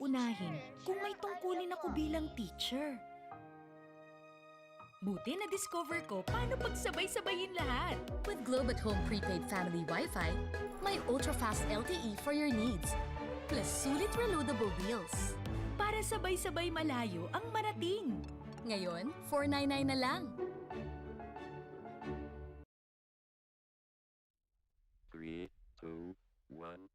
uunahin kung may tungkulin ako bilang teacher? Buti na-discover ko paano pagsabay-sabayin lahat. With Globe at Home Prepaid Family Wi-Fi, may ultra-fast LTE for your needs. Plus sulit reloadable deals. Para sabay-sabay malayo ang marating. Ngayon, $499 na lang. 3, 2, 1.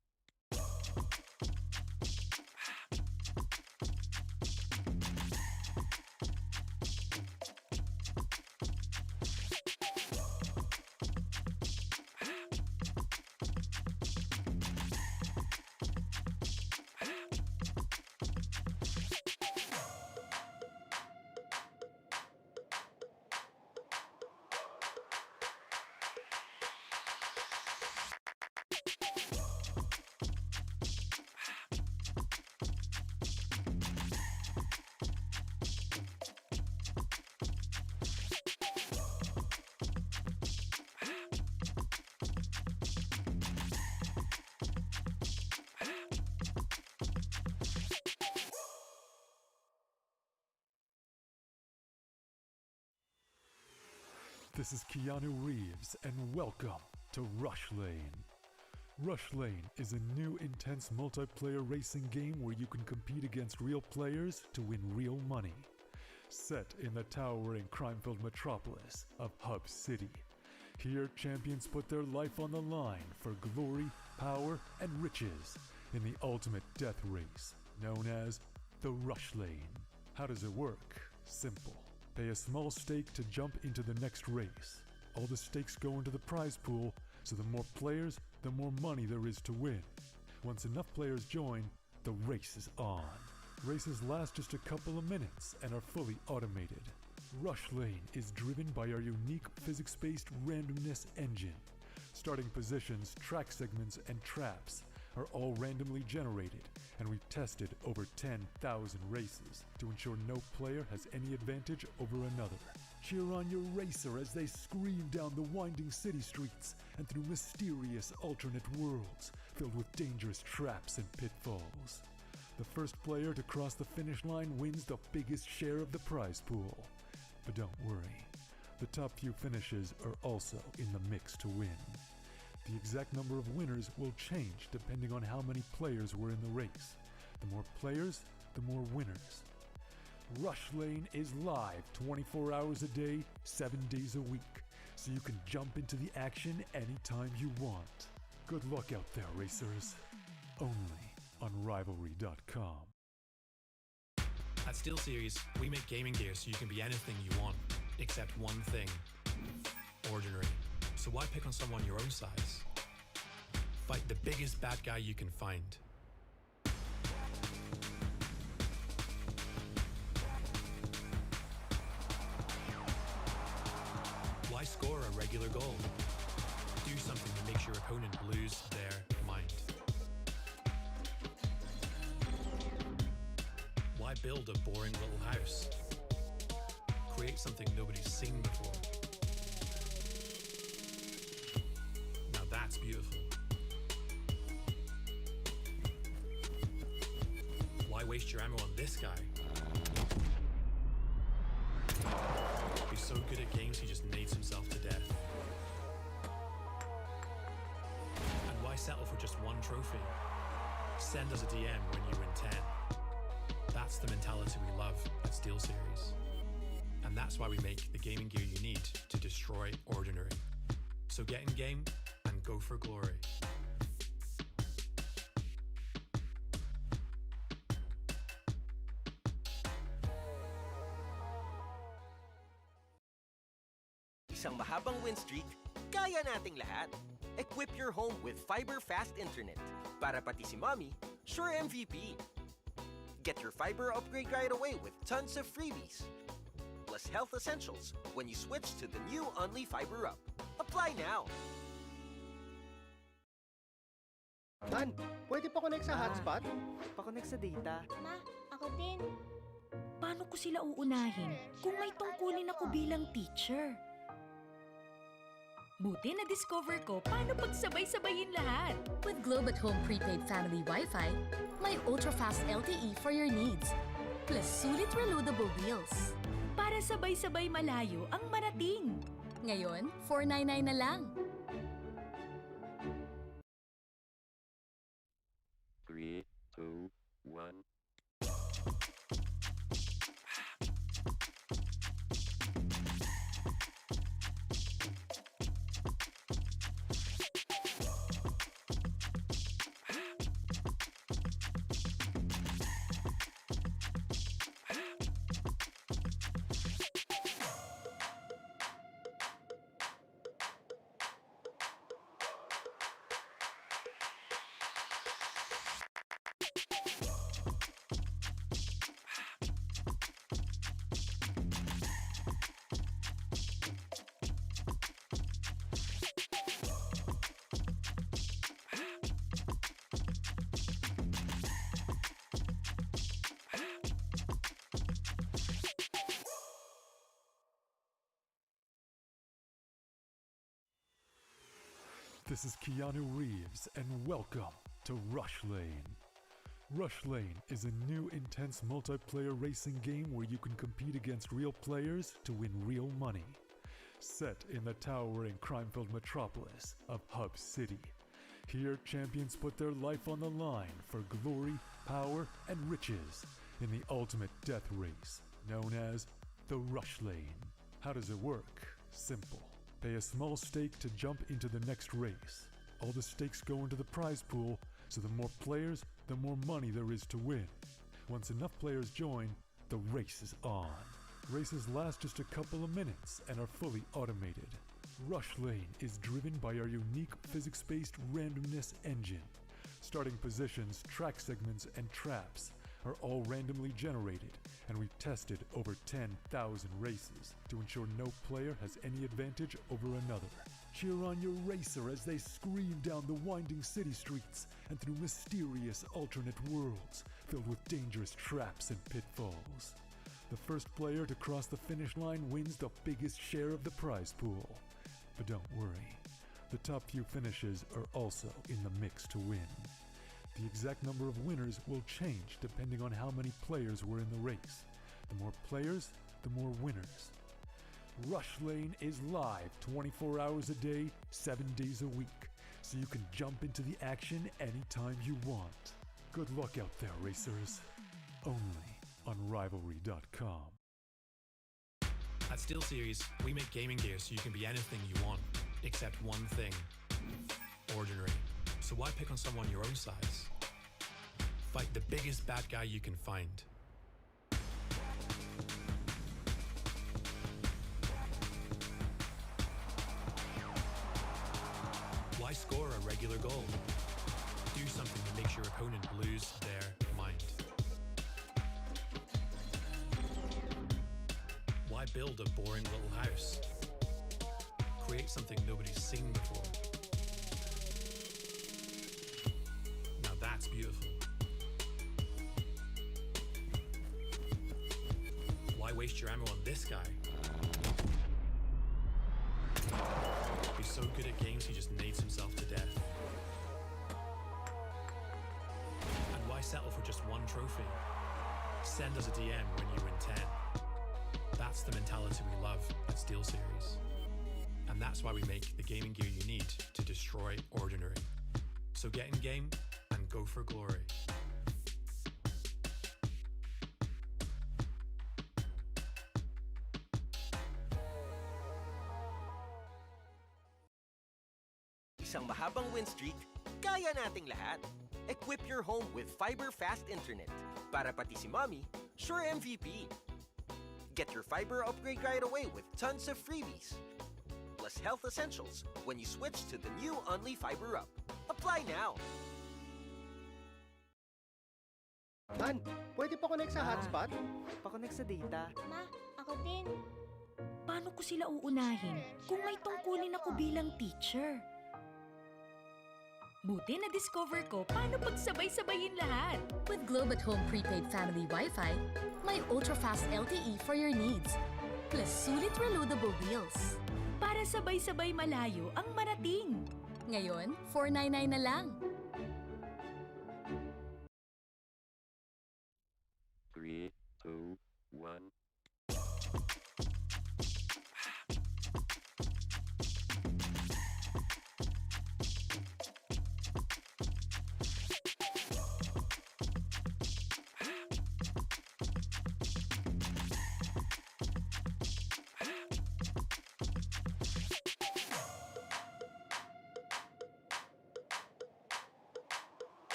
This is Keanu Reeves, and welcome to Rush Lane. Rush Lane is a new intense multiplayer racing game where you can compete against real players to win real money. Set in the towering crime-filled metropolis of Hub City. Here, champions put their life on the line for glory, power, and riches in the ultimate death race, known as the Rush Lane. How does it work? Simple. Pay a small stake to jump into the next race. All the stakes go into the prize pool, so the more players, the more money there is to win. Once enough players join, the race is on. Races last just a couple of minutes and are fully automated. Rush Lane is driven by our unique physics-based randomness engine. Starting positions, track segments, and traps are all randomly generated, and we've tested over 10,000 races to ensure no player has any advantage over another. Cheer on your racer as they scream down the winding city streets and through mysterious alternate worlds filled with dangerous traps and pitfalls. The first player to cross the finish line wins the biggest share of the prize pool. But don't worry, the top few finishes are also in the mix to win. The exact number of winners will change depending on how many players were in the race. The more players, the more winners. Rush Lane is live 24 hours a day, 7 days a week, so you can jump into the action anytime you want. Good luck out there, racers. Only on Rivalry.com. At SteelSeries, we make gaming gear so you can be anything you want, except one thing: ordinary. So why pick on someone your own size? Fight the biggest bad guy you can find. Why score a regular goal? Do something that makes your opponent lose their mind. Why build a boring little house? Create something nobody's seen before. Now that's beautiful. Why waste your ammo on this guy? He's so good at games he just nades himself to death. And why settle for just one trophy? Send us a DM when you win 10. That's the mentality we love at SteelSeries. And that's why we make the gaming gear you need to destroy ordinary. So get in game and go for glory. Isang mahabang win streak, kaya nating lahat. Equip your home with fiber fast internet. Para pati si mommy, sure MVP. Get your fiber upgrade right away with tons of freebies. Plus health essentials when you switch to the new Only Fiber Up. Apply now! Han, pwede pa connect sa hotspot? Pa-connect sa data. Ma, ako din. Paano ko sila uunahin kung may tungkulin ako bilang teacher? Buti na-discover ko paano pagsabay-sabayin lahat. With Globe at Home Prepaid Family Wi-Fi, may ultra-fast LTE for your needs. Plus sulit reloadable deals. Para sabay-sabay malayo ang marating. Ngayon, $499 na lang. 3, 2, 1. This is Keanu Reeves, and welcome to Rush Lane. Rush Lane is a new intense multiplayer racing game where you can compete against real players to win real money. Set in the towering crime-filled metropolis of Hub City. Here, champions put their life on the line for glory, power, and riches in the ultimate death race, known as the Rush Lane. How does it work? Simple. Pay a small stake to jump into the next race. All the stakes go into the prize pool, so the more players, the more money there is to win. Once enough players join, the race is on. Races last just a couple of minutes and are fully automated. Rush Lane is driven by our unique physics-based randomness engine. Starting positions, track segments, and traps are all randomly generated, and we've tested over 10,000 races to ensure no player has any advantage over another. Cheer on your racer as they scream down the winding city streets and through mysterious alternate worlds filled with dangerous traps and pitfalls. The first player to cross the finish line wins the biggest share of the prize pool. But don't worry, the top few finishes are also in the mix to win. The exact number of winners will change depending on how many players were in the race. The more players, the more winners. Rush Lane is live 24 hours a day, 7 days a week, so you can jump into the action anytime you want. Good luck out there, racers. Only on Rivalry.com. At SteelSeries, we make gaming gear so you can be anything you want, except one thing: ordinary. So why pick on someone your own size? Fight the biggest bad guy you can find. Why score a regular goal? Do something that makes your opponent lose their mind. Why build a boring little house? Create something nobody's seen before. Now that's beautiful. Why waste your ammo on this guy? He's so good at games he just nades himself to death. And why settle for just one trophy? Send us a DM when you win 10. That's the mentality we love at SteelSeries. And that's why we make the gaming gear you need to destroy ordinary. So get in game and go for glory. Isang mahabang win streak, kaya nating lahat. Equip your home with fiber fast internet. Para pati si mommy, sure MVP. Get your fiber upgrade right away with tons of freebies. Plus health essentials when you switch to the new Only Fiber Up. Apply now! Han, pwede pa connect sa hotspot? Pa-connect sa data. Ma, ako din. Paano ko sila uunahin kung may tungkulin ako bilang teacher? Buti na-discover ko paano pagsabay-sabayin lahat. With Globe at Home Prepaid Family Wi-Fi, may ultra-fast LTE for your needs. Plus sulit reloadable deals. para sabay-sabay malayo ang marating. Ngayon, 499 na lang. 3, 2, 1.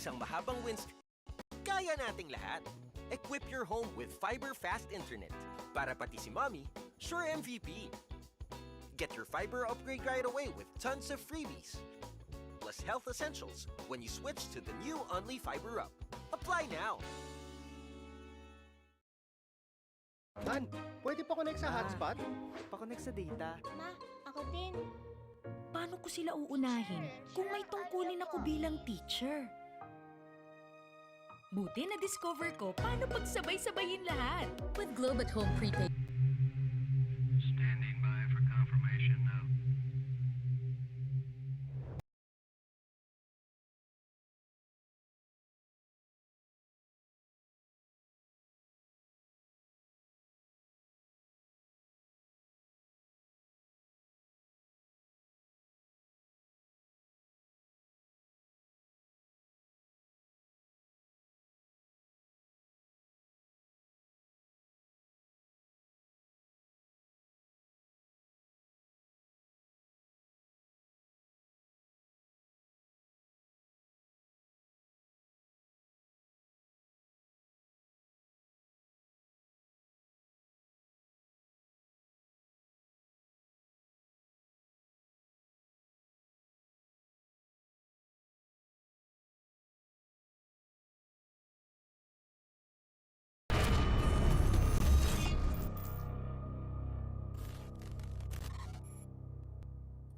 Isang mahabang win streak, kaya nating lahat. Equip your home with fiber fast internet. Para pati si Mommy, sure MVP. Get your fiber upgrade right away with tons of freebies. Plus health essentials when you switch to the new Only Fiber Up. Apply now! Han, pwede pa connect sa hotspot? Pa-connect sa data. Ma, ako din. Paano ko sila uunahin kung may tungkulin ako bilang teacher? Buti na-discover ko paano pagsabay-sabayin lahat. With Globe at Home Prepaid. Standing by for confirmation of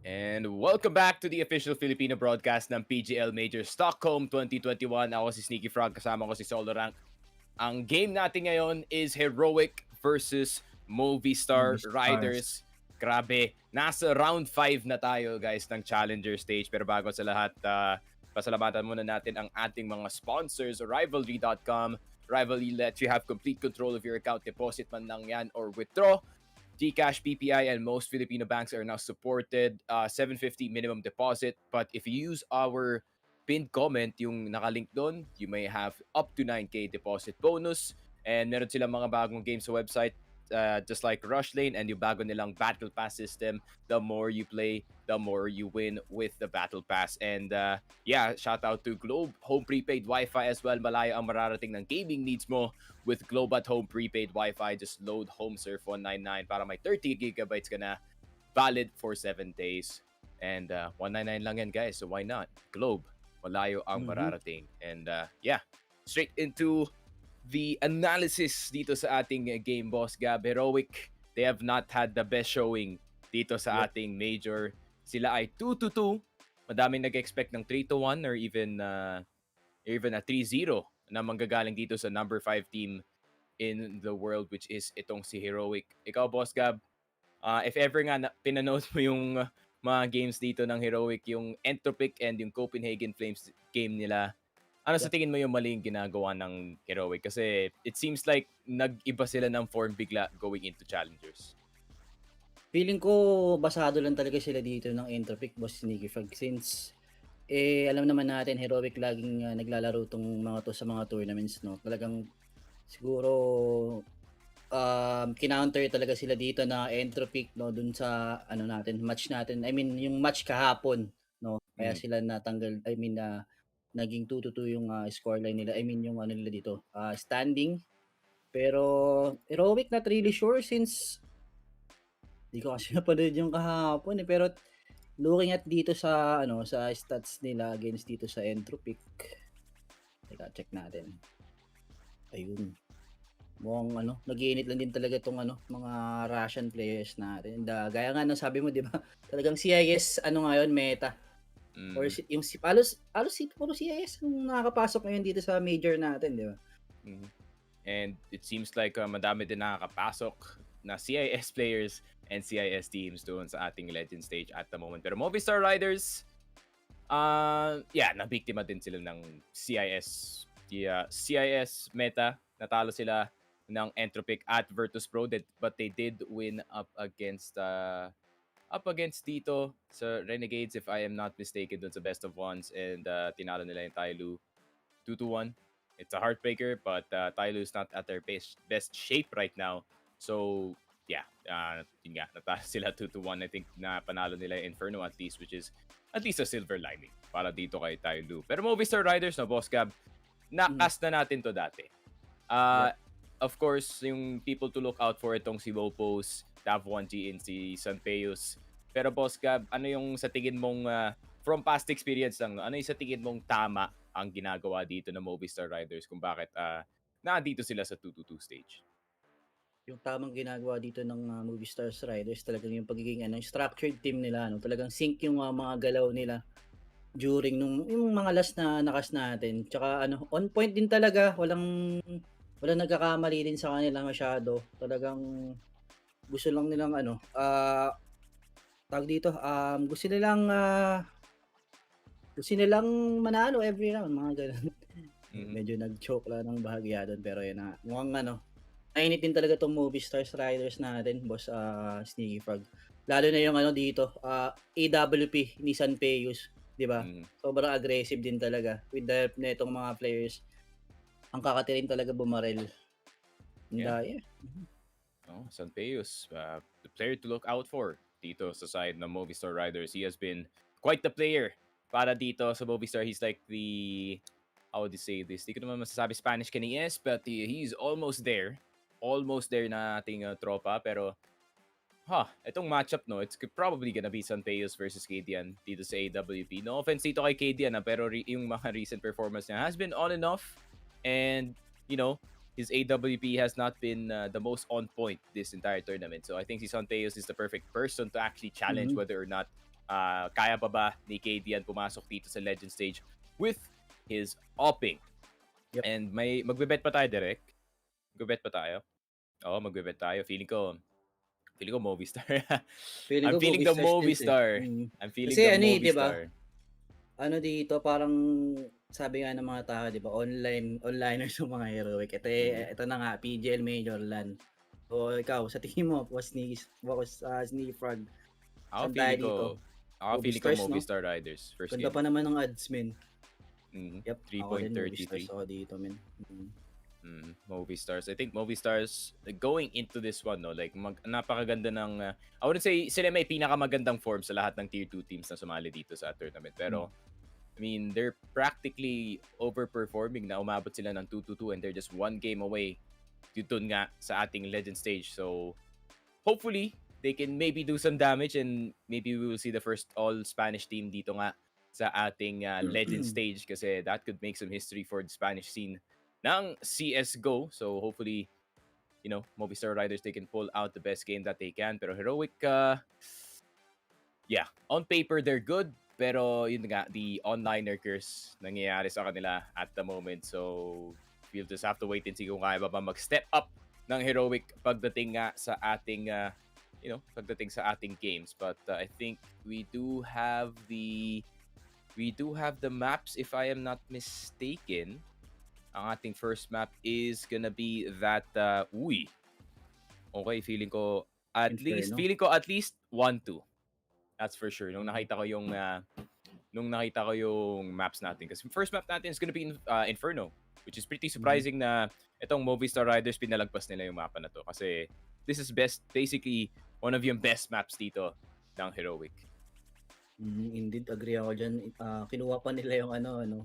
And welcome back to the official Filipino broadcast ng PGL Major Stockholm 2021. Ako si Sneaky Frog, kasama ko si Solo Rank. Ang game natin ngayon is Heroic versus Movistar Riders. Grabe, nasa round 5 na tayo guys ng Challenger stage. Pero bago sa lahat, pasalamatan muna natin ang ating mga sponsors, Rivalry.com. Rivalry lets you have complete control of your account, deposit man lang yan or withdraw. Gcash, PPI, and most Filipino banks are now supported. 750 minimum deposit. But if you use our pinned comment, yung nakalink doon, you may have up to 9K deposit bonus. And meron silang mga bagong games sa website, just like Rush Lane and yung bago nilang Battle Pass system. The more you play, the more you win with the Battle Pass. And yeah, shout out to Globe Home Prepaid Wi-Fi as well. Malayo ang mararating ng gaming needs mo with Globe at Home Prepaid Wi-Fi. Just load HomeSurf 199 para may 30 gigabytes ka na, valid for 7 days. And 199 lang yan guys, so why not? Globe, malayo ang mararating. And yeah, straight into the analysis dito sa ating game, Boss Gab. Heroic, they have not had the best showing dito sa ating major. Sila ay 2-2. Madaming nag-expect ng 3-1 or even a 3-0 na manggagaling dito sa number 5 team in the world, which is itong si Heroic. Ikaw, Boss Gab, if ever nga pinanood mo yung mga games dito ng Heroic, yung Entropic and yung Copenhagen Flames game nila, ano sa tingin mo yung maling ginagawa ng Heroic? Kasi it seems like nag-iba sila ng form bigla going into challengers. Feeling ko basado lang talaga sila dito ng Entropic, Boss Sneaky Frog, since alam naman natin Heroic laging naglalaro tong mga to sa mga tournaments, no. Talagang siguro kinounter talaga sila dito na Entropic, no, dun sa match natin. I mean yung match kahapon, no. Kaya sila natanggal, I mean naging 2-2 yung scoreline nila. I mean yung nila dito, standing. Pero Heroic not really sure since di ko kasi napanood yung kahapon pero looking at dito sa sa stats nila against dito sa Entropic. Teka, check natin. Ayun. mukhang nag-iinit lang din talaga tong mga Russian players natin. And, gaya nga ng sabi mo, 'di ba? Talagang CIS ngayon meta. Or yung puro CIS ang nakakapasok ngayon dito sa major natin, 'di ba? And it seems like madami din nakakapasok na CIS players and CIS teams doon sa ating legend stage at the moment. Pero Movistar Riders, nabiktima din sila ng CIS. CIS meta, natalo sila ng Entropic at Virtus Pro, but they did win up against dito sa Renegades, if I am not mistaken, dun sa best of ones, and tinalo nila yung Tyloo 2-1. It's a heartbreaker, but Tyloo is not at their best shape right now. So, yun nga, natalo sila 2-1. I think na panalo nila yung Inferno at least, which is at least a silver lining para dito kay Tyloo. Pero Movistar Riders, no, Boss Gab, na-cast na natin to dati. Of course, yung people to look out for itong si Wopos, Dav1G, and si Sanpeus. Pero Boss Gab, ano yung sa tingin mong, from past experience lang, ano yung sa tingin mong tama ang ginagawa dito ng Movistar Riders kung bakit nandito sila sa 2-2 stage? Yung tamang ginagawa dito ng Movistar Riders talagang yung pagiging structured team nila, talagang sync yung mga galaw nila during yung mga last na nakas natin. Tsaka on point din talaga, walang nagkakamali din sa kanila masyado. Talagang gusto lang nilang tawag dito, gusto nilang manalo every round, mga ganun. Medyo nag-choke lang ng bahagya doon, pero yun na. Mukhang nainit din talaga tong Movistar Riders natin, boss Sneaky Frog. Lalo na yung dito, AWP ni Sanpeus, di ba? Sobrang aggressive din talaga with the help na itong mga players. Ang kakatirin talaga bumarel. Sanpeus, the player to look out for dito sa side ng Movistar Riders. He has been quite the player para dito sa Movistar. He's like the, how would you say this? Di ko naman masasabi Spanish kaniyes, but he's almost there. Almost there na ating tropa. Pero, itong matchup, no, it's probably gonna be Sanpeus versus Kadian dito sa AWP. No offense dito kay Kadian, pero yung mga recent performance niya has been on and off. And, his AWP has not been the most on point this entire tournament. So I think si Sanpeus is the perfect person to actually challenge whether or not kaya pa ba ni Kadian pumasok dito sa legend stage with his opping. Yep. And magbe-bet pa tayo, Derek? Magbe-bet pa tayo? Oo, magbe-bet tayo. Feeling ko Movistar. I'm feeling the Movistar. I'm feeling kasi the Movistar. diba? Dito parang sabi nga ng mga tao, diba? Onliners yung mga heroic. Ito na nga, PGL Major LAN. So ikaw, sa tingin mo, Sneaky Frog. Ako feeling ko Movistar Riders. First Ganda game. pa naman ng odds, men. Yep, 3.33. Ako dito, men. Movistars. I think Movistars going into this one, no, like napakaganda ng I wouldn't say sila may pinakamagandang form sa lahat ng tier 2 teams na sumali dito sa tournament. Pero I mean, they're practically overperforming na umabot sila ng 2-2 and they're just one game away dun nga sa ating legend stage. So hopefully they can maybe do some damage and maybe we will see the first all Spanish team dito nga sa ating legend stage kasi that could make some history for the Spanish scene ng CSGO. So hopefully, Movistar Riders, they can pull out the best game that they can. Pero Heroic, on paper they're good. Pero yun nga, the onliner curse nangyayari sa kanila at the moment. So we'll just have to wait and see kung kaya ba mag-step up ng Heroic pagdating nga sa ating, pagdating sa ating games. But I think we do have the maps, if I am not mistaken. Ang ating first map is gonna be that okay, feeling ko at least 1-2. That's for sure. Nung nakita ko yung maps natin, kasi first map natin is gonna be Inferno, which is pretty surprising na itong Movistar Riders pinalagpas nila yung mapa na to kasi this is basically one of yung best maps dito ng Heroic. Indeed, agree ako dyan. Kinuha pa nila yung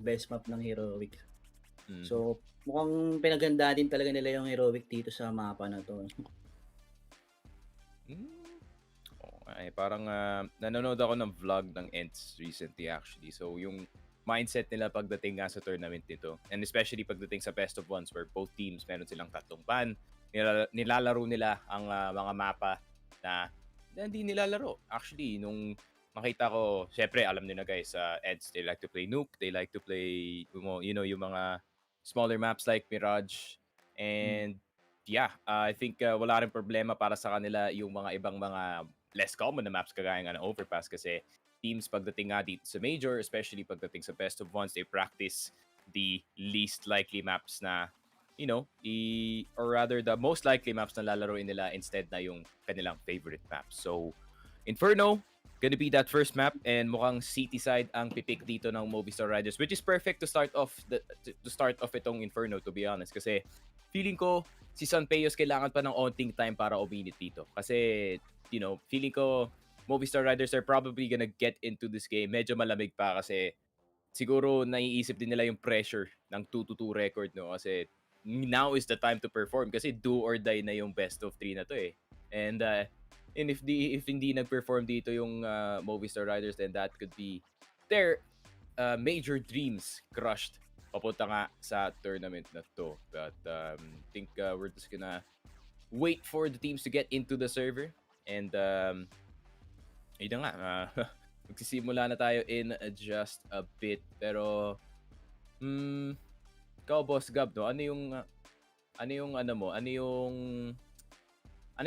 best map ng Heroic. So, mukhang pinaganda din talaga nila yung Heroic dito sa mapa na to. Okay, parang nanonood ako ng vlog ng Ents recently actually. So, yung mindset nila pagdating nga sa tournament nito. And especially pagdating sa best of ones where both teams meron silang tatlong ban. Nilalaro nila ang mga mapa na hindi nilalaro. Actually, nung makita ko, syempre alam niyo na guys, Eds, they like to play Nuke, they like to play, yung mga smaller maps like Mirage. And yeah, I think wala rin problema para sa kanila yung mga ibang mga less common na maps kagaya nga ng Overpass kasi teams pagdating nga dito sa Major, especially pagdating sa best of ones, they practice the least likely maps na or rather the most likely maps na lalaroin nila instead na yung kanilang favorite maps. So, Inferno, gonna be that first map and mukhang city side ang pipick dito ng Movistar Riders, which is perfect to start off itong Inferno, to be honest, kasi feeling ko si Sanpeyos kailangan pa ng onting time para uminit dito. Kasi, feeling ko Movistar Riders are probably gonna get into this game. Medyo malamig pa kasi siguro naiisip din nila yung pressure ng 2-2 record, no? Kasi now is the time to perform kasi do or die na yung best of 3 na to eh. And if hindi nag-perform dito yung Movistar Riders, then that could be their major dreams crushed papunta nga sa tournament na to. But I think we're just gonna wait for the teams to get into the server and ayun na nga, magsisimula na tayo in just a bit. Pero, ikaw, Boss Gab, no? Ano yung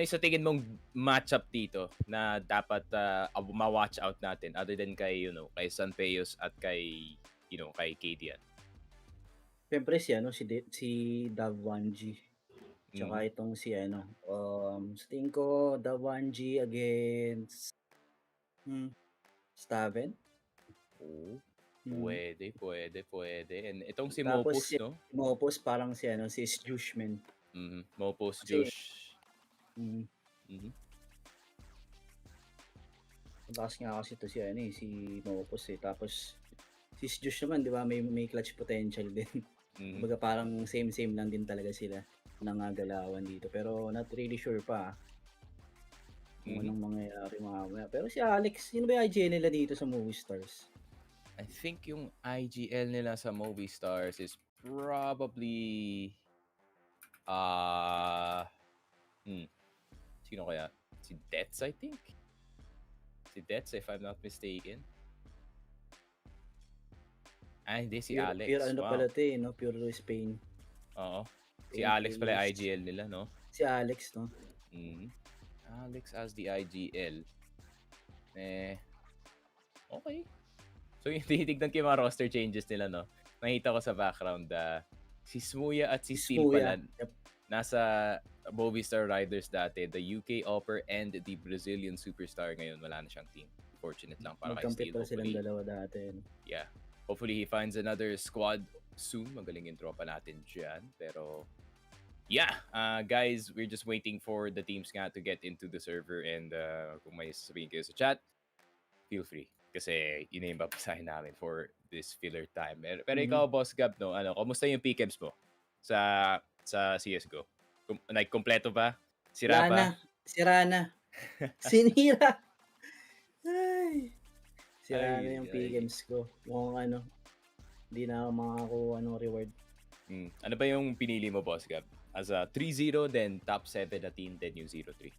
sa tingin mong matchup dito na dapat ma-watch out natin other than kay Sanpeyos at kay KDN? Siyempre si Dav 1G. Tsaka itong sa tingin ko Dav 1G against Staven? Oo. Pwede. And itong si Tapos Mopus, no? Si Mopus parang si Jushman. Mopus, Kasi- Jush. Takas nga kasi ito si Mopus eh. Tapos si Jush naman, di ba, may clutch potential din. Kumbaga parang same lang din talaga sila nangagalawan dito. Pero not really sure pa kung anong mangyayari mamaya. Pero si Alex, sino ba yung IGL nila dito sa Movistars? I think yung IGL nila sa Movistars is probably sino kaya? Si Dets, I think. Si Dets, if I'm not mistaken. Hindi, si Alex. Pure wow. pala ito eh, no? Pure Spain. Oo. Si Alex pala yung IGL nila, no? Si Alex, no? Alex as the IGL. Okay. So yung titignan ko yung mga roster changes nila, no? Nakita ko sa background, si Smuya at si Steel pala. Nasa Movistar Riders dati. The UK Opper and the Brazilian Superstar ngayon. Wala na siyang team. Fortunate lang para kay Steel. Magkampit pa silang dalawa dati. Yeah. Hopefully he finds another squad soon. Magaling yung tropa natin dyan. Pero yeah, guys, we're just waiting for the teams nga to get into the server and kung may sasabihin kayo sa chat, feel free. Kasi yun yung babasahin namin for this filler time. Pero ikaw, Boss Gab, no? Kamusta yung PKMs mo sa CSGO? Kompleto ba? Sira pa? Sira na. Sinira. Ay. Sira na yung PKMs ko. Mukhang hindi na ako makakuha ng reward. Ano ba yung pinili mo, Boss Gab? As a 3-0, then top 7 na team, then yung 0-3.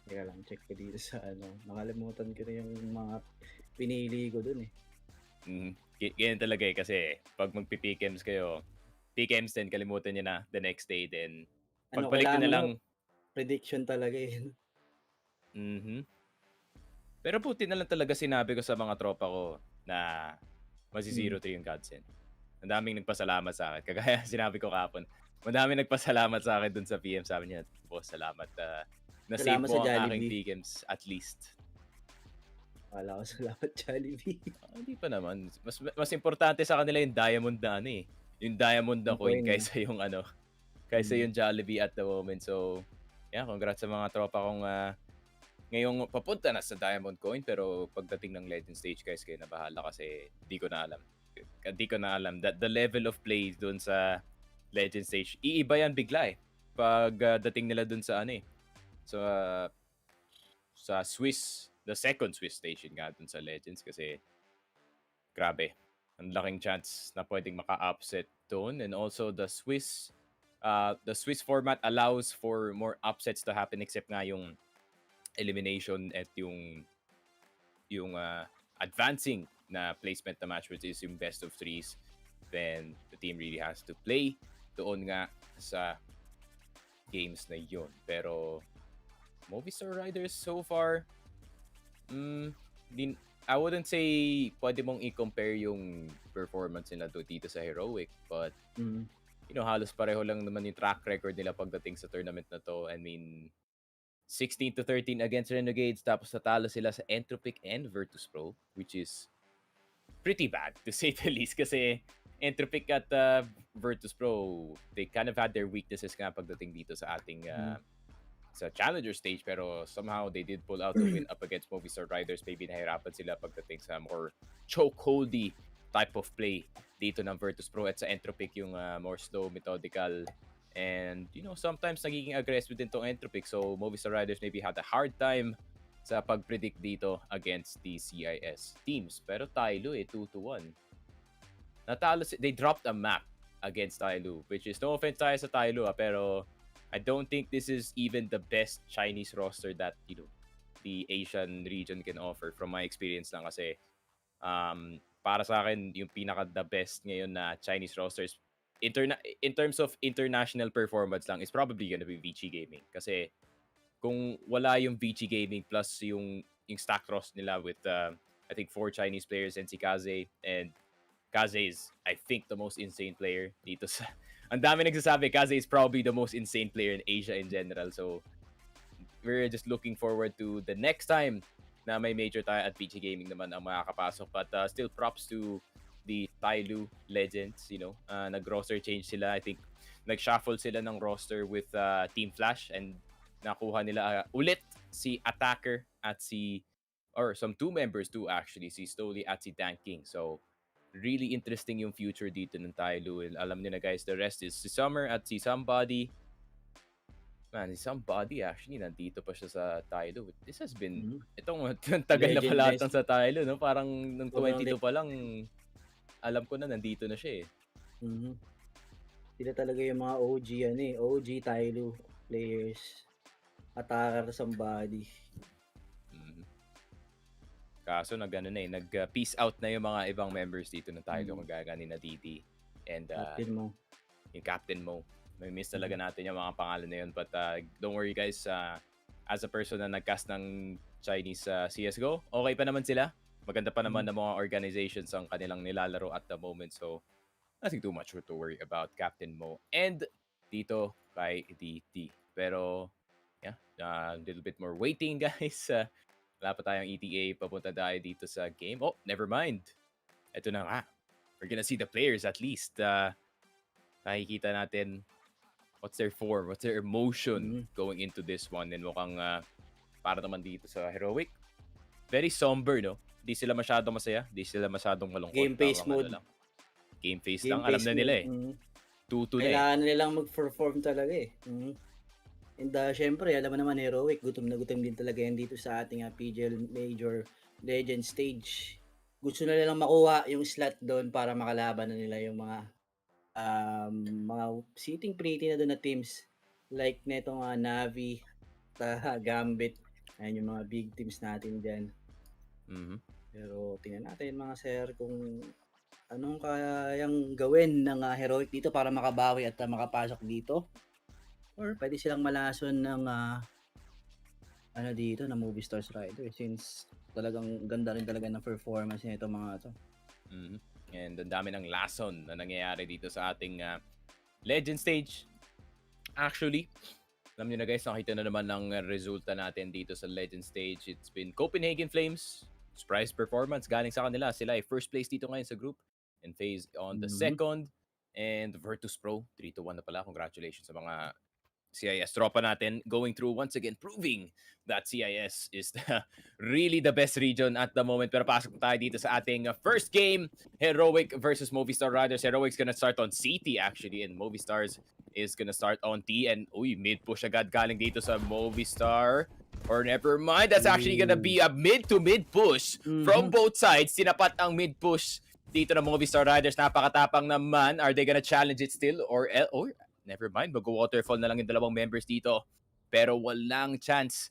Teka lang, check ko dito sa nakalimutan ko na yung mga pinili ko dun eh. Ganyan talaga eh, kasi pag magpi-PKMs kayo, PKMs din, kalimutan nyo na the next day, then pagbalik na lang. Prediction talaga eh. Pero puti na lang talaga sinabi ko sa mga tropa ko na masi 0-3 yung Godsend. Ang daming nagpasalamat sa akin. Kagaya sinabi ko kapon. Madami nagpasalamat sa akin dun sa PM. Sabi niya, boss, salamat. Na-save mo ang aking PKMs at least. Wala ko, salamat Jollibee. Hindi pa naman. Mas importante sa kanila yung Diamond na yung Diamond na coin kaysa yung kaysa yung Jollibee at the moment. So, yeah, congrats sa mga tropa kong ngayong papunta na sa Diamond coin. Pero pagdating ng Legend stage, guys, kayo na bahala kasi di ko na alam that the level of play dun sa Legend stage, iiba yan bigla eh. Pag dating nila dun sa sa Swiss, the second Swiss station nga dun sa Legends kasi grabe. Ang laking chance na pwedeng maka-upset doon. And also the Swiss format allows for more upsets to happen except nga yung elimination at yung advancing na placement na match, which is yung best of threes. Then the team really has to play doon nga sa games na yun. Pero Movistar Riders so far, I wouldn't say pwede mong i-compare yung performance nila dito sa Heroic, but halos pareho lang naman yung track record nila pagdating sa tournament na to. I mean, 16-13 against Renegades, tapos natalo sila sa Entropic and Virtus Pro, which is pretty bad to say the least, kasi Entropic at Virtus Pro, they kind of had their weaknesses nga pagdating dito sa ating sa challenger stage, pero somehow they did pull out the win up against Movistar Riders. Maybe nahirapan sila pagdating sa more chokeholdy type of play dito ng Virtus Pro, at sa Entropic yung more slow, methodical, and sometimes nagiging aggressive din tong Entropic. So Movistar Riders maybe had a hard time sa pag-predict dito against the CIS teams. Pero Tailu 2-1. Natalo they dropped a map against Tailu, which is no offense tayo sa Tailu, pero I don't think this is even the best Chinese roster that the Asian region can offer. From my experience lang, kasi para sa akin yung pinaka the best ngayon na Chinese rosters in terms of international performance lang is probably gonna be Vici Gaming. Kasi kung wala yung Vici Gaming plus yung stack roster nila with I think 4 Chinese players and si Kaze, and Kaze is, I think, the most insane player dito sa... Ang dami nagsasabi, Kaze is probably the most insane player in Asia in general. So, we're just looking forward to the next time na may major tayo at PG Gaming naman ang makakapasok. But still, props to the Tailu Legends, nag-roster change sila. I think, nag-shuffle sila ng roster with Team Flash, and nakuha nila ulit si Attacker at some 2 members too, actually, si Stoli at si Dan King. So, really interesting yung future dito ng Tailu. Alam niyo na guys, the rest is si Summer at si Somebody. Man, si Somebody actually nandito pa siya sa Tailu. This has been itong tagal na pala sa Tailu, no? Parang nung 22 pa lang alam ko na nandito na siya eh. Sila talaga yung mga OG OG Tailu players. Attacker, Somebody. Kaso nag-peace out na yung mga ibang members dito ng Tailu, kagaya ni na Didi and yung Captain Mo. May miss talaga natin yung mga pangalan na yun, but don't worry guys, as a person na nag-cast ng Chinese CSGO, okay pa naman sila. Maganda pa naman ng mga organizations ang kanilang nilalaro at the moment, so nothing too much to worry about Captain Mo and dito kay DT. Pero yeah, a little bit more waiting guys. Wala pa tayong ETA, papunta tayo dito sa game. Oh, never mind. Ito na nga. We're gonna see the players at least. Nakikita natin what's their form, what's their emotion going into this one. And mukhang para naman dito sa Heroic, very somber, no? Di sila masyadong masaya, di sila masyadong malungkot. Game face mode. Game face lang, alam na nila eh. 2-2 na eh. Kailangan nilang mag-perform talaga eh. And syempre, alam mo naman, Heroic, gutom na gutom din talaga yan dito sa ating PGL Major Legend Stage. Gusto na nilang makuha yung slot doon para makalaban na nila yung mga sitting pretty na doon na teams. Like netong Navi, Gambit. Ayan yung mga big teams natin dyan. Pero tingnan natin mga sir kung anong kayang gawin ng Heroic dito para makabawi at makapasok dito. Or pwede silang malason ng dito na Movistar Rider, since talagang ganda rin talaga ng performance nito mga to. And ang dami ng lason na nangyayari dito sa ating Legend Stage. Actually, alam niyo na guys, nakita na naman ng resulta natin dito sa Legend Stage. It's been Copenhagen Flames. Surprise performance galing sa kanila. Sila ay first place dito ngayon sa group and phase on the second. And Virtus Pro, 3-1 na pala. Congratulations sa mga CIS tropa natin going through once again, proving that CIS is really the best region at the moment. Pero pasok tayo dito sa ating first game, Heroic versus Movistar Riders. Heroic's gonna start on CT actually, and Movistars is gonna start on T. And mid push agad galing dito sa Movistar. Or never mind, that's actually gonna be a mid-to-mid push from both sides. Sinapat ang mid-push dito ng Movistar Riders. Napakatapang naman. Are they gonna challenge it still? Or never mind, mag-waterfall na lang yung dalawang members dito. Pero walang chance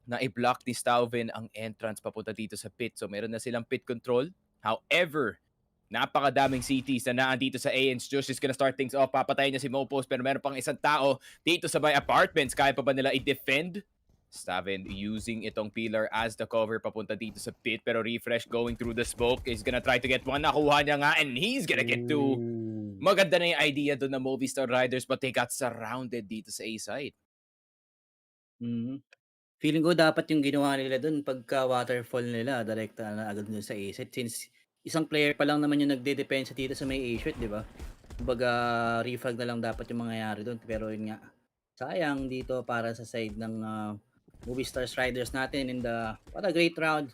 na i-block ni Stauven ang entrance papunta dito sa pit. So meron na silang pit control. However, napakadaming CTs na naandito sa A, and Josh is gonna start things off. Papatayin niya si Mopos, pero meron pang isang tao dito sa may apartments. Kaya pa ba nila i-defend? Staven using itong pillar as the cover papunta dito sa pit, pero Refresh going through the smoke is gonna try to get one. Nakuha niya nga, and he's gonna get two. Maganda na yung idea doon ng Movistar Riders, but they got surrounded dito sa A side. Feeling ko dapat yung ginawa nila doon pagka waterfall nila, direkta na agad dun sa A side, since isang player pa lang naman yung nagde-depensa dito sa may A shot, di ba? Kumbaga, refrag na lang dapat yung mangyayari doon. Pero yun nga, sayang dito para sa side ng Movistar Riders natin. And what a great round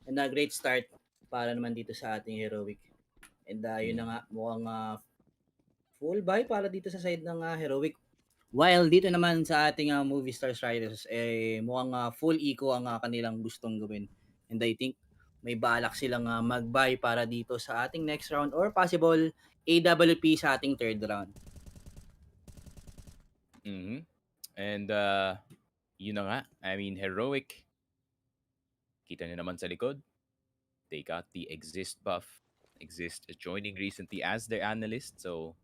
and a great start para naman dito sa ating Heroic. And yun na nga, mukhang full buy para dito sa side ng Heroic. While dito naman sa ating Movistar Riders, mukhang full eco ang kanilang gustong gawin. And I think may balak silang mag-buy para dito sa ating next round or possible AWP sa ating third round. And yun na nga. I mean, Heroic, kita nyo naman sa likod, they got the Exist buff. Exist joining recently as their analyst. So,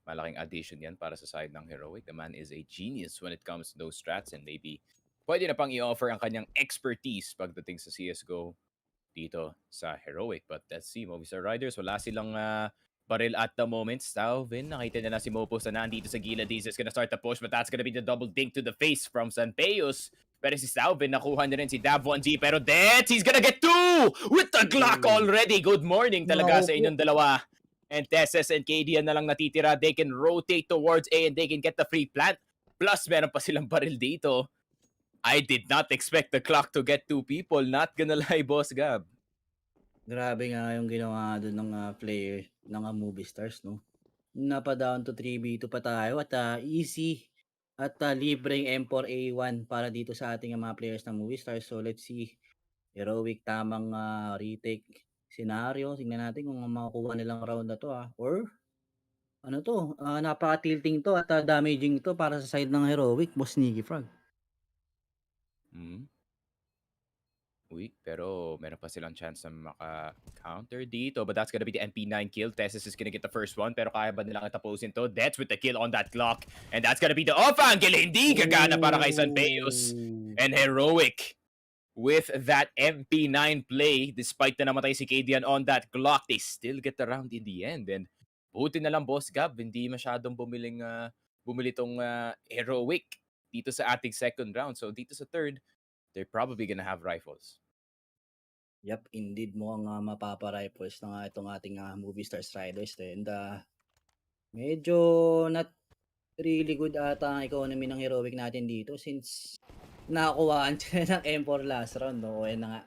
malaking addition yan para sa side ng Heroic. The man is a genius when it comes to those strats, and maybe pwede na pang i-offer ang kanyang expertise pagdating sa CSGO dito sa Heroic. But let's see, Movistar Riders, wala silang baril at the moment. Stauven, nakita niya na si Mopos na nandito sa gilid. He's just gonna start the push, but that's gonna be the double dink to the face from Sanpeos. Pero si Stauven, nakuha niya rin si Dav1G. Pero Dets, he's gonna get two with the Glock already. Good morning talaga sa inyong dalawa. And Tesses and KDN na lang natitira. They can rotate towards A and they can get the free plant. Plus, meron pa silang baril dito. I did not expect the clock to get two people. Not gonna lie, Boss Gab. Grabe nga yung ginawa doon ng player ng Movistars, no? Napa-down to 3v2 pa tayo at easy at libreng M4A1 para dito sa ating mga players ng Movistars. So let's see, Heroic, tamang retake scenario. Tingnan natin kung makukuha nilang round na to or ano to, napaka-tilting to at damaging to para sa side ng Heroic, Boss Sneaky Frog. Uy, pero meron pa silang chance na maka-counter dito. But that's gonna be the MP9 kill. Tessus is gonna get the first one. Pero kaya ba nilang tapusin to? That's with the kill on that clock. And that's gonna be the off angle. Hindi gagana para kay Sanpeos. And Heroic, with that MP9 play, despite na namatay si KDN on that Glock, they still get the round in the end. And buti na lang, Boss Gab, hindi masyadong bumili tong Heroic dito sa ating second round. So dito sa third, they're probably gonna have rifles. Yep, indeed, mukhang mapapa-rifles na nga itong ating Movistar Riders. And medyo not really good ata ang economy ng Heroic natin dito since nakakuhaan sila ng M4 last round, no? And nga,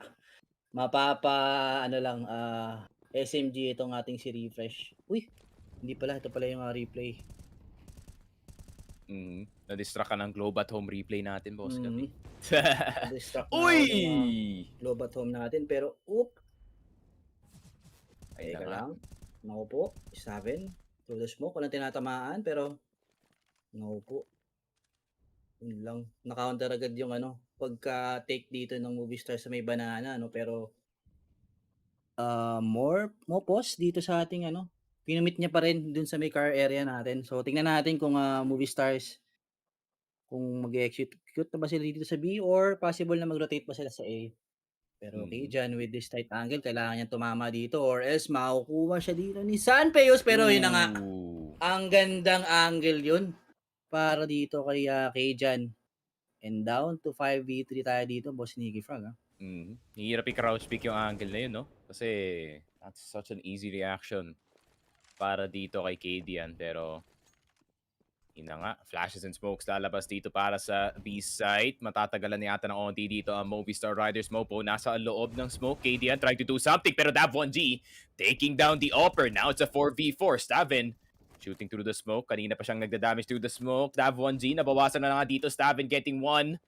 SMG itong ating si Refresh. Uy, hindi pala, ito pala yung replay. Na-distract ka ng Globe at Home replay natin, Boss Gab. Na-distract na Globe at Home natin, pero teka lang. Naku po, 7 through the smoke. Walang tinatamaan, pero naku po. Yun lang. Na-counter agad yung pagka-take dito ng Movistar sa may banana, pero more pause dito sa ating pinumit niya pa rin dun sa may car area natin. So tingnan natin kung Movistars kung mag-execute na ba sila dito sa B or possible na mag-rotate pa sila sa A. Pero okay, dyan with this tight angle, kailangan niya tumama dito or else makukuha siya dito ni Sanpeos. Pero yun na nga, ang gandang angle yun para dito kay Jan. And down to 5v3 tayo dito, Boss Nicky Frog. Hirap i-crouch pick yung angle na yun, no? Kasi that's such an easy reaction para dito kay KDN. Pero ina nga, flashes and smokes lalabas dito para sa B site. Matatagalan yata ng onti dito ang Movistar Riders. Mopo nasa loob ng smoke. KDN trying to do something, pero Dav1G taking down the upper. Now it's a 4v4. Staven Shooting through the smoke. Kanina pa siyang nagda-damage through the smoke. Dav 1G. Nabawasan na nga dito. Stavin getting 1.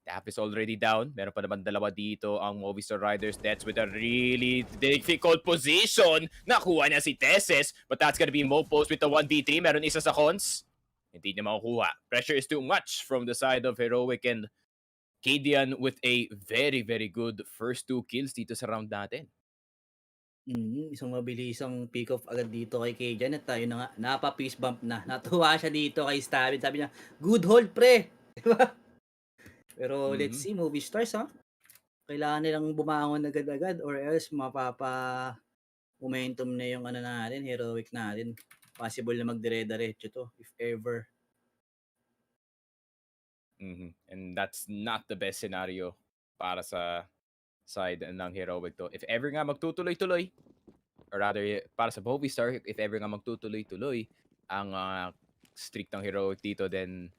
Dav is already down. Meron pa naman dalawa dito ang Movistar Riders. That's with a really difficult position. Nakuha niya si Tesses. But that's gonna be Mopos with the 1v3. Meron isa sa cons. Hindi niya makukuha. Pressure is too much from the side of Heroic, and Kadian with a very, very good first 2 kills dito sa round natin. Isang mabilisang pick off agad dito kay Kajan at tayo na nga, napa-fist bump na. Natuwa siya dito kay Stabin. Sabi niya, good hold pre! Diba? Pero let's see, movie stars ha. Kailangan nilang bumangon agad-agad or else momentum na yung natin, Heroic natin. Possible na magdire-diretso to if ever. And that's not the best scenario para sa side ng Heroic to. If ever nga magtutuloy-tuloy, or rather, para sa Movistar, if ever nga magtutuloy-tuloy ang streak ng Heroic dito, then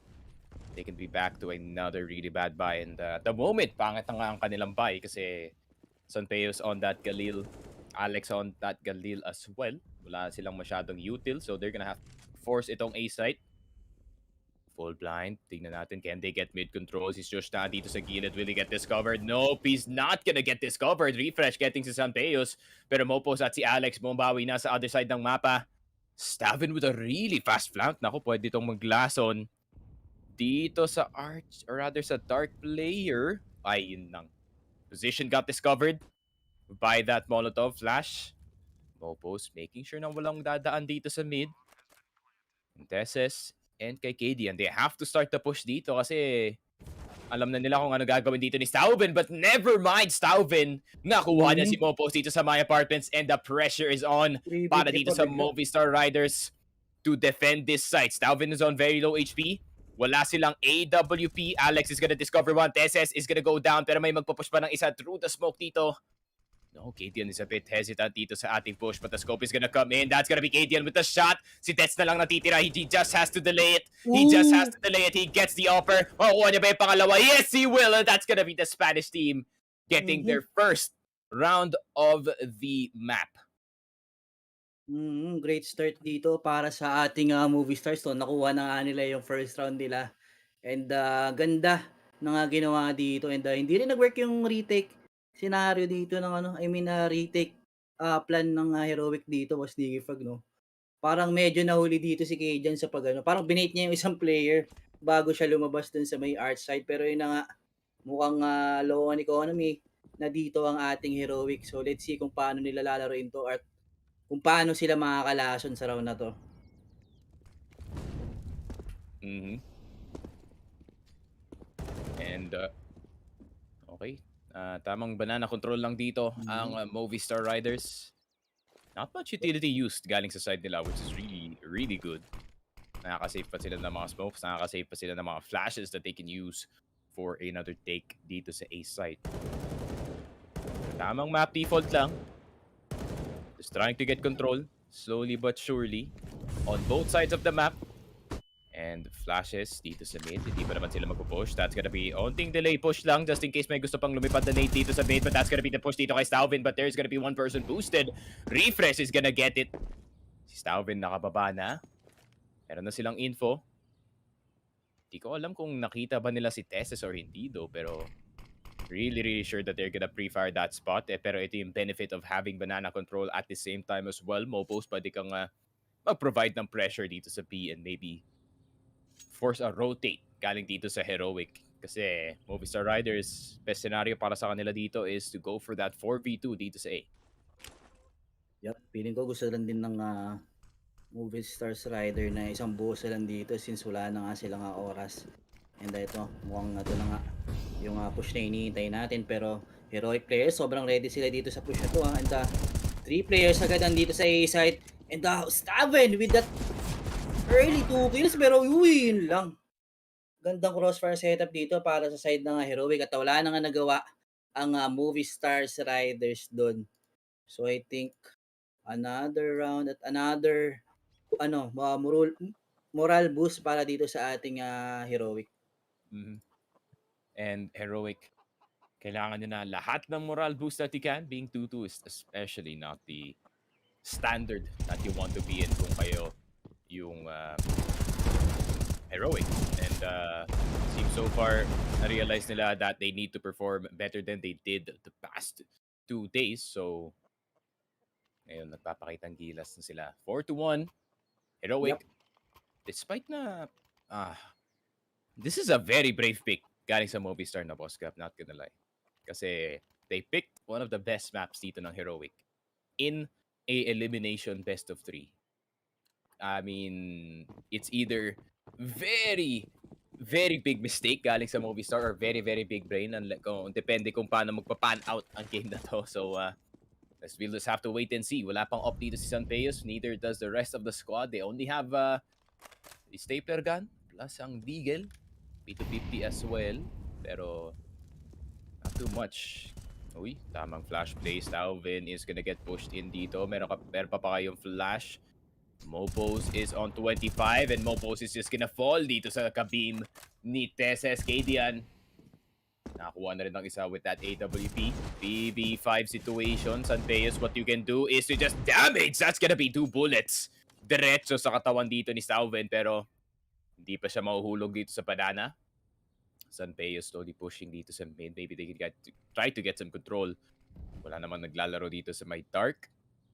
they can be back to another really bad buy. And the moment, pangit na nga ang kanilang buy kasi Sanpeos on that Galil, Alex on that Galil as well. Wala silang masyadong util, so they're gonna have to force itong A site. Full blind. Tingnan natin, can they get mid controls? He's just na dito sa gilid. Will he get discovered? Nope, he's not gonna get discovered. Refresh getting si Sanpeos. Pero Mopos at si Alex bumabawi na sa other side ng mapa. Stavin with a really fast flank. Naku, pwede itong maglason dito sa Arch, or rather sa Dark player. Ay, yun lang. Position got discovered by that Molotov flash. Mopos making sure na walang dadaan dito sa mid. Tesses and kay KD, and they have to start the push dito kasi alam na nila kung ano gagawin dito ni Stauben, but never mind Stauben. Nakuha niya si Mopos dito sa my apartments, and the pressure is on para dito sa Movistar Riders to defend this site. Stauben is on very low HP. Wala silang AWP. Alex is gonna discover one. Tesses is gonna go down, pero may magpupush pa ng isa through the smoke dito. No, Kadian is a bit hesitant dito sa ating push, but the scope is gonna come in. That's gonna be Kadian with the shot. Si Tets na lang natitira. He just has to delay it. He just has to delay it. He gets the offer. Makukuha niya ba yung pangalawa? Yes, he will. And that's gonna be the Spanish team getting their first round of the map. Great start dito para sa ating movie stars. So, nakuha na nga nila yung first round nila. And ganda na nga ginawa dito. And hindi rin nag-work yung retake scenario dito ng retake plan ng Heroic dito was Digifrag, no? Parang medyo nahuli dito si Kajan sa parang binait niya yung isang player bago siya lumabas dun sa may art side. Pero yun na nga, mukhang low on economy na dito ang ating Heroic. So let's see kung paano nila lalaroin to at kung paano sila makakalason sa round na to. And okay. Tamang banana control lang dito ang Movistar Riders. Not much utility used galing sa side nila, which is really, really good. Nakaka-save pa sila ng mga smokes, nakaka-save pa sila ng mga flashes that they can use for another take dito sa A site. Tamang map default lang. Just trying to get control, slowly but surely, on both sides of the map. And flashes dito sa mid. Hindi pa naman sila magpo-push. That's gonna be onting delay push lang just in case may gusto pang lumipad na nade dito sa mid. But that's gonna be the push dito kay Stauben. But there's gonna be one person boosted. Refresh is gonna get it. Si Stauben nakababa na. Meron na silang info. Hindi ko alam kung nakita ba nila si Tesses or hindi do. Pero really, really sure that they're gonna pre-fire that spot. Pero ito yung benefit of having banana control at the same time as well. Mopos, pwede kang mag-provide ng pressure dito sa B and maybe force a rotate galing dito sa Heroic. Kasi Movistar Riders, best scenario para sa kanila dito is to go for that 4v2 dito sa A. Yup, feeling ko gusto lang din ng Movistar Rider na isang buo lang dito since wala na nga silang oras. And ito, mukhang ito na nga yung push na hinihintay natin. Pero Heroic players, sobrang ready sila dito sa push na to. And 3 players agad dito sa A side. And Staven with that early 2 kills, pero yun lang. Gandang crossfire setup dito para sa side ng Heroic at wala na nga nagawa ang Movistar Riders doon. So I think another round at another moral boost para dito sa ating Heroic. And Heroic, kailangan nyo na lahat ng moral boost that you can. Being 2-2 is especially not the standard that you want to be in kung kayo yung Heroic. And seems so far, na-realize nila that they need to perform better than they did the past 2 days. So, ngayon, nagpapakitang gilas na sila. 4-1, Heroic. Yep. Despite na, this is a very brave pick galing sa Movistar na Boss Cap, not gonna lie. Kasi they picked one of the best maps dito ng Heroic in a elimination best of 3. I mean, it's either very, very big mistake galing sa Movistar or very, very big brain. Depende kung paano magpa-pan out ang game na to. So, we'll just have to wait and see. Wala pang up dito si Sanpeos. Neither does the rest of the squad. They only have the Stapler Gun plus ang Deagle. P250 as well. Pero, not too much. Uy, tamang flash play. Stalvin is gonna get pushed in dito. Meron pa kayong flash. Mopos is on 25 and Mopos is just gonna fall dito sa kabeam ni Teses Kadian. Nakakuha na rin ng isa with that AWP. PB5 situation. Sanpeos, what you can do is to just damage. That's gonna be 2 bullets. Diretso sa katawan dito ni Stalvin pero hindi pa siya mahuhulog dito sa banana. Sanpeos slowly pushing dito sa mid. Maybe they can try to get some control. Wala namang naglalaro dito sa may dark.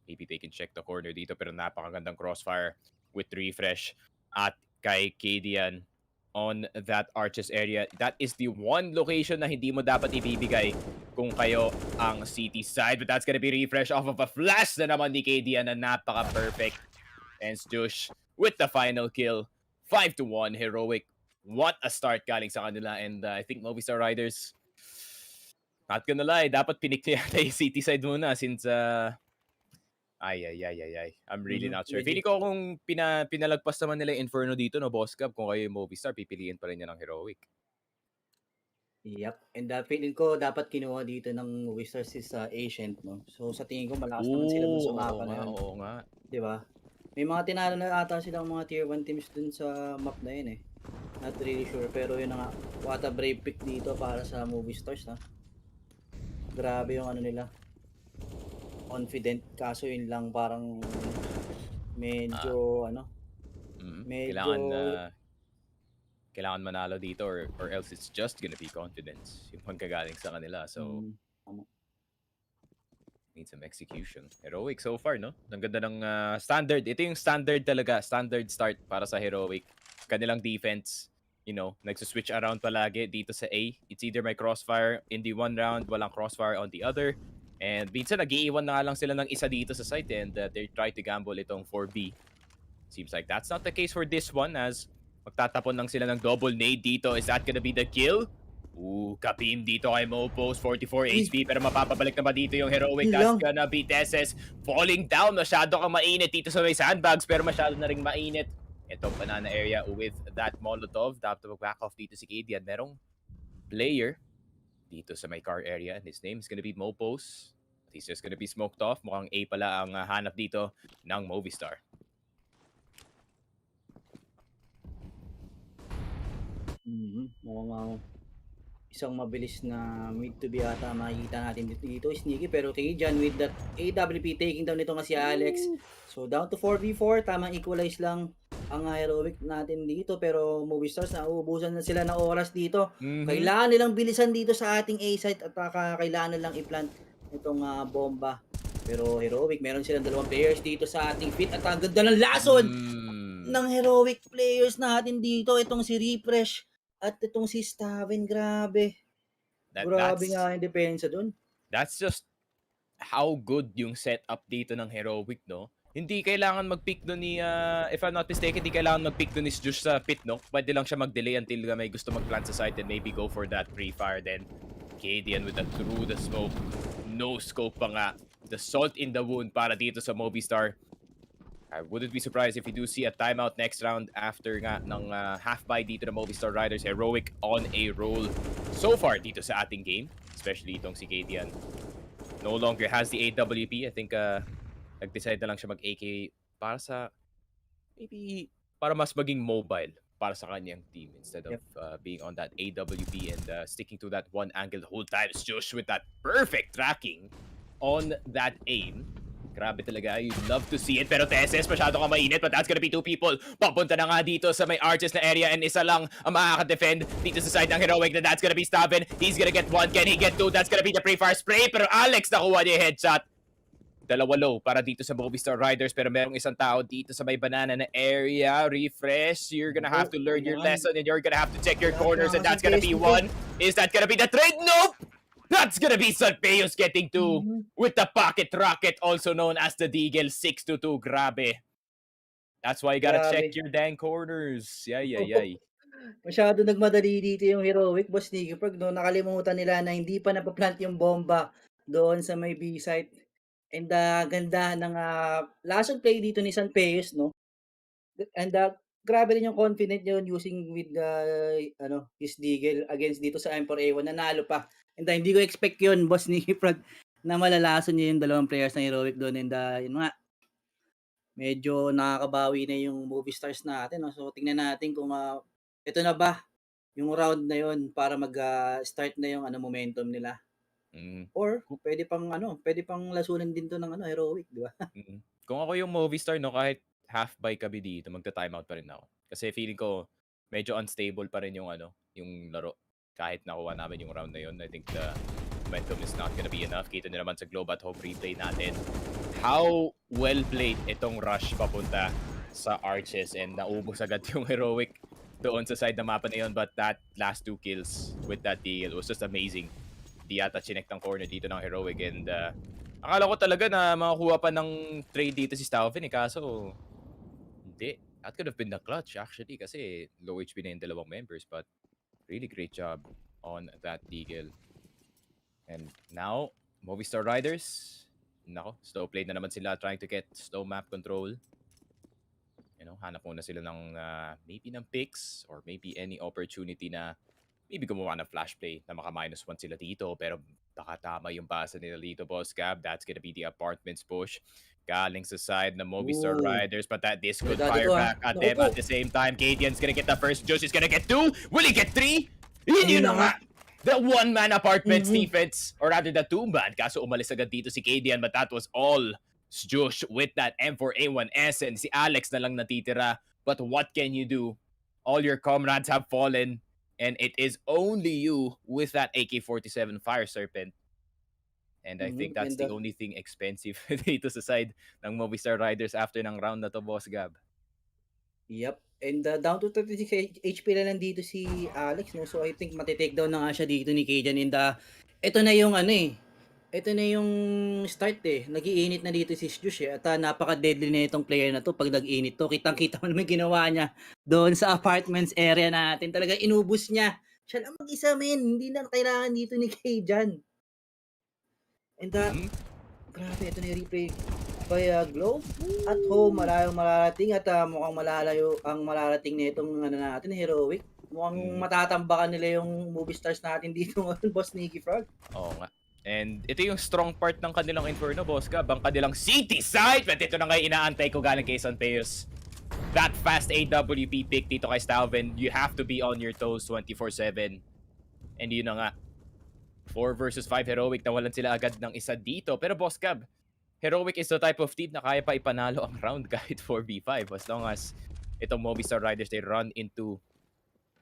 Maybe they can check the corner dito pero napakagandang crossfire with refresh at kay Kadian on that arches area. That is the one location na hindi mo dapat ibibigay kung kayo ang city side. But that's gonna be refresh off of a flash na naman ni Kadian na napaka-perfect. And Stush with the final kill. 5-1 Heroic. What a start galing sa kanila. And I think Movistar Riders, not gonna lie, dapat pinik niya yung city side muna since I'm really not sure. Feeling ko kung pinalagpas naman nila Inferno dito, no, Boss Cup, kung kayo yung Movistar, pipiliin pa rin niya ng Heroic. Yep. And feeling ko dapat kinuha dito ng Movistar is Ancient, no? So sa tingin ko malakas naman sila dun sa mapa na yun. Oo nga. Di ba? May mga tinalo na ata silang mga tier 1 teams dun sa map na yun eh. Not really sure. Pero yun na nga. What a brave pick dito para sa Movistars, ha? Grabe yung ano nila. Confident. Kaso yun lang parang medyo medyo kailangan manalo dito or else it's just gonna be confidence yung manggagaling sa kanila. So need some execution. Heroic so far, no? Ang ganda ng standard. Ito yung standard talaga. Standard start para sa Heroic. Kanilang defense, you know, nagsuswitch around palagi dito sa A. It's either may crossfire in the one round, walang crossfire on the other. And minsan nag-iiwan na nga lang sila ng isa dito sa site and they try to gamble itong 4B. Seems like that's not the case for this one as magtatapon lang sila ng double nade dito. Is that gonna be the kill? Ooh, Kapim dito kay Mopos, 44 HP pero mapapabalik na ba dito yung Heroic? That's gonna be Teses falling down. Masyado kang mainit dito sa may sandbags pero masyado na ring mainit. Itong banana area with that Molotov. Dapat mag-back off dito si Kadian. Merong player dito sa my car area and his name is gonna be Mopos. He's just gonna be smoked off. Mukhang A pala ang hanap dito ng Movistar. Mukhang isang mabilis na mid to be ata makikita natin dito Sneaky pero Kadian with that AWP taking down nito nga si Alex. So down to 4v4, tamang equalize lang ang Heroic natin dito pero Movistars na uubusan na sila ng oras dito. Kailangan nilang bilisan dito sa ating A site at kailangan nilang i-plant itong bomba. Pero Heroic, meron silang dalawang players dito sa ating fit at ang ganda ng lason ng Heroic players natin dito. Itong si Refresh at itong si Staven, grabe. Grabe nga yung depensa dun. That's just how good yung setup dito ng Heroic, no? Hindi kailangan mag-pick doon ni, if I'm not mistaken, hindi kailangan mag-pick doon ni Jush sa pit, no? Pwede lang siya mag-delay until may gusto mag-plant sa site and maybe go for that pre-fire. Then, Kadian with that through the smoke. No scope pa nga. The salt in the wound para dito sa Movistar. I wouldn't be surprised if we do see a timeout next round after nga ng half-buy dito ng Movistar Riders. Heroic on a roll so far dito sa ating game. Especially itong si Kadian. No longer has the AWP. I think nag-decide na lang siya mag-AK para sa, maybe, para mas maging mobile para sa kanyang team instead of being on that AWP and sticking to that one angle the whole time. It's Josh with that perfect tracking on that aim. Grabe talaga. You'd love to see it. Pero Teses, masyado ka mainit. But that's gonna be 2 people. Papunta na nga dito sa may arches na area. And isa lang ang makaka-defend dito sa side ng Heroic. Na that's gonna be Staven. He's gonna get 1. Can he get 2? That's gonna be the pre-fire spray. Pero Alex nakuha niya yung headshot. Dalawa low para dito sa Movistar Riders. Pero merong isang tao dito sa may banana na area. Refresh. You're gonna have to learn your lesson. And you're gonna have to check your corners. And that's gonna be 1. Is that gonna be the trade? Nope! That's gonna be Sanpeos getting 2 with the pocket rocket, also known as the Deagle 622. Grabe. That's why you gotta check your dang corners. Yay. Masyado nagmadali dito yung Heroic, Boss Nicky Prog, no? Nakalimutan nila na hindi pa napaplant yung bomba doon sa may B site. And ganda ng last of play dito ni Sanpeos, no? And grabe rin yung confident yun using with his Deagle against dito sa M4A1. Nanalo pa. And hindi ko expect yun, Boss Nicky Prog, na malalason niya yung dalawang players ng Heroic doon. And yun nga, medyo nakakabawi na yung Movistars natin. No? So tingnan natin kung ito na ba yung round na yun para mag-start na yung momentum nila. Or pwede pang lasunan din to ng Heroic, di ba? Kung ako yung Movistar, no, kahit half buy kami dito, magta-timeout pa rin ako. Kasi feeling ko medyo unstable pa rin yung yung laro. Kahit nakuha namin yung round na yun, I think the momentum is not gonna be enough. Kita nyo naman sa Globe at Home replay natin how well played itong rush papunta sa arches, and naubos agad yung Heroic doon sa side ng mapa na yun. But that last 2 kills with that deal was just amazing. Di yata chinek ng corner dito ng Heroic, and akala ko talaga na makakuha pa ng trade dito si Staven, kaso hindi. That could have been the clutch actually, kasi low HP na yung dalawang members, but really great job on that Deagle. And now, Movistar Riders, nako, slow play na naman sila, trying to get slow map control. Hanap muna sila ng maybe ng picks or maybe any opportunity na maybe gumawa ng flash play na maka-1 sila dito. Pero nakatama yung basa nila dito, Boss Gab. That's gonna be the apartments push. Galing sa side ng Movistar Riders, but this could fire back at them at the same time. Cadian's gonna get the first. Josh is gonna get 2. Will he get 3? Yun na nga. The 1-man apartments defense, or rather the 2-man. Kaso umalis agad dito si Cadian, but that was all Josh with that M4A1S, and si Alex na lang natitira. But what can you do? All your comrades have fallen, and it is only you with that AK-47 Fire Serpent. And I think that's the only thing expensive dito sa side ng Movistar Riders after ng round na to, Boss Gab. Yep. And down to 36 HP na lang dito si Alex, no? So I think matitake down na nga siya dito ni Kajan. And ito na yung ito na yung start Nag-iinit na dito si Josh At napaka-deadly na itong player na to pag nag-init to. Kitang-kita mo naman ginawa niya doon sa apartments area natin. Talaga inubos niya. Siya lang mag-isa, men. Hindi na kailangan dito ni Kajan. And grabe, ito na yung replay by Globe at Home. Malayong mararating at mukhang malalayo ang mararating na itong natin, Heroic. Mukhang matatambakan nila yung Movistars natin dito ngayon, Boss Nicky Frog. Oo nga. And ito yung strong part ng kanilang Inferno, Boss Gab. Ang kanilang city side. But ito na nga inaantay ko galing kay Sanpeos. That fast AWP pick dito kay Staven. You have to be on your toes 24/7. And yun na nga. 4 versus 5 Heroic, nawalan sila agad ng isa dito. Pero Boss Gab, Heroic is the type of team na kaya pa ipanalo ang round kahit 4v5 as long as itong Movistar Riders, they run into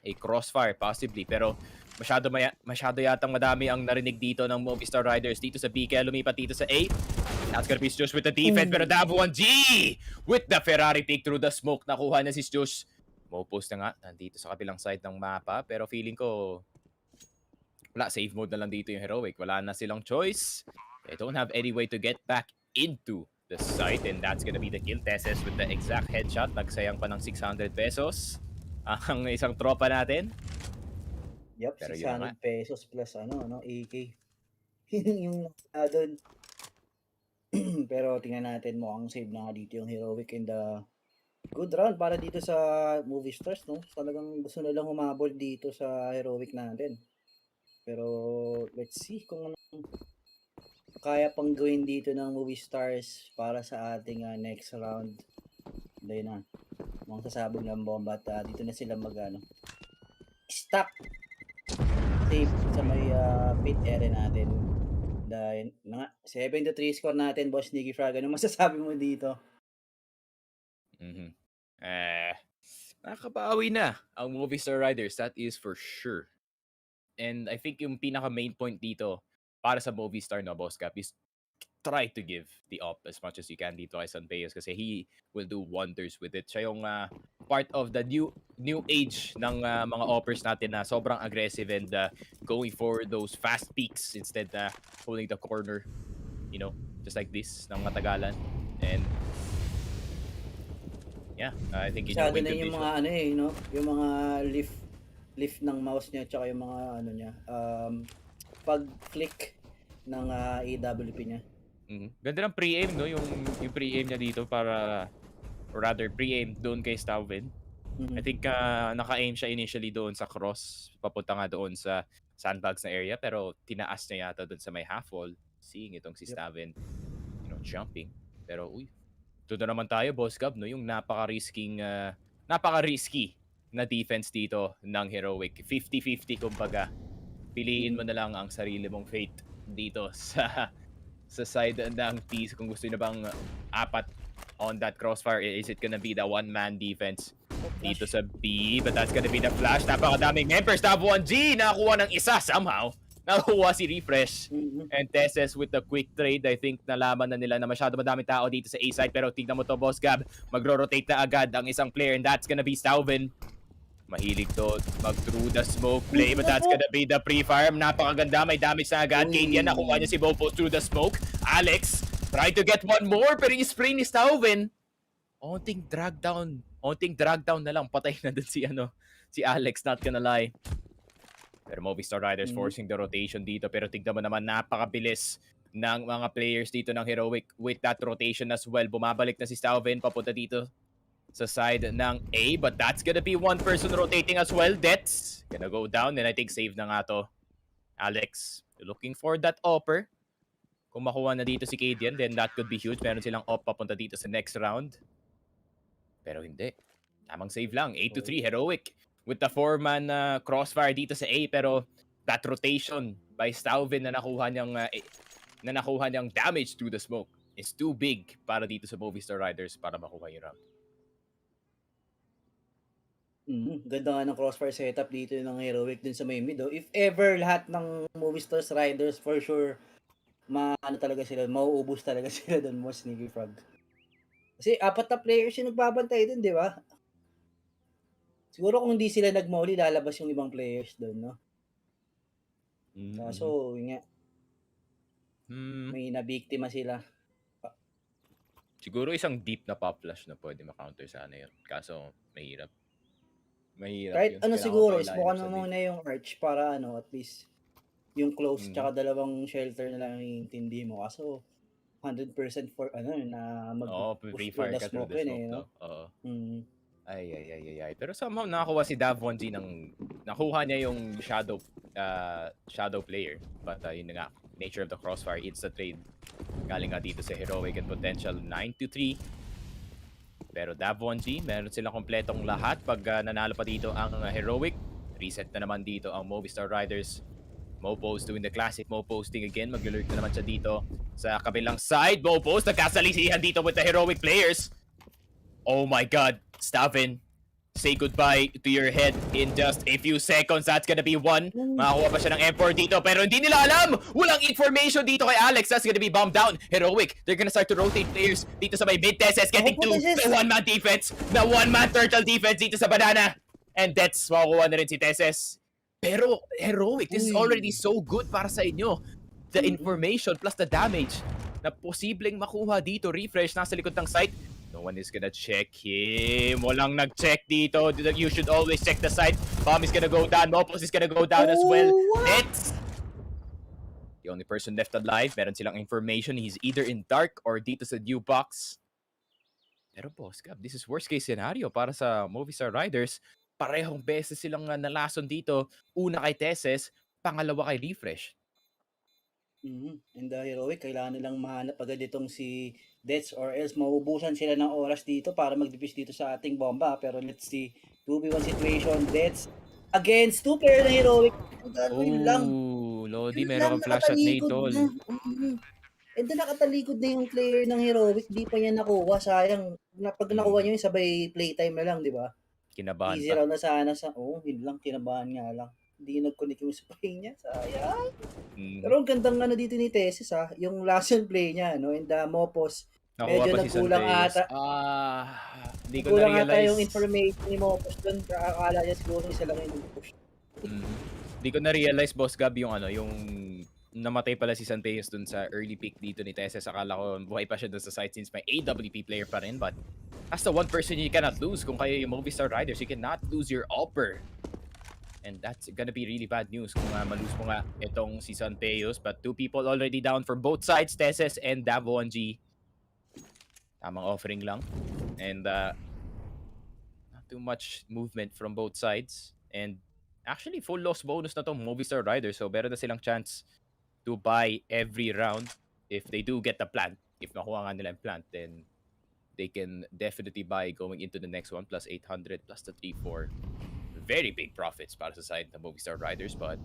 a crossfire possibly. Pero masyado yatang madami ang narinig dito ng Movistar Riders dito sa B. Kaya lumipat dito sa A. That's gonna be Josh with the defense. Pero Dab1G with the Ferrari pick through the smoke. Nakuha na si Josh. Mo-post na nga nandito sa kabilang side ng mapa. Pero feeling ko wala, save mode na lang dito yung Heroic. Wala na silang choice. They don't have any way to get back into the site. And that's gonna be the kill. Teses with the exact headshot. Nagsayang pa ng 600 pesos. Ang isang tropa natin. Yup, pero 600 pesos plus AK. yung doon. Pero tingnan natin mo ang save na dito yung Heroic, and good round para dito sa Movistars, no? Talagang gusto na lang humabol dito sa Heroic natin. Pero let's see kung kaya pang gawin dito ng Movistars para sa ating next round. Dahil na mga sasabog ng bomba at dito na sila stack safe sa may pit area natin. Dahil na nga, 7-3 score natin, Boss Nicky Frog. Ano masasabi mo dito? Mhm. Nakakabawi na ang Movistar Riders, that is for sure. And I think yung pinaka main point dito para sa Movistar, no, Boss Cap, is try to give the up as much as you can dito kay San Peos kasi he will do wonders with it. Siya yung part of the new age ng mga offers natin na sobrang aggressive and going for those fast peaks instead na holding the corner, you know, just like this ng matagalan. And yeah, I think in Masyado win na yung condition. mga ano no? Yung mga lift ng mouse niya tsaka yung mga ano niya, pag-flick ng AWP niya. Ganda ng pre-aim, no? Yung pre-aim niya dito para, or rather, pre-aim doon kay Stauven. I think naka-aim siya initially doon sa cross, papunta nga doon sa sandbags na area, pero tinaas niya yata doon sa may half wall, seeing itong si Stauven, you know, jumping. Pero, doon na naman tayo, Boss Gab, no? Yung napaka-risky na defense dito ng Heroic. 50-50, kumbaga. Piliin mo na lang ang sarili mong fate dito sa side ng T. Kung gusto nyo bang apat on that crossfire, is it gonna be the one-man defense dito sa B? But that's gonna be the flash. Napakadaming members. Tab 1G, nakakuha ng isa somehow. Nakuha si Refresh. And Tesses with the quick trade. I think nalaman na nila na masyado madaming tao dito sa A-side. Pero tignan mo to, Boss Gab. Magro-rotate na agad ang isang player, and that's gonna be Stauven. Mahilig to mag-through the smoke play, but that's gonna be the pre-fire. Napakaganda, may damage na agad. Kadian, nakuha niya si Bopo through the smoke. Alex, try to get one more, pero yung spray ni Stauven, onting drag down na lang. Patay na dun si Alex, not gonna lie. Pero Movistar Riders forcing the rotation dito. Pero tignan mo naman, napakabilis ng mga players dito ng Heroic with that rotation as well. Bumabalik na si Stauven, papunta dito sa side ng A, but that's gonna be one person rotating as well. Dets gonna go down, and I think save na nga to. Alex looking for that upper. Kung makuha na dito si Kadian, then that could be huge. Meron silang up papunta dito sa next round. Pero hindi. Tamang save lang. 8-3 Heroic with the 4-man crossfire dito sa A, pero that rotation by Stauven na nakuha niyang damage through the smoke is too big para dito sa Movistar Riders para makuha yung round. Ganda nga ng crossfire setup dito ng Heroic din sa may mid. If ever lahat ng Movistar Riders, for sure, talaga sila, mauubos talaga sila doon, Boss Nicky Frog. Kasi 4 na players yung nagbabantay doon, di ba? Siguro kung hindi sila nag-molly, lalabas yung ibang players doon, no? So, yun nga. May nabiktima sila. Siguro isang deep na pop flash na pwede ma-counter sana yun. Kaso, mahirap. Kahit yun. siguro, is mukha na muna yung arch para at least yung close tsaka dalawang shelter na lang iintindi mo. Kaso, 100% for na mag-push for the smoke yun no? Ay. Pero somehow nakakuha si Dav1G nakuha niya yung shadow player. But yun nga, nature of the crossfire, it's a trade. Galing nga dito sa Heroic and potential 9-3. Pero Dav1G, meron silang kompletong lahat. Pag nanalo pa dito ang Heroic, reset na naman dito ang Movistar Riders. Mopost doing the classic Moposting again. Mag-lurk na naman siya dito sa kabilang side. Mopost, nagkasalisihan dito with the Heroic players. Oh my God, Stauven, say goodbye to your head in just a few seconds. That's gonna be one. Makakuha pa siya ng M4 dito, pero hindi nila alam. Walang information dito kay Alex. That's gonna be bombed down. Heroic, they're gonna start to rotate players dito sa may mid. Tesses getting to the one-man defense. The one-man turtle defense dito sa banana. And that's makukuha na rin si Tesses. Pero Heroic, this is already so good para sa inyo. The information plus the damage na posibleng makuha dito. Refresh, nasa likod ng site. No one is gonna check him. Walang nag-check dito. You should always check the site. Bomb is gonna go down. Mopos is gonna go down as well. It's the only person left alive. Meron silang information. He's either in dark or dito sa new box. Pero boss, Gab, this is worst case scenario para sa Movistar Riders. Parehong beses silang nalason dito. Una kay Tesses, pangalawa kay Refresh. And the Heroic, kailangan nilang mahanap agad itong si Dets or else mauubusan sila ng oras dito para mag-defuse dito sa ating bomba. Pero let's see, 2v1 situation, Dets against 2 player ng Heroic. Gagawin lang. Lodi, Yun meron lang, kang flash at nade, nakatalikod tol. na. And then nakatalikod na yung player ng Heroic, di pa niya nakuha, sayang. Pag nakuha niya yun, sabay playtime na lang, di ba? Kinabahan Easy pa. round na sana yun lang, kinabahan nga lang. Hindi nag-connect yung spray niya, sayang. Pero ang gandang dito ni Tesis yung last and play niya, no? And Mopos, Nakuha medyo pa si nagkulang Santeos. ata. Hindi ko Nagkulang ata yung na-realize. information ni Mopos doon. Akala niya siguro isa lang yung push. Hindi ko na-realize, Boss Gab, yung namatay pala si Santeos dun sa early pick dito ni Teses. Akala ko buhay pa siya dun sa site since may AWP player pa rin. But as the one person you cannot lose, kung kayo yung Movistar Riders, you cannot lose your upper. And that's gonna be really bad news kung malose mo nga itong si Santeos. But 2 people already down for both sides, Teses and Davo 1G. Tamang offering lang. And not too much movement from both sides. And actually, full loss bonus na tong Movistar Riders. So, meron na silang chance to buy every round if they do get the plant. If nakuha nga nila yung plant, then they can definitely buy going into the next one. Plus 800, plus the 3-4. Very big profits para sa side ng Movistar Riders. But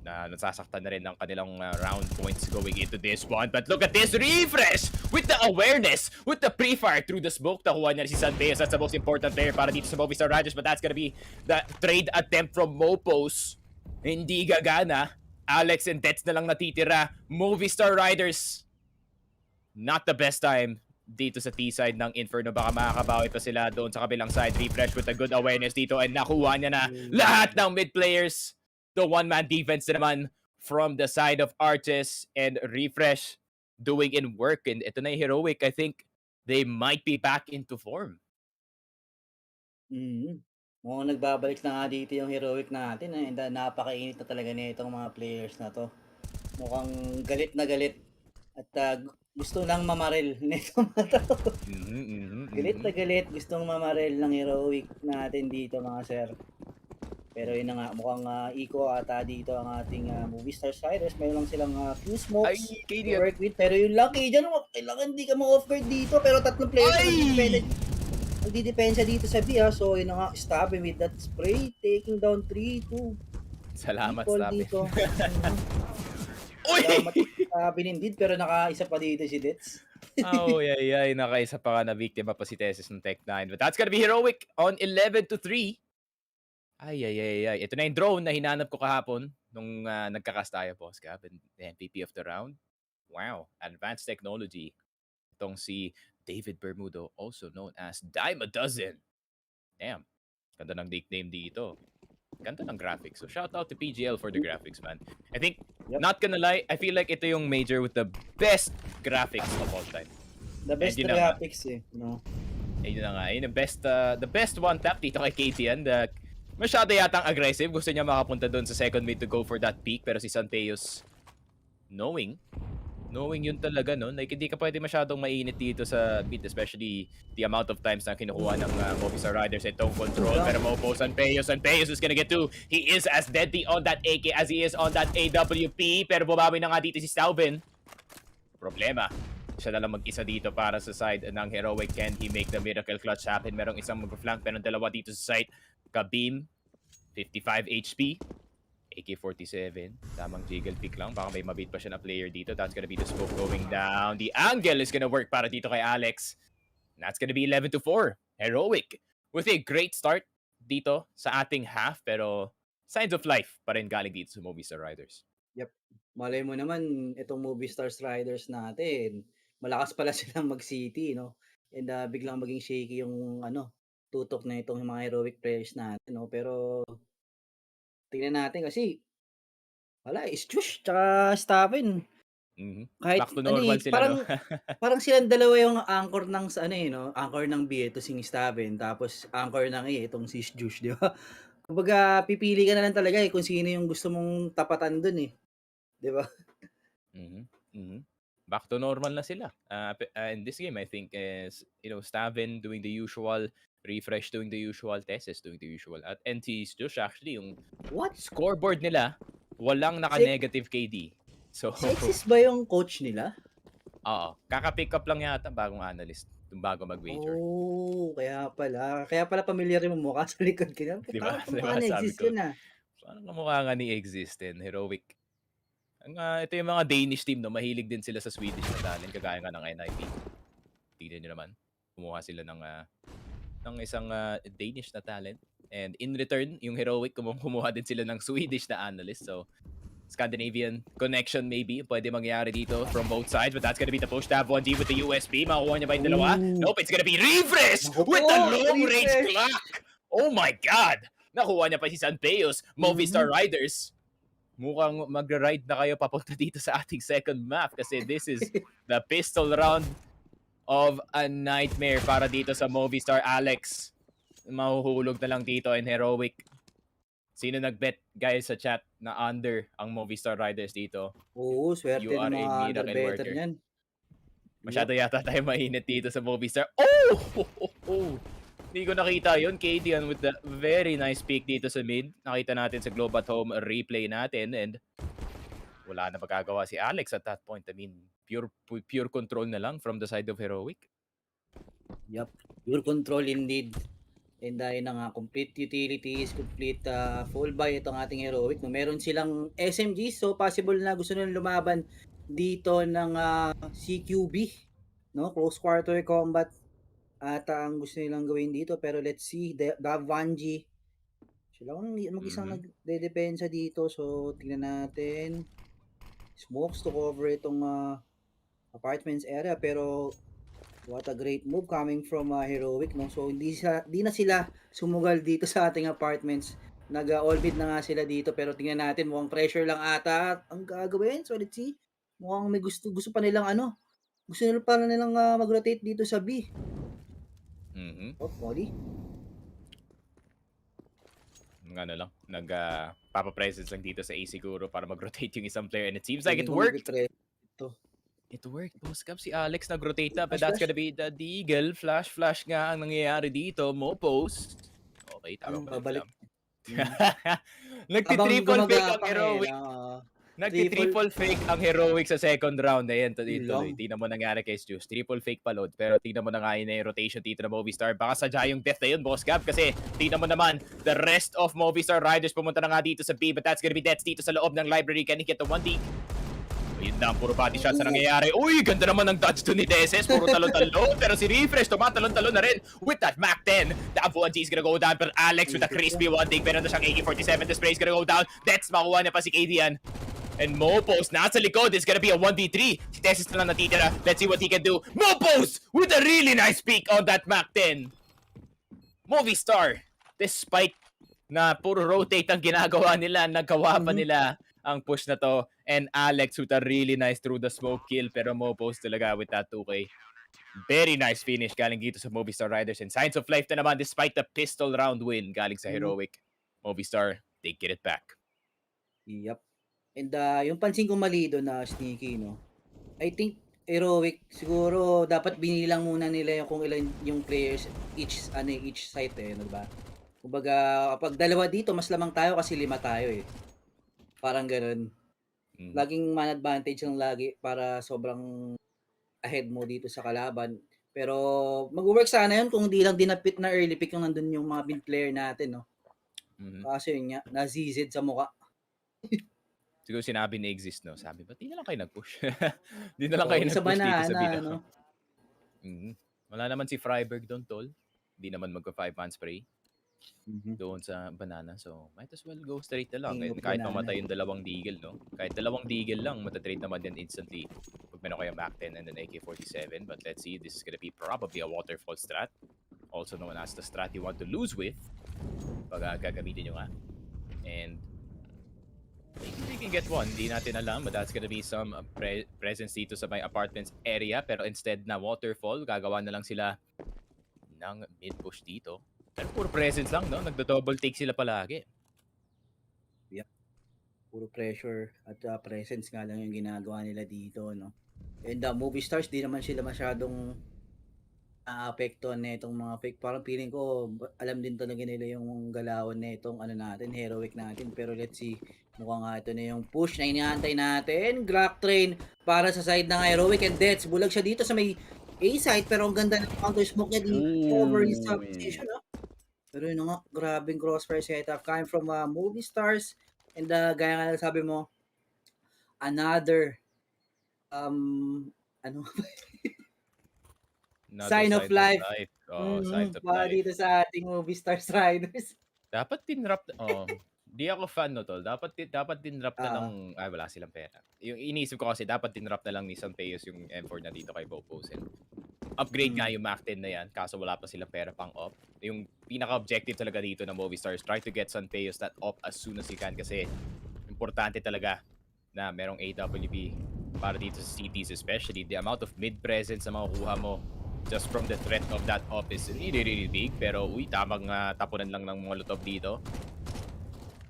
nasasaktan na rin ng kanilang round points going into this one. But look at this refresh! With the awareness, with the pre-fire through the smoke, nakuha niya si Santeos. That's the most important player para dito sa Movistar Riders. But that's gonna be the trade attempt from Mopos. Hindi gagana. Alex and Dets na lang natitira. Movistar Riders, not the best time dito sa T-side ng Inferno. Baka makakabawi pa sila doon sa kabilang side. Refresh with a good awareness dito and nakuha niya na lahat ng mid players. The one-man defense na naman from the side of Arches and Refresh doing in work. And ito na yung Heroic. I think they might be back into form. Mukhang nagbabalik na nga dito yung Heroic natin. And napakainit na talaga nitong mga players na to. Mukhang galit na galit. At gusto nang mamaril nitong mga to. Galit na galit. Gustong mamaril ng Heroic natin dito mga sir. Pero yun na nga, mukhang eco ata dito ang ating Movistar Riders. Mayroon lang silang few smokes to work with. Pero yun lang, KJ, kailangan hindi ka ma-off guard dito. Pero tatlong players nagdidepensa dito sa B. So yun na nga, Stabin with that spray. Taking down 3-2. Salamat, Stabin. Salamat, Stabin indeed. Pero nakaisa pa dito si Dets. Nakaisa pa na biktima pa si Tesis ng Tech9. But that's gonna be Heroic on 11-3. Ito na yung drone na hinanap ko kahapon nung nagkakas tayo, Boss Gab, and the MVP of the round. Wow, advanced technology. Itong si David Bermudo, also known as Dime a Dozen. Damn, ganda ng nickname dito. Ganda ng graphics. So shout out to PGL for the graphics, man. I think, not gonna lie, I feel like ito yung major with the best graphics of all time. The best graphics no? Yun na nga, yun the best one tap dito kay KTN. Masyado yatang aggressive. Gusto niya makapunta doon sa second mid to go for that peak. Pero si Santeos, knowing yun talaga, no? Like, hindi ka pwede masyadong mainit dito sa mid. Especially the amount of times na kinukuha ng Movistar Riders itong control. Pero Mopo, Santeos is gonna get 2. He is as deadly on that AK as he is on that AWP. Pero bumawi na nga dito si Stalvin. Problema. Siya na lang mag-isa dito para sa side ng Heroic. Can he make the miracle clutch happen? Merong isang mag-flank, merong dalawa dito sa side. Kabeam, 55 HP, AK-47, tamang jiggle pick lang. Baka may mabit pa siya na player dito. That's gonna be the smoke going down. The angle is gonna work para dito kay Alex. And that's gonna be 11-4. Heroic with a great start dito sa ating half. Pero signs of life pa rin galing dito sa Movistar Riders. Yep. Malay mo naman, itong Movistar Riders natin, malakas pala silang mag-city, no? And biglang maging shaky yung tutok na itong mga Heroic players natin, no? Pero tingnan natin kasi wala, Stush tsaka Staven. Kahit back to normal sila, parang silang dalawa yung anchor ng anchor ng B ito si Staven, tapos anchor ng A itong si Stush, di ba? Kumbaga pipili ka na lang talaga kung sino yung gusto mong tapatan dun di ba? Back to normal na sila. In this game, I think is Staven doing the usual, Refresh doing the usual, Tesis doing the usual. At NT's just actually yung scoreboard nila, walang naka-negative KD. So, Sexist ba yung coach nila? Oo. Kaka-pick up lang yata bagong analyst. Yung bago mag-wager. Kaya pala. Kaya pala familiar yung mukha sa likod. Diba? Parang na-exist yun Parang mukha nga ni exist and Heroic. Ito yung mga Danish team, no? Mahilig din sila sa Swedish na talent, kagaya nga ng NIP. Tignan nyo naman. Kumuha sila ng isang Danish na talent. And in return, yung Heroic, kumuha din sila ng Swedish na analyst. So, Scandinavian connection maybe. Pwede mangyari dito from both sides. But that's gonna be the push tab 1D with the USP. Makukuha niya ba yung dalawa? Nope, it's gonna be Refresh with the long-range clock. Oh my God! Nakuha niya pa si Sanpeos, Movistar Riders. Mukhang magra-ride na kayo papunta dito sa ating second map kasi this is the pistol round of a nightmare para dito sa Movistar. Alex, mahuhulog na lang dito in Heroic. Sino nag-bet guys sa chat na under ang Movistar Riders dito? Oo, swerte You ng are a mga miracle under-better worker. niyan. Masyado yata tayo mainit dito sa Movistar. Oh! Hindi ko nakita yun. KD with the very nice pick dito sa mid. Nakita natin sa Globe at Home replay natin and wala na magagawa si Alex at that point. I mean, pure control na lang from the side of Heroic. Yup, pure control indeed. And dahil na nga, complete utilities, complete full buy itong ating Heroic. No, meron silang SMG, so possible na gusto nilang lumaban dito ng CQB, no? Close quarter combat. At ang gusto nilang gawin dito, pero let's see, Davanji. Sila mag-isang nagdedepensa dito, so tingnan natin. Smokes to cover itong apartments area, pero what a great move coming from Heroic, no? So hindi na sila sumugal dito sa ating apartments. Nag-all bid na nga sila dito, pero tingnan natin, mukhang pressure lang ata ang gagawin. So let's see. Mukhang may gusto pa nilang gusto nila pa nilang mag-rotate dito sa B. Oh, Molly. Nagpapapresence lang dito sa A siguro para mag-rotate yung isang player and it seems like it worked. It worked, boss Cap. Si Alex nag-rotate na, but that's gonna be the Deagle. Flash nga ang nangyayari dito. Mopos. Okay, tama ba? Babalik. Nagti-triple fake ang Heroic. Nagti-triple fake ang Heroic sa second round. Ayan, tuloy. Tingnan mo nangyari kay Juice. Triple fake pa load. Pero tingnan mo na nga yun yung rotation dito na Movistar. Baka sadya yung death na yun, boss Gab. Kasi tingnan mo naman, the rest of Movistar Riders pumunta na nga dito sa B. But that's gonna be deaths dito sa loob ng library. Can he get the 1D? Ayun lang, puro body shots na nangyayari. Uy, ganda naman ng dodge to ni Deses. Puro talon-talon. Pero si Refresh, tumatalon-talon na rin with that Mac 10. The 1D is gonna go down. But Alex with a crispy 1D. Pero na siyang AK-47. The spray is gonna go down. Deaths, makuha niya pa si KD. And Mopos, nasa likod, is gonna be a 1v3. Si Tesis na lang natitira. Let's see what he can do. Mopos with a really nice peek on that Mac 10. Movistar, despite na puro rotate ang ginagawa nila, nagawa pa nila ang push na to. And Alex with a really nice through the smoke kill. Pero Mopos talaga with that 2K. Very nice finish galing dito sa Movistar Riders. And signs of life na naman despite the pistol round win galing sa Heroic. Movistar, they get it back. Yep. And yung pansin ko mali doon na Sneaky, no? I think Heroic siguro dapat binilang muna nila yung kung ilan yung players each site no ba? Kumbaga kapag dalawa dito mas lamang tayo kasi 5 tayo eh. Parang ganoon. Laging man advantage lang lagi para sobrang ahead mo dito sa kalaban. Pero mag-work sana yun kung hindi lang dinapit na early pick yung nandun yung mga bin player natin, no? Kasi yun nga, na-ZZ sa mukha. Siguro sinabi ni Exist, no? Sabi, ba't di na lang kayo nag-push? Di na lang kayo nag-push dito sa bida. No? Wala naman si Freiberg doon, tol. Hindi naman magpa-5-man spray doon sa banana. So, might as well go straight na lang. Kahit mamatay yung dalawang deagle, no? Kahit dalawang deagle lang, matatrade naman yan instantly. Pag meron kayo Mac 10 and then AK-47. But let's see, this is gonna be probably a waterfall strat. Also known as the strat you want to lose with. Pag gagamitin nyo nga. And maybe we can get one. Hindi natin alam, but that's gonna be some presence dito sa may apartments area. Pero instead na waterfall, gagawa na lang sila ng mid-push dito. Pero puro presence lang, no? Nagdo-double take sila palagi. Yeah. Puro pressure at presence nga lang yung ginagawa nila dito, no? And Movistars, di naman sila masyadong apektuhan na itong mga fake. Parang feeling ko, alam din talaga nila yung galawan na itong natin, Heroic natin. Pero let's see, mukhang nga ito na yung push na iniantay natin. Glock train para sa side ng Heroic and Deaths. Bulag siya dito sa may A side, pero ang ganda ng counter smoke niya dito over his position, no? Pero yun nga, grabing crossfire setup coming from Movistars. And gaya nga sabi mo, another ano Another sign of life. Sign of Para life. dito sa ating Movistar Riders. Dapat tinrap di ako fan no tol. Dapat tinrap na ng wala silang pera. Yung iniisip ko kasi dapat tinrap na lang ni Sanpeos yung M4 na dito kay Boposen. Upgrade nga yung Mac 10 na yan kaso wala pa silang pera pang op. Yung pinaka-objective talaga dito ng Movistar is try to get Sanpeos that op as soon as you can kasi importante talaga na merong AWP para dito sa cities, especially the amount of mid presence na makukuha mo just from the threat of that op is really big. Pero tamang tapunan lang ng molotov dito.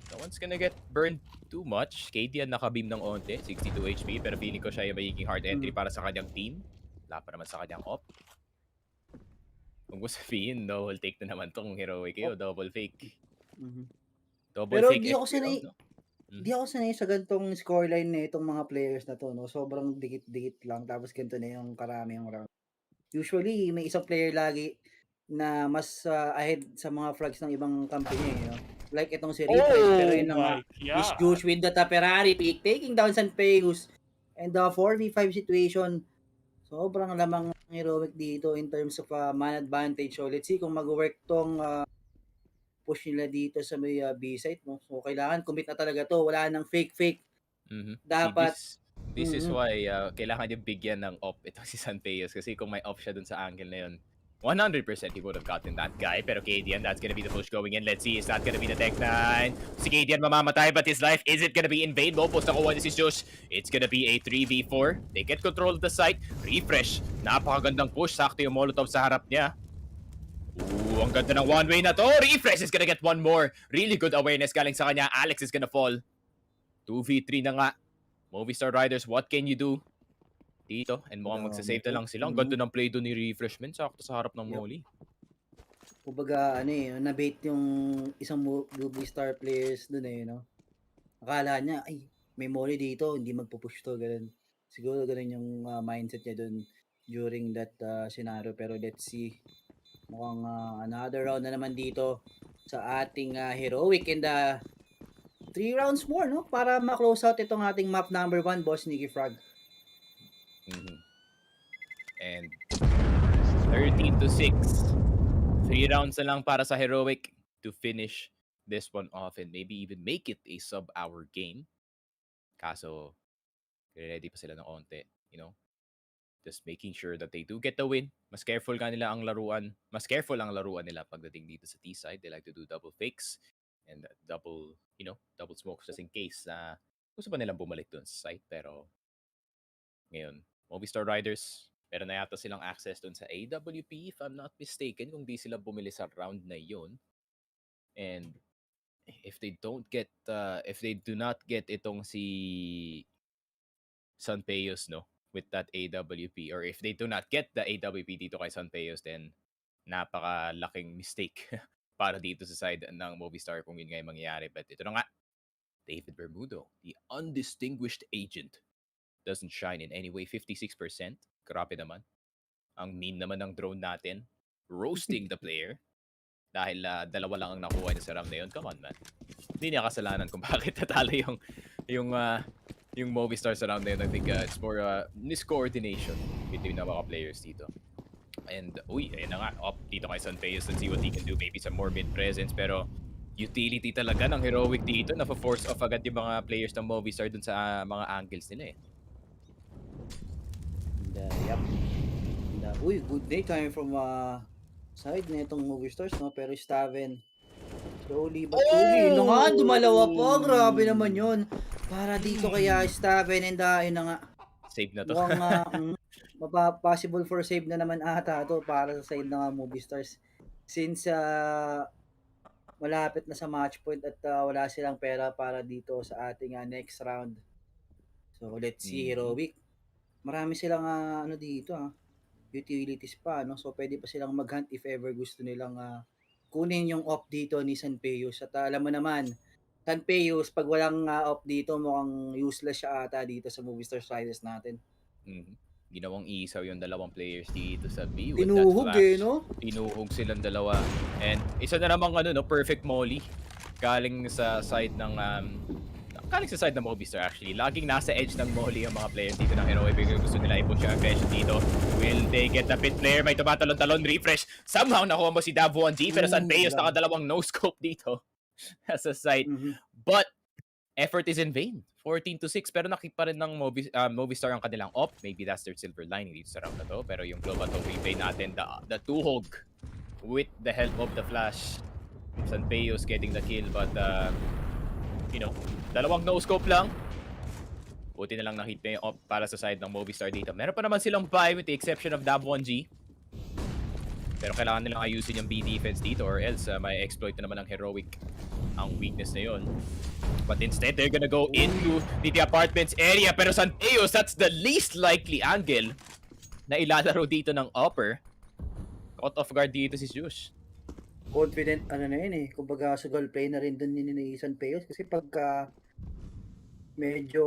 No one's gonna get burned too much. KD ang nakabeam ng onte, 62 HP, pero feeling ko siya yung magiging hard entry para sa kanyang team. Wala pa naman sa kanyang op. Kung gusto sabihin, double take na naman tong heroic double fake. Double Pero fake di ako every sanay, round, no? di ako sanay sa ganitong scoreline na itong mga players na to, no? Sobrang dikit-dikit lang, tapos ganito na yung karami yung round. Usually, may isang player lagi na mas ahead sa mga flags ng ibang company, no? Like itong si Refresh, pero yun lang nga. Miss Juice with the Ferrari pick, taking down Sanpeus. And the 4v5 situation, sobrang lamang ng heroic dito in terms of man advantage. So, let's see kung mag-work tong push nila dito sa may B-site, no? So, kailangan commit na talaga to. Wala nang fake-fake. Dapat. See, this is why kailangan yung bigyan ng op itong si Sanpeos kasi kung may op siya dun sa angle na yun, 100% he would have gotten that guy. Pero KDN, that's gonna be the push going in. Let's see, is that gonna be the Tech 9? Si KDN mamamatay, but his life, is it gonna be in vain? Lopos nakuha ni si Josh. It's gonna be a 3v4. They get control of the site. Refresh. Napakagandang push. Sakto yung molotov sa harap niya. Ooh, ang ganda ng one-way na to. Refresh is gonna get one more. Really good awareness galing sa kanya. Alex is gonna fall. 2v3 na nga. Movistar Riders, what can you do? Dito, and mukhang magsasave na lang sila. Ang ganda ng play doon ni Refreshment, sakto sa harap ng Molly. Kumbaga, nabait yung isang Movistar players doon no? Akala niya, ay, may Molly dito, hindi magpupush to, ganun. Siguro ganun yung mindset niya doon during that scenario. Pero let's see. Mukhang another round na naman dito sa ating heroic and 3 rounds more, no? Para ma-close out itong ating map number 1, Boss Nicky Frog. And 13-6. 3 rounds na lang para sa heroic to finish this one off and maybe even make it a sub-hour game. Kaso, ready pa sila ng onte, you know? Just making sure that they do get the win. Mas careful nila ang laruan nila pagdating dito sa T-side. They like to do double fakes and double smokes just in case gusto pa nilang bumalik dun sa site. Pero ngayon, Movistar Riders, meron na yata silang access dun sa AWP if I'm not mistaken, kung di sila bumili sa round na yun. And if they do not get itong si Sanpeos, no, with that AWP, or if they do not get the AWP dito kay Sanpeos, then napakalaking mistake para dito sa side ng Movistar kung yun nga yung mangyayari. But ito na nga, David Bermudo, the undistinguished agent, doesn't shine in any way. 56%. Grabe naman. Ang mean naman ng drone natin. Roasting the player. Dahil dalawa lang ang nakuha niya sa round na yun. Come on, man. Hindi niya kasalanan kung bakit natalo yung Movistar sa round na yun. I think it's more miscoordination between the mga players dito. And, ayun na nga. Dito kay Sanpeos. Let's see what he can do. Maybe some more mid-presence. Pero utility talaga ng heroic dito. Na-force off agad yung mga players ng Movistar dun sa mga angles nila eh. Yep. Good day coming from side na itong Movistars, no? Pero Staven, slowly but surely, dumalawa pa. Grabe naman yun. Para dito kaya Staven and yun na nga. Save na to. Possible for save na naman ata to para sa side ng Movistars. Since malapit na sa match point at wala silang pera para dito sa ating next round. So let's see, heroic. Marami silang dito utilities pa, no? So pwede pa silang mag-hunt if ever gusto nilang kunin yung off dito ni Sanpeos. At alam mo naman, Sanpeos pag walang off dito mukhang useless siya ata dito sa Movistar Riders natin. Ginawang isaw yung dalawang players dito sa B. Tinuhog no? Tinuhog silang dalawa. And isa na namang perfect molly galing sa side ng Galing sa side ng Movistar actually. Laging nasa edge ng molly yung mga players dito ng Heroic. Biglang gusto nila i-push yung aggression dito. Will they get the pit player? May tumatalon-talon. Refresh. Somehow nakuha mo si Dav 1G. Pero San Peos nakadalawang no-scope dito. Nasa side. But effort is in vain. 14-6. Pero nakita rin ng Movistar ang kanilang op. Maybe that's their silver lining dito sa round na to. Pero yung global top replay natin, the 2-hog with the help of the flash. San Peos getting the kill. But you know, dalawang no-scope lang. Buti na lang na-hit na yung para sa side ng Movistar dito. Meron pa naman silang buy with the exception of Dav 1G. Pero kailangan nilang ayusin yung B defense dito or else may exploit na naman ng Heroic ang weakness na yun. But instead, they're gonna go into the apartments area. Pero San Peos, that's the least likely angle na ilalaro dito ng upper. Caught off guard dito si Juice. Confident ano na yun eh. Kumbaga sa goal play na rin dun ni San Peos kasi pagka medyo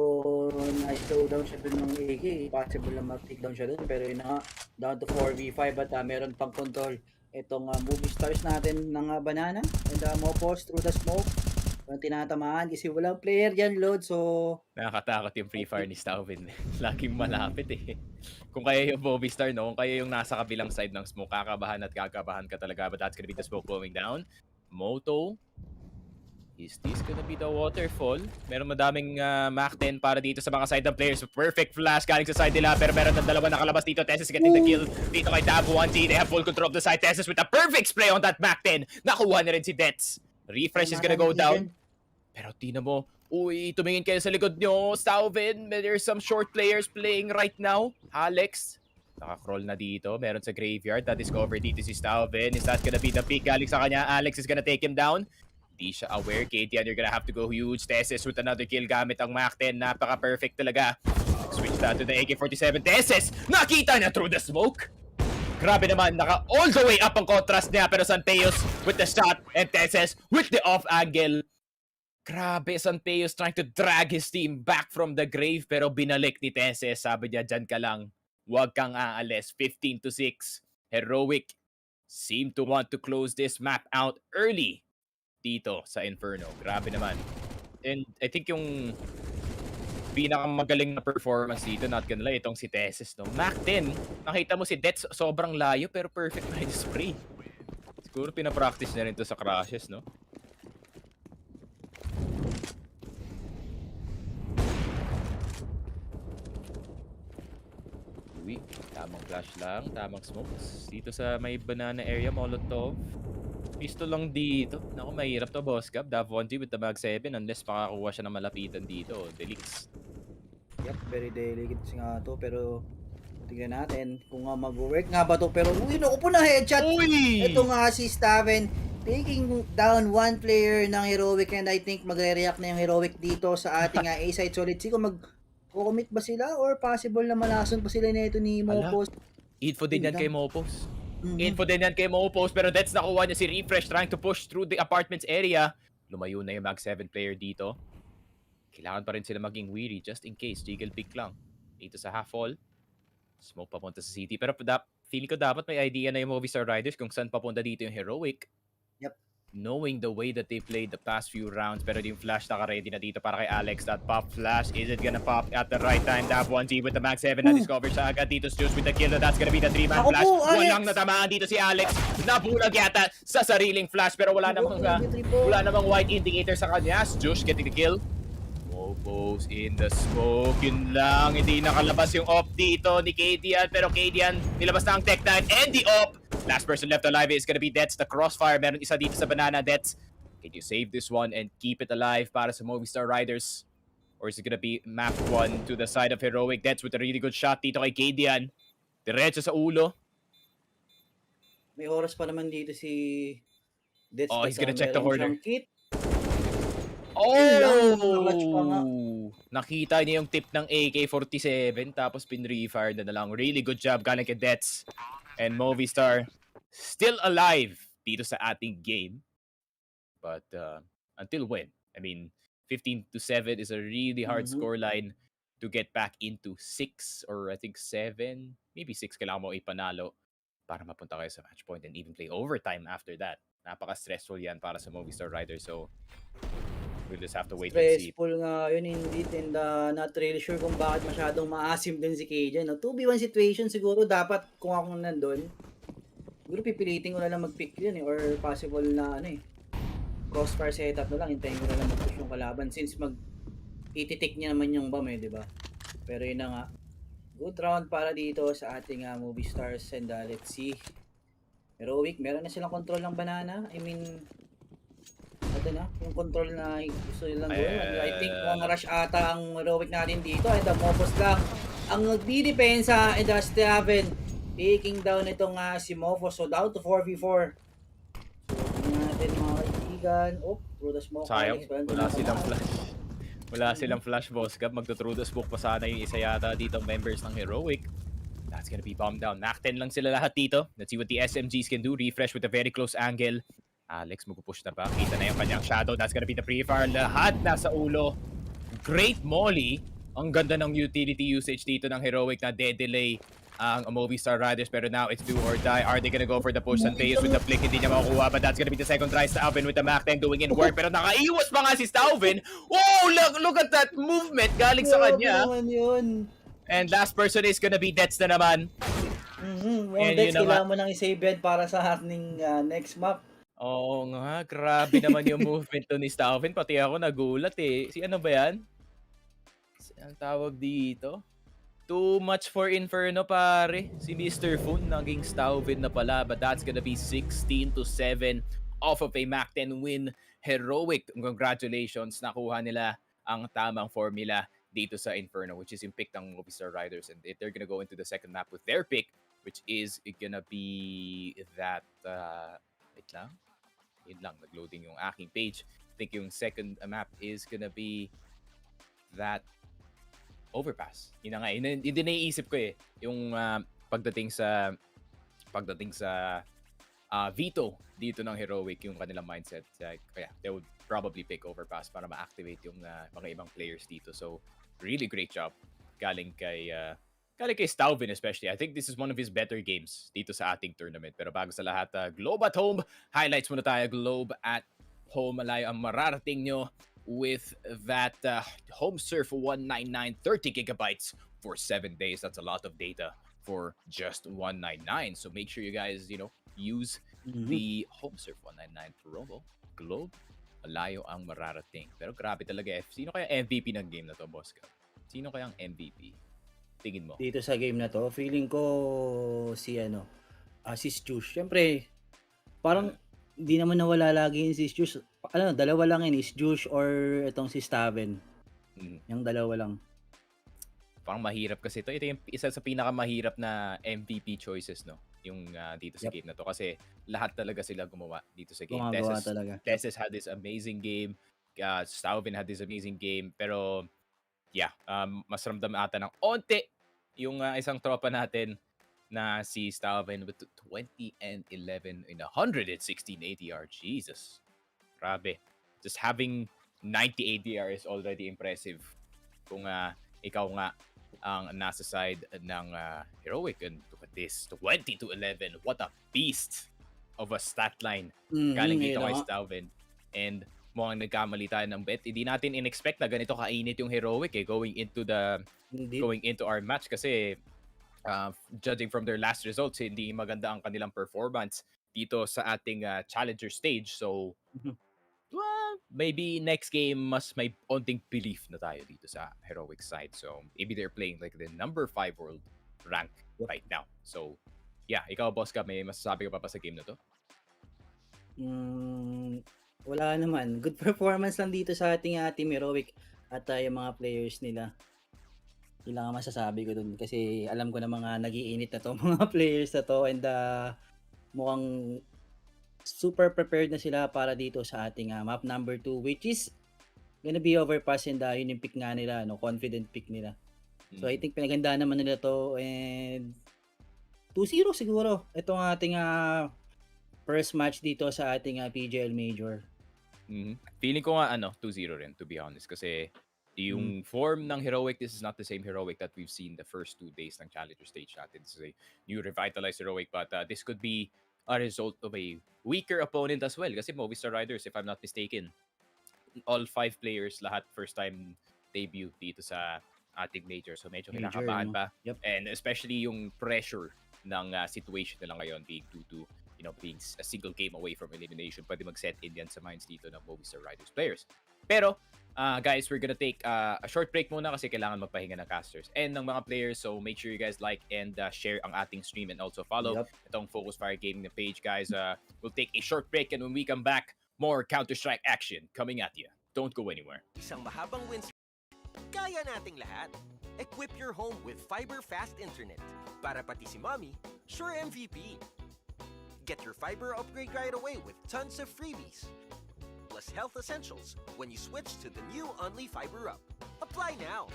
na-slow down siya dun ng AK, possible na mag-take down siya dun. Pero yun na nga, down to 4v5 at meron pang control itong movie stars natin ng banana and Mopos through the smoke. Tinatamaan kasi walang player dyan, Lord. So, nakakatakot yung free fire ni Stauvin. Laging malapit eh. Kung kaya yung Movistar, no? Kung kaya yung nasa kabilang side ng smoke, kakabahan at kakabahan ka talaga. But that's gonna be the smoke going down. Moto. Is this gonna be the waterfall? Meron madaming Mach 10 para dito sa mga side ng players. Perfect flash galing sa side nila. Pero meron ng dalawa nakalabas dito. Tessus getting the kill dito kay Dav 1G. They have full control of the side. Tessus with a perfect spray on that Mach 10. Nakuha na rin si Dets. Refresh is gonna go down. Pero tina mo, uy, tumingin kayo sa likod nyo. Stauvin, there's some short players playing right now. Alex, naka-crawl na dito. Meron sa graveyard. Na-discover dito si Stauvin. Is that gonna be the pick galing sa kanya? Alex is gonna take him down. Di siya aware. KTN, you're gonna have to go huge. Tessus with another kill gamit ang Mach 10. Napaka-perfect talaga. Switch that to the AK-47. Tessus, nakita niya through the smoke. Grabe naman, naka all the way up ang contrast niya. Pero San Peos with the shot and Tessus with the off angle. Grabe, San Peos trying to drag his team back from the grave pero binalik ni Tessus. Sabi niya, dyan ka lang. Huwag kang aalis. 15-6. Heroic seem to want to close this map out early dito sa Inferno. Grabe naman. And I think yung pinakamagaling na performance dito, not gonna lie, itong si Tessus. No? Mach 10, nakita mo si Dets sobrang layo pero perfect na yung spray. Siguro pinapractice na rin to sa crashes, no? Tamang flash lang, tamang smokes. Dito sa may banana area, Molotov. Pistol lang dito. Naku, mahirap to, boss cap. Dav 1G with the mag 7 unless makakuha siya ng malapitan dito. Delix. Yep, very delicate nga to. Pero tingnan natin kung mag-work nga ba to. Pero uy, naku po na headshot. Uy! Ito nga si Staven taking down one player ng Heroic and I think magre-react na yung Heroic dito sa ating A-side. Solid C kung mag-commit ba sila or possible na malason pa sila nito ni Mopos. Info din yan kay Mopos. Info din yan kay Mopos pero that's nakuha niya si Refresh trying to push through the apartments area. Lumayo na yung mag 7 player dito. Kailangan pa rin sila maging weary just in case. Jiggle pick lang. Dito sa half wall. Smoke papunta sa city. Pero feeling ko dapat may idea na yung Movistar Riders kung saan papunta dito yung Heroic. Yep. Knowing the way that they played the past few rounds. Pero yung flash naka-ready na dito para kay Alex. That pop flash. Is it gonna pop at the right time? Dav 1G with the mag 7 na discover siya agad dito. Juice with the kill. That's gonna be the 3-man flash. Walang natamaan dito si Alex. Nabulag yata sa sariling flash. Pero wala namang white indicator sa kanya. Juice getting the kill. Mopos in the smoke. Yun lang. Hindi nakalabas yung op dito ni Kadian. Pero Kadian nilabas na ang Tech 9 and the op. Last person left alive is gonna be Dets. The crossfire. Meron isa dito sa banana. Dets. Can you save this one and keep it alive para sa Movistar Riders? Or is it gonna be map 1 to the side of Heroic? Dets with a really good shot dito kay Kadian. Diretso sa ulo. May oras pa naman dito si Dets. Oh, he's gonna check the corner. Nakita niya yung tip ng AK-47 tapos pin-refire na lang. Really good job galing kay Dets. And Movistar still alive dito sa ating game. But until when? I mean, 15-7 is a really hard scoreline to get back into 6 or I think 7. Maybe 6 kailangan mo ipanalo para mapunta kayo sa match point and even play overtime after that. Napaka-stressful yan para sa Movistar Riders. So, we'll just have to wait and see. Stressful nga yun indeed, and not really sure kung bakit masyadong maasim din si KJ, no? 2v1 situation siguro dapat kung ako nandun. Siguro pipilitin ko na lang mag-pick yun or possible na crossfire setup na lang, hintayin ko na lang mag-push yung kalaban since ititik niya naman yung bomb di ba? Pero yun na nga. Good round para dito sa ating Movistars, and let's see. Heroic, meron na silang control ng banana. I mean, yung control na gusto nilang gawin. I think mga rush ata ang Heroic natin dito. And the Mofos lang ang nagdidepensa, and Steven taking down itong si Mofos. So down to 4v4. So natin mga kaibigan. Through the smoke. Sayang, wala silang flash, boss Gab. Magto-through the smoke pa sana yung isa yata dito members ng Heroic. That's gonna be bombed down. Knock 10 lang sila lahat dito. Let's see what the SMGs can do. Refresh with a very close angle. Alex magpupush na ba? Kita na yung kanyang shadow. That's gonna be the pre-fire. Lahat nasa ulo. Great molly. Ang ganda ng utility usage dito ng Heroic na de-delay ang Movistar Riders, pero now it's do or die. Are they gonna go for the push and Teus with the flick? Hindi niya makukuha, but that's gonna be the second try. Stauven with the Mac 10 doing in work, pero nakaiwas pa nga si Stauven. Oh, look at that movement galing sa kanya. And last person is gonna be Dets na naman. Well, Dets, kailangan mo nang i-save yan para sa ating next map. Oo nga, grabe naman yung movement to ni Stauven. Pati ako nagulat Si ano ba yan? Ang tawag dito? Too much for Inferno, pare. Si Mr. Foon naging Stauven na pala, but that's gonna be 16-7 off of a Mac 10 win. Heroic, congratulations. Nakuha nila ang tamang formula dito sa Inferno, which is yung pick ng Movistar Riders, and they're gonna go into the second map with their pick, which is gonna be that wait lang. Yun lang, nag-loading yung aking page. I think yung second map is gonna be that overpass. Yun na nga. Yun din naiisip ko yung pagdating sa veto dito ng Heroic, yung kanilang mindset. Kaya they would probably pick overpass para ma-activate yung mga ibang players dito. So really great job galing kay Stauven especially. I think this is one of his better games dito sa ating tournament. Pero bago sa lahat, Globe at Home. Highlights muna tayo. Globe at Home. Malayo ang mararating nyo with that Home Surf 199 30 gigabytes for 7 days. That's a lot of data for just 199. So make sure you guys, use the Home Surf 199 promo. Globe, malayo ang mararating. Pero grabe talaga. Sino kaya MVP ng game na to, boss? Sino kaya ang MVP? Tingin mo? Dito sa game na to, feeling ko si Juice. Siyempre, parang hindi naman nawala lagi yung si Juice. Dalawa lang yun, is Juice or itong si Staven. Yung dalawa lang. Parang mahirap kasi ito. Ito yung isa sa pinakamahirap na MVP choices, no? Yung dito sa game na to. Kasi lahat talaga sila gumawa dito sa game. Tesses had this amazing game. Staven had this amazing game. Pero, yeah, mas ramdam ata ng onte yung isang tropa natin na si Staven with 20 and 11 in 116 ADR. Jesus. Grabe. Just having 90 ADR is already impressive. Kung ikaw nga ang nasa side ng Heroic, and look at this, 20 to 11. What a beast of a stat line. Galing dito kay Staven. And mukhang nagkamali tayo ng bet. Hindi natin in-expect na ganito kainit yung Heroic going into our match kasi judging from their last results, hindi maganda ang kanilang performance dito sa ating challenger stage. So, maybe next game mas may onting belief na tayo dito sa Heroic side. So, maybe they're playing like the number 5 world rank right now. So, yeah, ikaw, boss ka, may masasabi ka pa sa game na to? Wala naman. Good performance lang dito sa ating Team Heroic at yung mga players nila. Yun lang ang masasabi ko dun kasi alam ko na mga nagiinit na to mga players na to, and mukhang super prepared na sila para dito sa ating map number 2, which is gonna be overpass, and yun yung pick nga nila, confident pick nila. So I think pinagandaan naman nila to, and 2-0 siguro itong ating first match dito sa ating PGL Major. Feeling ko nga 2-0 rin, to be honest, kasi yung form ng Heroic, this is not the same Heroic that we've seen the first 2 days ng Challenger stage natin. This is a new revitalized Heroic, but this could be a result of a weaker opponent as well. Kasi Movistar Riders, if I'm not mistaken, all 5 players lahat first time debut dito sa ating major. So medyo Major, kinakabahan no? pa. Yep. And especially yung pressure ng situation nila ngayon being 2-2, being a single game away from elimination. Pwede mag-set in yan sa minds dito ng Movistar Riders players. Pero, guys, we're gonna take a short break muna kasi kailangan magpahinga ng casters and ng mga players. So make sure you guys like and share ang ating stream and also follow itong Focus Fire Gaming na page, guys. We'll take a short break and when we come back, more Counter-Strike action coming at you. Don't go anywhere. Isang mahabang win streak, kaya nating lahat. Equip your home with fiber fast internet. Para pati si mommy, sure MVP. Get your fiber upgrade right away with tons of freebies. Plus health essentials when you switch to the new Only Fiber Up. Apply now.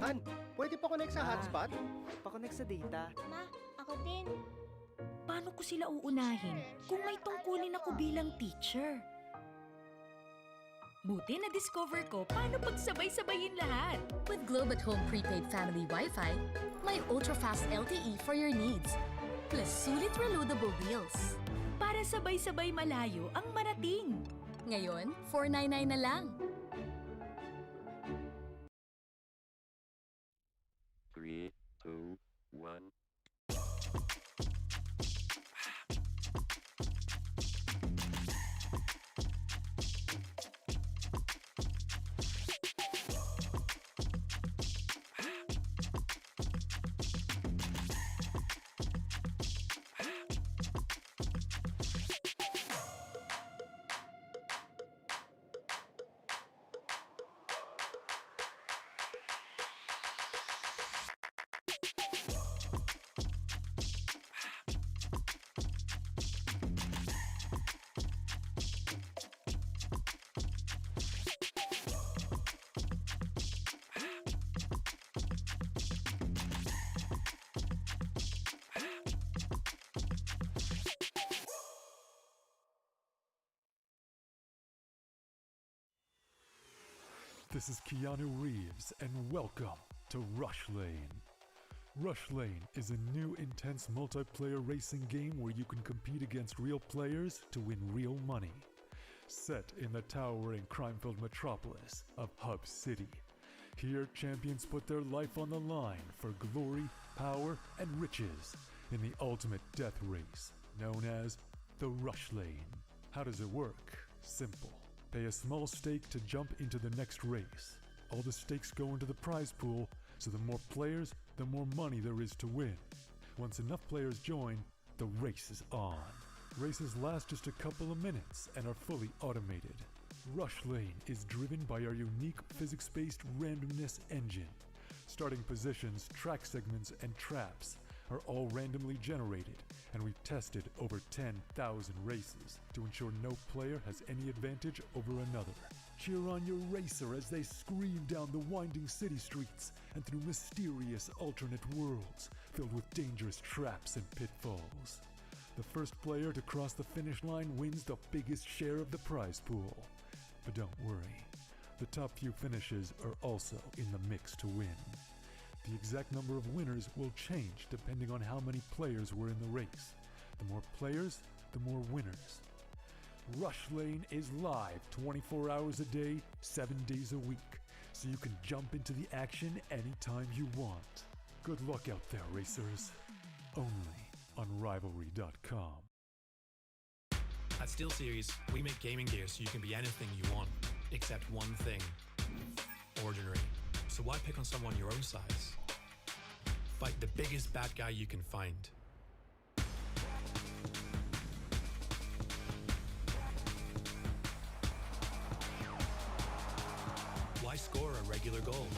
Han, pwede pa connect sa hotspot? Pa-connect sa data. Ma, ako din. Paano ko sila uunahin kung may tungkulin ako bilang teacher? Buti na-discover ko paano pagsabay-sabayin lahat. With Globe at Home Prepaid Family Wi-Fi, may ultra-fast LTE for your needs. Plus sulit reloadable deals. Para sabay-sabay malayo ang marating. Ngayon, $499 na lang. 3, 2, 1. This is Keanu Reeves, and welcome to Rush Lane. Rush Lane is a new intense multiplayer racing game where you can compete against real players to win real money. Set in the towering crime-filled metropolis of Hub City. Here, champions put their life on the line for glory, power, and riches in the ultimate death race, known as the Rush Lane. How does it work? Simple. Pay a small stake to jump into the next race. All the stakes go into the prize pool, so the more players, the more money there is to win. Once enough players join, the race is on. Races last just a couple of minutes and are fully automated. Rush Lane is driven by our unique physics-based randomness engine. Starting positions, track segments, and traps are all randomly generated, and we've tested over 10,000 races to ensure no player has any advantage over another. Cheer on your racer as they scream down the winding city streets and through mysterious alternate worlds filled with dangerous traps and pitfalls. The first player to cross the finish line wins the biggest share of the prize pool. But don't worry, the top few finishes are also in the mix to win. The exact number of winners will change depending on how many players were in the race. The more players, the more winners. Rush Lane is live 24 hours a day, 7 days a week, so you can jump into the action anytime you want. Good luck out there, racers. Only on Rivalry.com. At SteelSeries, we make gaming gear so you can be anything you want, except one thing: ordinary. So why pick on someone your own size? Fight the biggest bad guy you can find. Why score a regular goal?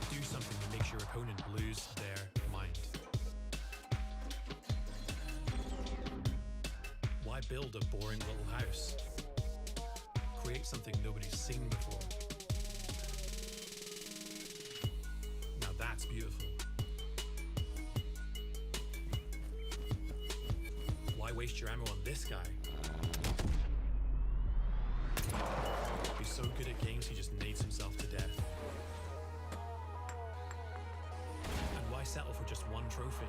Do something that makes your opponent lose their mind. Why build a boring little house? Create something nobody's seen before. Now that's beautiful. Why waste your ammo on this guy? He's so good at games he just nades himself to death. And why settle for just one trophy?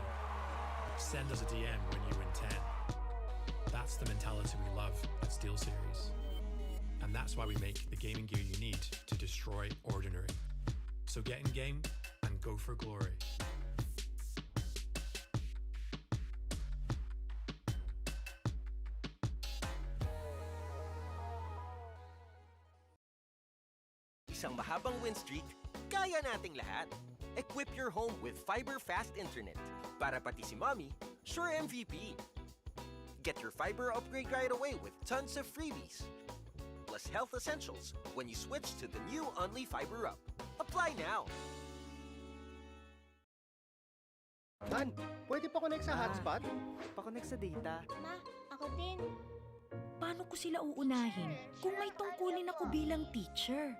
Send us a DM when you win 10. That's the mentality we love at SteelSeries. And that's why we make the gaming gear you need to destroy ordinary. So get in game and go for glory. Isang mahabang win streak, kaya nating lahat. Equip your home with fiber fast internet. Para pati si mommy, sure MVP. Get your fiber upgrade right away with tons of freebies. Plus health essentials when you switch to the new Only Fiber Up. Apply now! Han, pwede pa connect sa hotspot? Pa-connect sa data. Ma, ako din. Paano ko sila uunahin kung may tungkulin ako bilang teacher?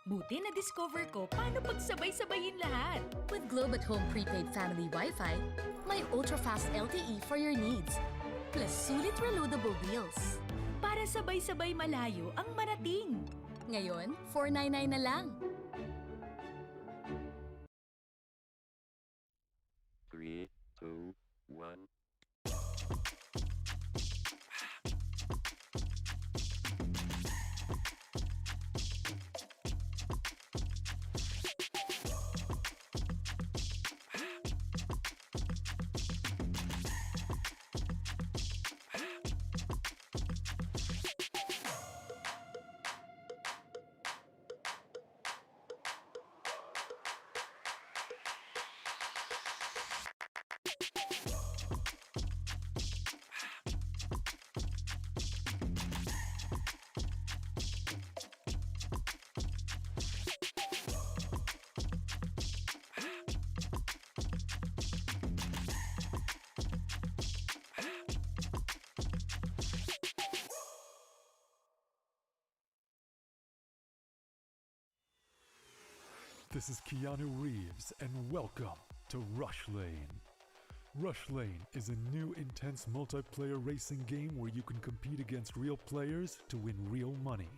Buti na-discover ko paano pagsabay-sabayin lahat. With Globe at Home Prepaid Family Wi-Fi, may ultra-fast LTE for your needs. Plus sulit reloadable deals. Para sabay-sabay malayo ang marating. Ngayon, $499 na lang. 3, 2, 1. This is Keanu Reeves, and welcome to Rush Lane. Rush Lane is a new intense multiplayer racing game where you can compete against real players to win real money.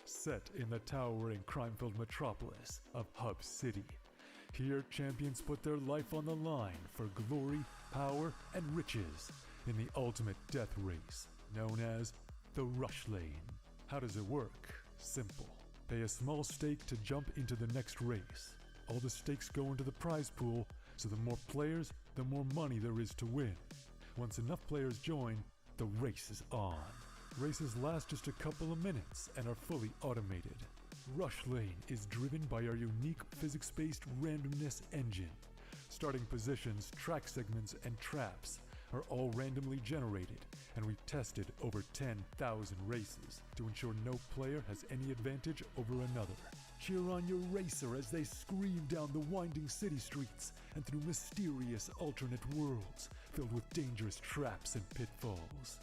Set in the towering crime-filled metropolis of Hub City, here champions put their life on the line for glory, power, and riches in the ultimate death race known as the Rush Lane. How does it work? Simple. Pay a small stake to jump into the next race. All the stakes go into the prize pool, so the more players, the more money there is to win. Once enough players join, the race is on. Races last just a couple of minutes and are fully automated. Rush Lane is driven by our unique physics-based randomness engine. Starting positions, track segments, and traps are all randomly generated, and we've tested over 10,000 races to ensure no player has any advantage over another. Cheer on your racer as they scream down the winding city streets and through mysterious alternate worlds filled with dangerous traps and pitfalls.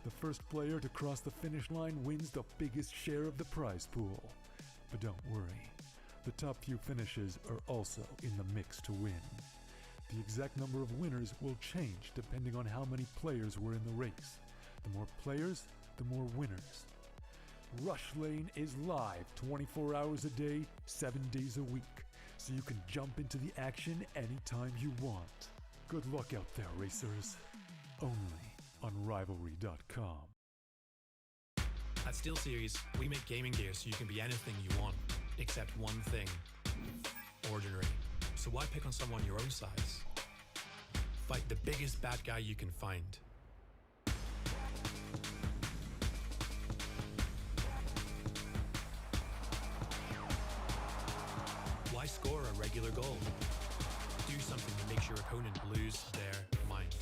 The first player to cross the finish line wins the biggest share of the prize pool. But don't worry, the top few finishes are also in the mix to win. The exact number of winners will change depending on how many players were in the race. The more players, the more winners. Rush Lane is live 24 hours a day, 7 days a week, so you can jump into the action anytime you want. Good luck out there, racers. Only on Rivalry.com. At SteelSeries, we make gaming gear so you can be anything you want, except one thing: ordinary. So why pick on someone your own size? Fight the biggest bad guy you can find. Why score a regular goal? Do something that makes your opponent lose their mind.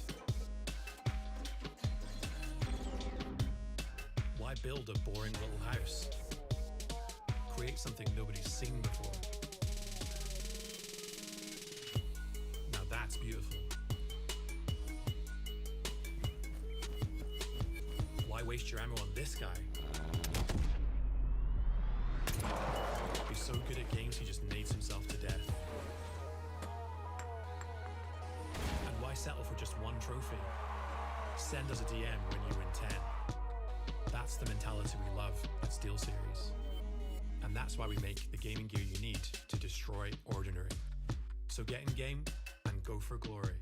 Why build a boring little house? Create something nobody's seen before. Now that's beautiful. Why waste your ammo on this guy? He's so good at games he just nades himself to death. And why settle for just one trophy? Send us a DM when you win 10. That's the mentality we love at SteelSeries. And that's why we make the gaming gear you need to destroy ordinary. So get in game and go for glory.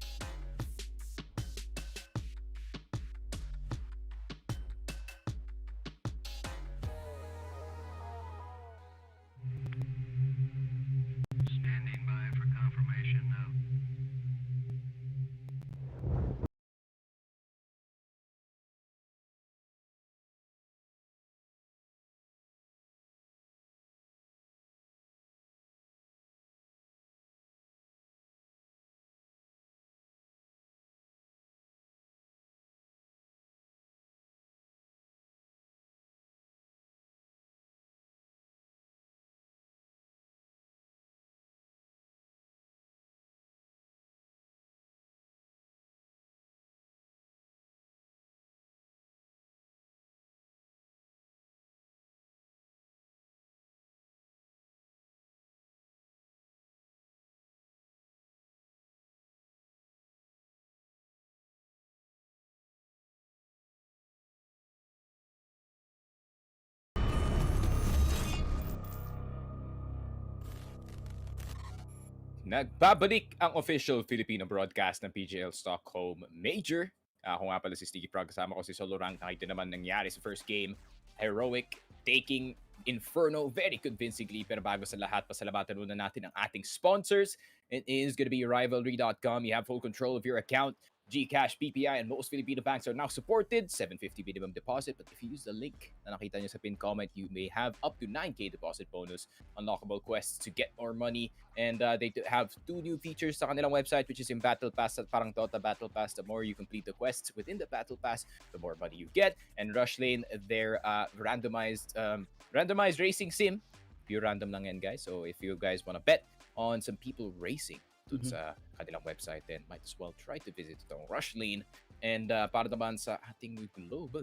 Nagbabalik ang official Filipino broadcast ng PGL Stockholm Major. Ako nga pala si Sticky Frog, kasama ko si Solo Rank. Nakita naman nangyari sa first game. Heroic taking Inferno very convincingly. Pero bago sa lahat, pasalamatan muna natin ang ating sponsors. It is going to be rivalry.com. You have full control of your account. GCash, PPI, and most Filipino banks are now supported. 750 minimum deposit. But if you use the link na nakita nyo sa pinned comment, you may have up to 9K deposit bonus, unlockable quests to get more money. And they have 2 new features sa kanilang website, which is in Battle Pass at parang Dota Battle Pass. The more you complete the quests within the Battle Pass, the more money you get. And Rush Lane, their randomized racing sim. Pure random lang yan, guys. So if you guys want to bet on some people racing dun sa kanilang website, then might as well try to visit itong Rush Lane. And para naman sa ating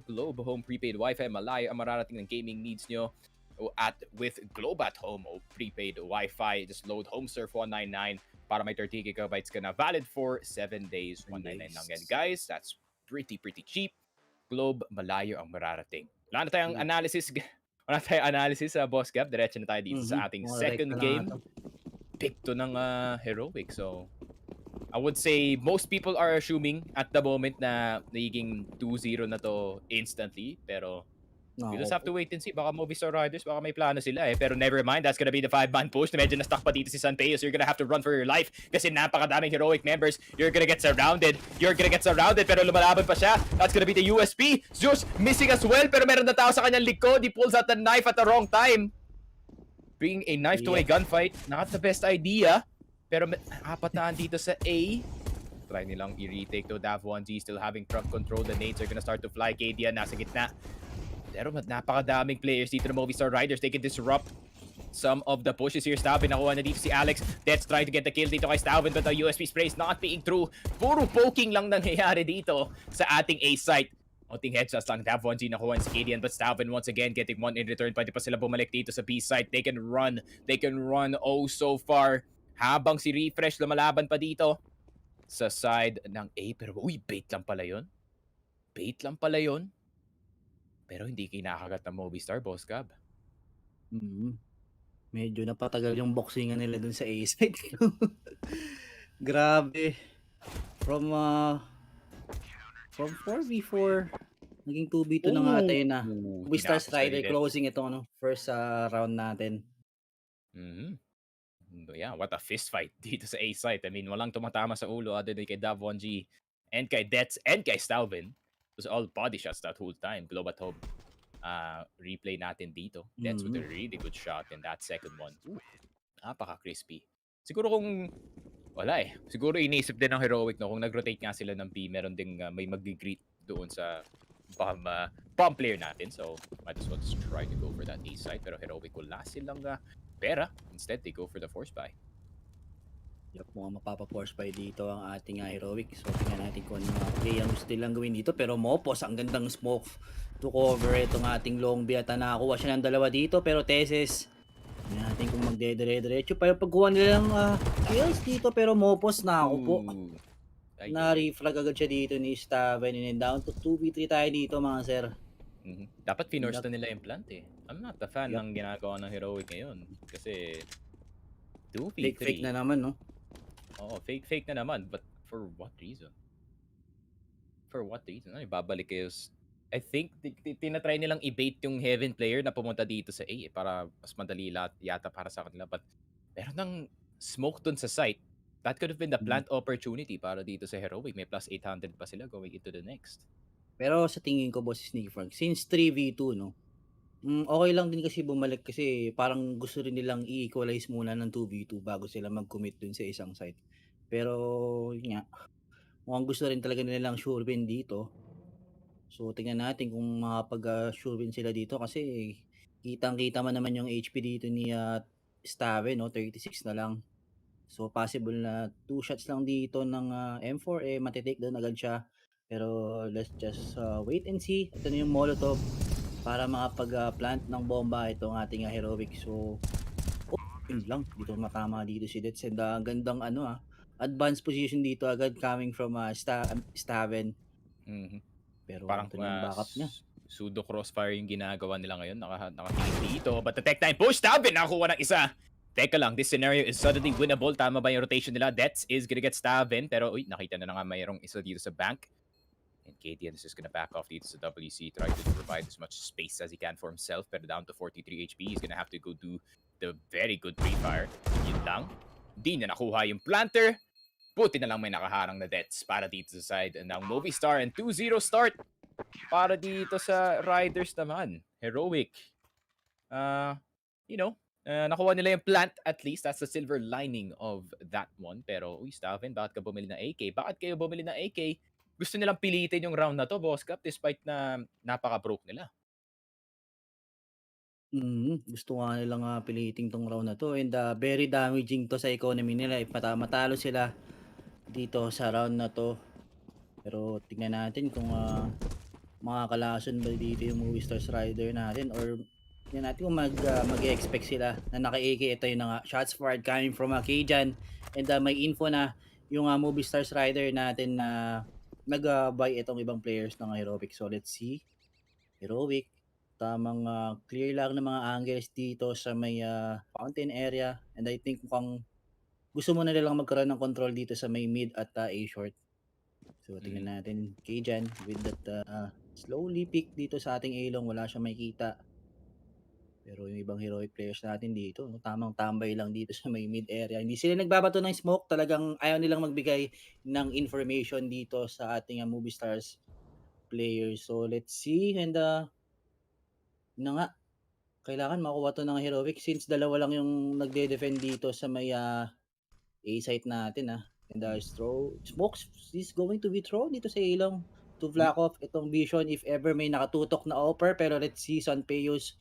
Globe Home Prepaid Wi-Fi, malayo ang mararating ng gaming needs nyo with Globe at Home o prepaid Wi-Fi. Just load HomeSurf 199 para may 30 gigabytes ka na, valid for 7 days. 199 lang yan, guys. That's pretty cheap. Globe, malayo ang mararating. Wala na tayong analysis, Boss Gab. Diretso na tayo dito sa ating second game. Pick to ng Heroic. So, I would say most people are assuming at the moment na nagiging 2-0 na to instantly. Pero, we just have to wait and see. Baka Movistar Riders, baka may plano sila eh. Pero never mind, that's gonna be the 5-man push. Medyo na-stuck pa dito si Sanpeo, so you're gonna have to run for your life. Kasi napakadaming Heroic members. You're gonna get surrounded. Pero lumalaban pa siya. That's gonna be the USP. Zeus missing as well, pero meron na tao sa kanyang likod. He pulls out the knife at the wrong time. Bringing a knife to a gunfight, not the best idea. Pero apataan dito sa A. Try nilang i-retake to. Dav1G still having front control. The nades are gonna start to fly. KDA nasa gitna. Pero napakadaming players dito ng Movistar Riders. They can disrupt some of the pushes here. Stavin, nakuha na dito si Alex. That's trying to get the kill dito kay Stavin, but the USP spray is not being through. Puro poking lang nangyayari dito sa ating A site. Onting headshots lang. Dav1G nakuha si Kadian, but Stavin once again getting one in return. Pwede pa sila bumalik dito sa B site. They can run oh so far. Habang si Refresh lumalaban pa dito sa side ng A. Pero bait lang pala yun. Pero hindi kinakagat ng Movistar, Boss Gab. Medyo napatagal yung boxingan nila dun sa A side. Grabe. From 4v4 naging 2v2 na nga tayo na. Movistar Strider closing ito first round natin. Yeah, what a fist fight dito sa A site. I mean, walang tumatama sa ulo other than kay Dav1G and kay Dets and kay Stalvin. It was all body shots that whole time. Globe at Home replay natin dito. Dets with a really good shot in that second one. Napaka-crispy. Siguro kung siguro iniisip din ng Heroic kung nag-rotate nga sila ng B, meron ding may mag-greet doon sa bomb player natin. So, might as well just try to go for that A site. Pero Heroic wala silang pera. Instead, they go for the force buy. Mukhang mapapa-force buy dito ang ating Heroic. So, tingnan natin kung ano play ang gusto nilang gawin dito. Pero Mopos, ang gandang smoke to cover itong ating long B at nakakuha siya ng dalawa dito. Pero Teses, tingnan natin kung magdedire-diretso. Pero pagkuha nilang kills dito. Pero Mopos na ako po. Na-reflag agad siya dito ni Staven. And down to 2v3 tayo dito, mga sir. Dapat finorce na nila yung plant eh. I'm not a fan ng ginagawa ng Heroic ngayon. Kasi 2v3. Fake na naman, no? Oo, fake na naman. But for what reason? Ano, babalik kayo. I think tinatry nilang i-bait yung Heaven player na pumunta dito sa A para mas madali yata para sa kanila. But meron ng smoke dun sa site. That could have been the plant opportunity para dito sa Heroic. May plus 800 pa sila going into the next. Pero sa tingin ko, Boss Sneaky Frank, since 3v2, no? Okay lang din kasi bumalik kasi parang gusto rin nilang i-equalize muna ng 2v2 bago sila mag-commit dun sa isang site. Pero, yun nga, mukhang gusto rin talaga nilang sure win dito. So, tingnan natin kung makapag-sure win sila dito kasi kitang-kita man naman yung HP dito ni Stave, no? 36 na lang. So, possible na 2 shots lang dito ng M4, matitake doon agad siya. Pero, let's just wait and see. Ito na yung Molotov para makapag-plant ng bomba itong ating Heroic. So, yun lang. Dito matama dito si Dets. And gandang advanced position dito agad coming from Staven. Pero parang ito yung backup niya. Pseudo crossfire yung ginagawa nila ngayon. Nakatingin dito. But the tech time push. Staven nakakuha ng isa. Teka lang, this scenario is suddenly winnable. Tama ba yung rotation nila? Dets is gonna get Staven. Pero, nakita na nga mayroong isa dito sa bank. And KDN is just gonna back off dito sa WC. Try to provide as much space as he can for himself. Pero down to 43 HP. He's gonna have to go do the very good pre-fire. Yun lang. Di niya nakuha yung planter. Buti na lang may nakaharang na Dets para dito sa side. And now Movistar and 2-0 start para dito sa Riders naman. Heroic. Nakuha nila yung plant at least. That's the silver lining of that one. Pero, Staven, bakit ka bumili ng AK? Bakit kayo bumili ng AK? Gusto nilang pilitin yung round na to, Boss Cap, despite na napaka-broke nila. Gusto nga nilang piliting tong round na to, and very damaging to sa economy nila if matalo sila dito sa round na to. Pero tingnan natin kung makakalason ba dito yung Movistar Rider natin, or tingnan natin kung mag-expect sila na naka-AK. Ito yung shots fired coming from Kajan, and may info na yung Movistar Rider natin na nag-buy itong ibang players ng Heroic. So let's see. Heroic, tamang clear lang ng mga angles dito sa may fountain area, and I think mukhang gusto mo na nilang magkaroon ng control dito sa may mid at A short. So tingnan natin Kajan with that slowly pick dito sa ating A-long. Wala siyang makikita. Pero yung ibang heroic players natin dito, tamang tambay lang dito sa may mid area. Hindi sila nagbabato ng smoke. Talagang ayaw nilang magbigay ng information dito sa ating Movistars players. So let's see, and kailangan makuha to ng heroic since dalawa lang yung nagde-defend dito sa may A site natin. And smokes is going to be thrown dito sa ilong to block off itong vision if ever may nakatutok na offer. Pero let's see, Sanpeos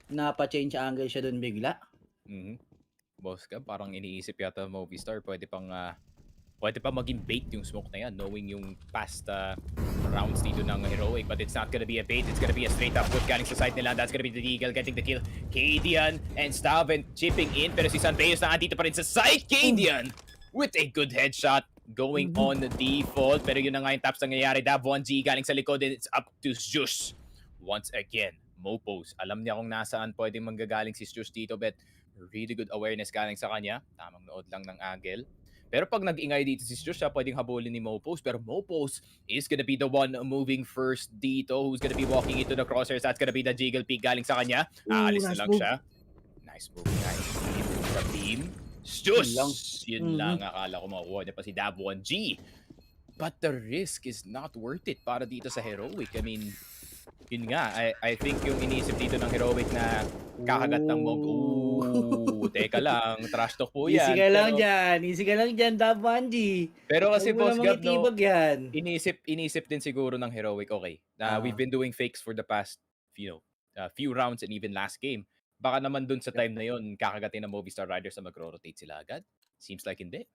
napa-change angle siya dun bigla. Boss Cap, parang iniisip yata Movistar, pwede pa maging bait yung smoke na yan, knowing yung past rounds dito ng Heroic. But it's not gonna be a bait, it's gonna be a straight up put galing sa side nila. That's gonna be the Deagle getting the kill. Kadian and Staven chipping in, pero si Sanpeos na andito pa rin sa side. Kadian with a good headshot going on the default. Pero yun na nga yung taps nangyayari. Dav 1G galing sa likod, and it's up to Zeus once again. Mopos, alam niya kung nasaan pwedeng manggagaling si Zeus dito, but really good awareness galing sa kanya. Tamang nood lang ng angle. Pero pag nag-ingay dito si Zeus, siya pwedeng habulin ni Mopos. Pero Mopos is gonna be the one moving first dito. Who's gonna be walking into the crosshairs? That's gonna be the Jiggle Peak galing sa kanya. Aalis na lang siya. Nice move, guys. Sa team. Zeus! Yun lang. Akala ko makuha niya pa si Dav 1G. But the risk is not worth it para dito sa Heroic. I mean, yun nga, I think yung inisip dito ng Heroic na kakagat ng Mog. Teka lang, trash talk po yan. Easy ka lang dyan, Dav 1G. Pero kasi Boss Gab, yan. inisip din siguro ng Heroic, okay, we've been doing fakes for the past few rounds and even last game. Baka naman dun sa time na yun, kakagatin ng Movistar Riders na magro-rotate sila agad. Seems like hindi.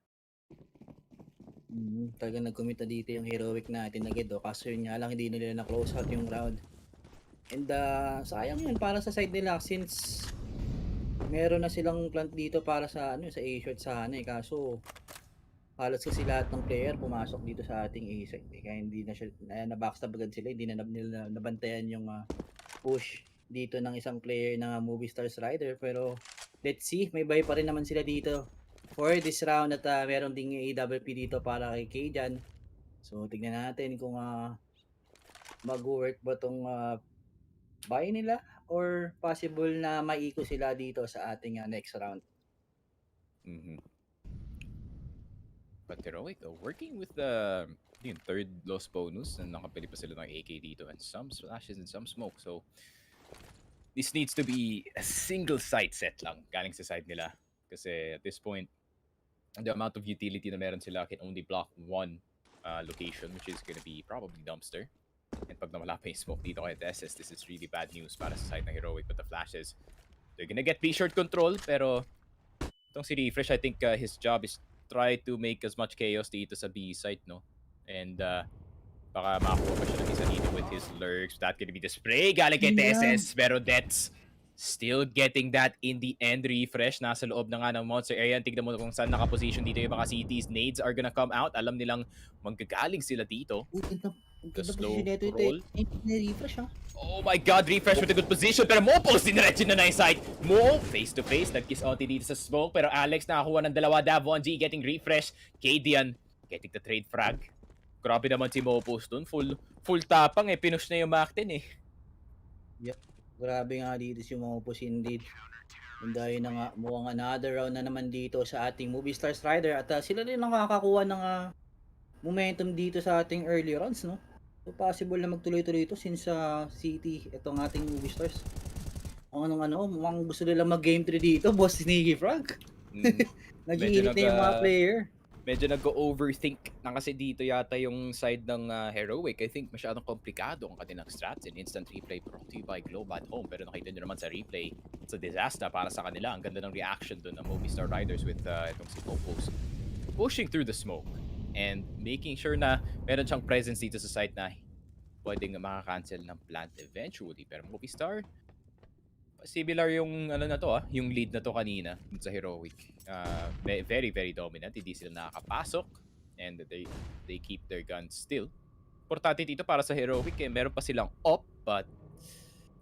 Talagang nag-commit na dito yung Heroic natin agad. Kaso yun nga lang, hindi nila na-close out yung round. And sayang yun para sa side nila since meron na silang plant dito para sa sa A-short sana kaso halos kasi lahat ng player pumasok dito sa ating A-side. Kaya hindi na siya na-backstab agad sila, hindi na nila nabantayan yung push dito ng isang player ng Movistars Rider. Pero let's see, may buy pa rin naman sila dito for this round at meron ding AWP dito para kay Kajan. So tignan natin kung mag-work ba tong buy nila or possible na maiko sila dito sa ating next round. But Heroic working with the third loss bonus, and nakapili pa sila ng AK dito and some flashes and some smoke. So this needs to be a single site set lang galing sa side nila. Kasi at this point, the amount of utility na meron sila can only block one location, which is gonna be probably dumpster. And pag nawala pa yung smoke dito kay TSS, this is really bad news para sa side ng Heroic. But the flashes, they're gonna get B-short control. Pero itong si Refresh, I think his job is try to make as much chaos dito sa B site, no? And baka makakuha pa siya ng isa dito with his lurks. That gonna be the spray galing kay TSS. Pero Dets Still getting that in the end. Refresh. Nasa loob na nga ng monster area. Tignan mo kung saan nakaposition dito yung mga cities. Nades are gonna come out. Alam nilang manggagaling sila dito. Ang The ganda slow position nito roll. refresh ha. Oh my god, Refresh with a good position. Pero Mopos, diniretso na yung side. Mo, face to face. Nag-kiss onti dito sa smoke. Pero Alex nakakuha ng dalawa. Dav1G getting Refresh. Kadian getting the trade frag. Grabe naman si Mopos dun. Full tapang eh. Pinush na yung Mactin eh. Yep. Grabe nga dito si Mopos indeed. And dahil na nga, mukhang another round na naman dito sa ating Movistar Strider. At sila rin nakakakuha ng momentum dito sa ating early rounds, no? So possible na magtuloy-tuloy ito since City, itong ating Movistars. Mukhang gusto nila mag-game 3 dito, boss Sneaky Frog. Nag-iinit na yung mga player. Medyo nag-overthink na kasi dito yata yung side ng Heroic. I think masyadong komplikado ang kanilang strats in instant replay brought to you by Globe at home. Pero nakita nyo naman sa replay, it's a disaster para sa kanila. Ang ganda ng reaction doon ng Movistar Riders with itong si Popos pushing through the smoke and making sure na meron siyang presence dito sa site na pwedeng makakancel ng plant eventually. Pero Movistar, similar yung yung lead na to kanina sa Heroic. Very very dominant, hindi sila nakakapasok and they keep their guns still. Importante dito para sa Heroic meron pa silang op, but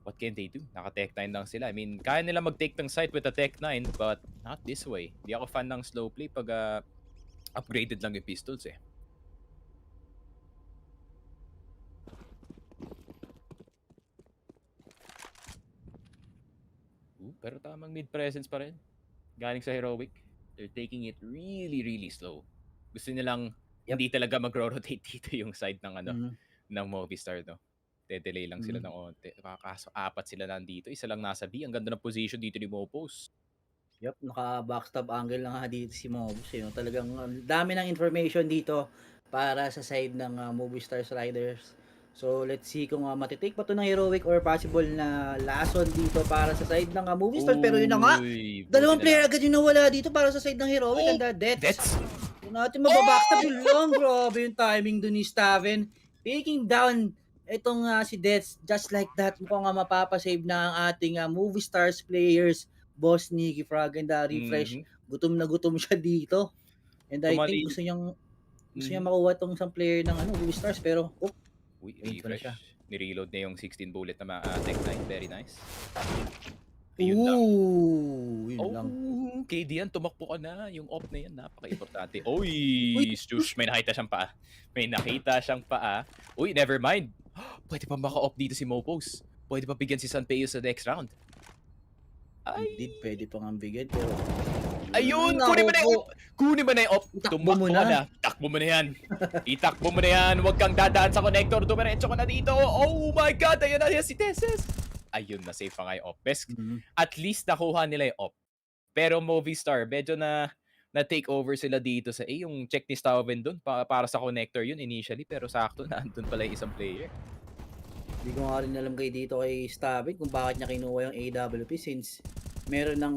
what can they do? Naka-tech 9 lang sila. I mean, kaya nila mag-take ng site with a tech 9 but not this way. Di ako fan ng slow play pag upgraded lang yung pistols eh. Pero tamang mid presence pa rin. Galing sa Heroic. They're taking it really, really slow. Gusto nilang hindi talaga mag-rotate dito yung side ng ng Movistar, no? De-delay lang sila ng onte. Kaso apat sila nandito. Isa lang nasa B. Ang ganda ng position dito ni Mopos. Yep, naka-backstab angle na nga dito si Mopos. Talagang dami ng information dito para sa side ng Movistar Riders. So, let's see kung matitake pa to ng Heroic or possible na lason dito para sa side ng Movistar. Pero yun na nga, dalawang player agad yung nawala dito para sa side ng Heroic. And Dets. Kung natin mababackstab yun lang. Grabe yung timing dun ni Staven. Taking down itong si Dets just like that. Mukhang mapapasave na ang ating Movistars players. Boss Nicky Frog and Refresh. Gutom na gutom siya dito. And I think gusto niyang makuha itong isang player ng Movistars. Pero, Refresh. Nireload na yung 16 bullet na tech 9. Very nice. Yun lang. Kadian, tumakbo ka na. Yung op na yan, napaka-importante. Stush, may nakita siyang paa. Uy, never mind. Pwede pa maka-op dito si Mopos. Pwede pa bigyan si Sanpeo sa next round. Indeed, pwede pa nga bigyan. Pero ayun! Kunin mo na yung op. Tumakbo ka na. Takbo mo na yan. Itakbo mo na yan. Huwag kang dadaan sa connector. Dumiretso ka na dito. Oh my God! Ayun na yan si Tesses. Ayun, na-save pa nga yung op. Best, at least nakuha nila yung op. Pero Movistar, medyo na-take over sila dito sa yung check ni Staven dun. Para sa connector yun initially. Pero sakto na andun pala yung isang player. Hindi ko nga rin alam dito kay Staven kung bakit niya kinuha yung AWP since meron ng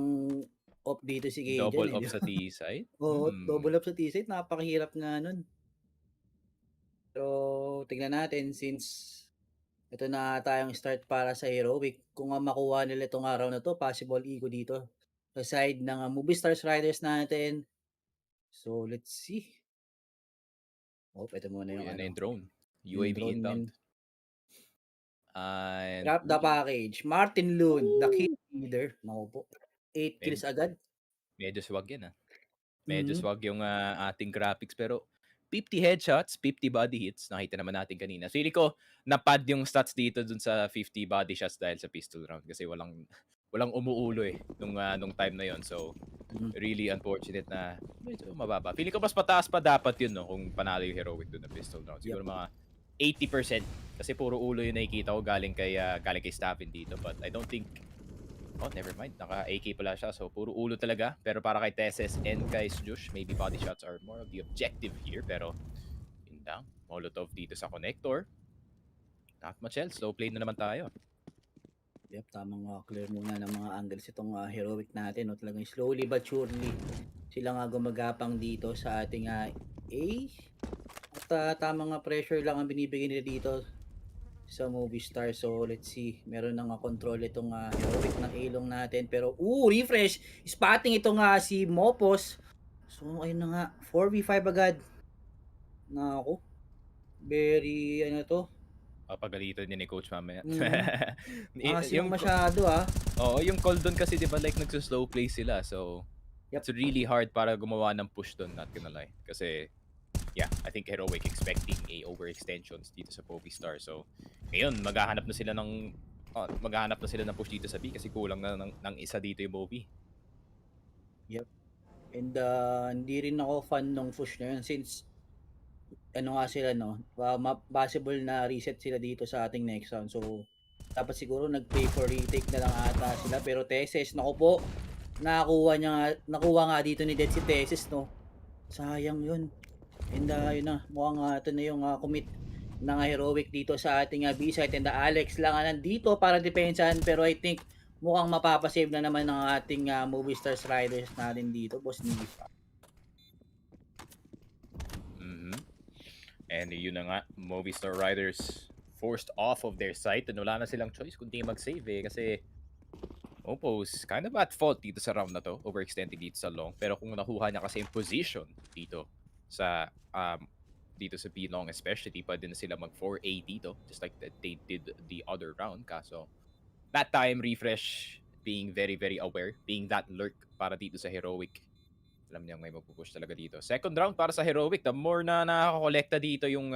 op dito si Kadian. Double op sa T-side? Oo, double op sa T-side. Napakahirap nga nun. Pero tignan natin since ito na tayong start para sa Heroic. Kung makuha nila itong araw na to, possible eco dito sa side ng Movistars Riders natin. So let's see. Ito muna yung drone. UAV inbound. Drop the package. Martin Lund, the kill leader. Naku po. 8 kills agad. Medyo swag yan Medyo swag yung ating graphics. Pero 50 headshots, 50 body hits. Nakita naman natin kanina. So, hindi ko napad yung stats dito dun sa 50 body shots dahil sa pistol round. Kasi walang umuulo nung time na yon. So, really unfortunate na medyo mababa. Feeling ko mas pataas pa dapat yun kung panalo yung Heroic dun na pistol round. Siguro mga 80%. Kasi puro ulo yung nakikita ko galing kay Staven dito. But I don't think... never mind. Naka-AK pala siya. So, puro ulo talaga. Pero para kay Tesses and kay Jush, maybe body shots are more of the objective here. Pero, yun lang. Molotov dito sa connector. Not much else. Slow play na naman tayo. Yep, tamang clear muna ng mga angles itong Heroic natin. Talagang slowly but surely sila nga gumagapang dito sa ating A. At tamang pressure lang ang binibigay nila dito sa Movistar. So let's see, meron nang control itong heroic ng ilong natin. Pero refresh, spotting itong si Mopos. So ayun na nga, 4v5 agad. Nako, very ano to. Papagalitan niya ni coach mamaya. Mm. Masim Yung masyado Oo, yung call doon kasi 'di ba like nagso-slow play sila. So Yep. it's really hard para gumawa ng push doon, not gonna lie. Kasi yeah, I think Heroic expecting a overextensions dito sa Movistar. So ngayon maghahanap na sila ng push dito sa B kasi kulang na ng isa dito yung Movi. Yep. And hindi rin ako fan ng push na yun since ano nga sila no, possible na reset sila dito sa ating next round. So dapat siguro nag-play for retake na lang ata sila, pero Teses, naku po, nakuha nga dito ni Dead si Teses no. Sayang yun. And yun na, mukhang ito na yung commit ng Heroic dito sa ating B-site, and Alex lang nandito para depensahan, pero I think mukhang mapapasave na naman ng ating Movistar Riders natin dito, boss ni And yun na nga, Movistar Riders forced off of their site and wala na silang choice kundi mag-save kasi Opos kind of at fault dito sa round na to, overextending dito sa long. Pero kung nakuha niya kasi yung position dito sa B-long especially, pwede na sila mag 4A dito just like that they did the other round. Kaso that time, Refresh being very, very aware, being that lurk para dito sa Heroic. Alam niyang may magpupush talaga dito. Second round para sa Heroic. The more na nakakolekta dito yung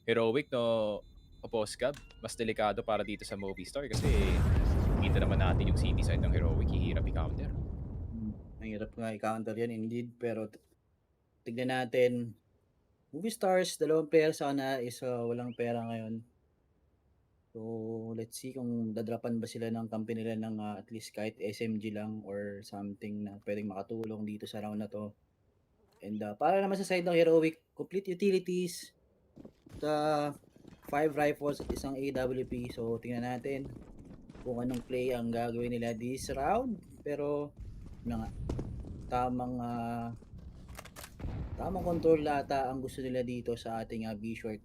Heroic, no, Oposkab, mas delikado para dito sa Movistar kasi kita naman natin yung city side ng Heroic, hihirap i-counter. Mahirap nga i-counter yan indeed, pero tignan natin. Movistars, 2 players sana is walang pera ngayon. So, let's see kung dadrapan ba sila ng kampi nila ng at least kahit SMG lang or something na pwedeng makatulong dito sa round na to. And para naman sa side ng Heroic, complete utilities, the 5 rifles at isang AWP. So, tingnan natin kung anong play ang gagawin nila this round. Pero, nga, tamang control ata ang gusto nila dito sa ating B-short.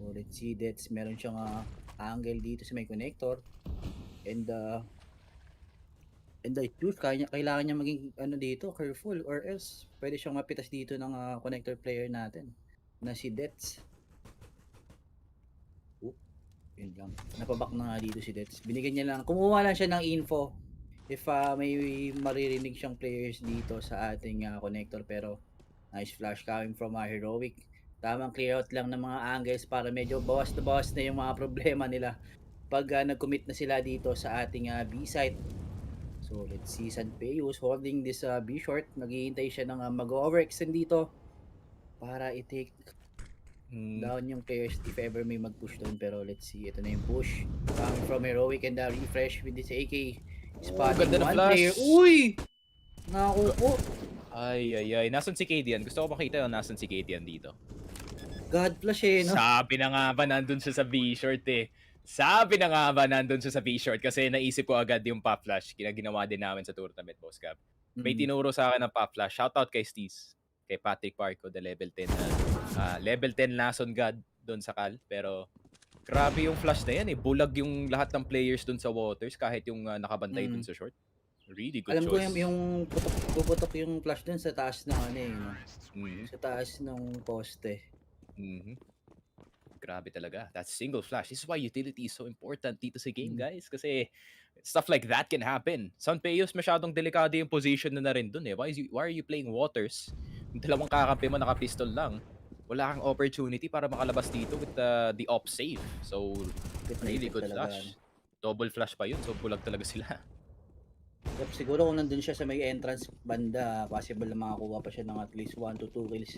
So let's see, that's meron siyang angle dito sa may connector, and I choose kailangan niya maging dito careful, or else pwede siyang mapitas dito ng connector player natin na si Dets. Yun lang, napabak na nga dito si Dets. Binigyan niya lang, kumuha lang siya ng info if may maririnig siyang players dito sa ating connector. Pero nice flash coming from Heroic. Tamang clear out lang ng mga angles para medyo bawas na yung mga problema nila pag nag-commit na sila dito sa ating B-site. So let's see, Sanpeus holding this B-short. Naghihintay siya ng mag-overextend dito para i-take down yung players if ever may mag-push doon. Pero let's see, ito na yung push coming from Heroic, and Refresh with this AK spotting one player. Uy! Naku po. Ay. Nasaan si Kadian? Gusto ko makita yung nasaan si Kadian dito. God flash no? Sabi na nga ba nandun siya sa B-short kasi naisip ko agad yung pop flash. Ginawa din namin sa tournament, Boss Gab. May tinuro sa akin ng pop flash. Shoutout kay Steez. Kay Patrick Parco, the level 10 level 10 Lason God doon sa Cal. Pero grabe yung flash na yan bulag yung lahat ng players doon sa waters kahit yung nakabantay doon sa short. Really good Alam choice. ko yung puputok yung flash doon sa taas ng sa taas ng poste. Grabe talaga. That single flash. This is why utility is so important dito sa game, guys. Kasi stuff like that can happen. Sanpeus masyadong delikado yung position na rin dun Why are you playing waters? Yung dalawang kakampi mo naka-pistol lang. Wala kang opportunity para makalabas dito with the off save. So, really good flash. Double flash pa yun. So, bulag talaga sila. Siguro kung nandun siya sa may entrance banda, possible na makakuha pa siya ng at least 1 to 2 kills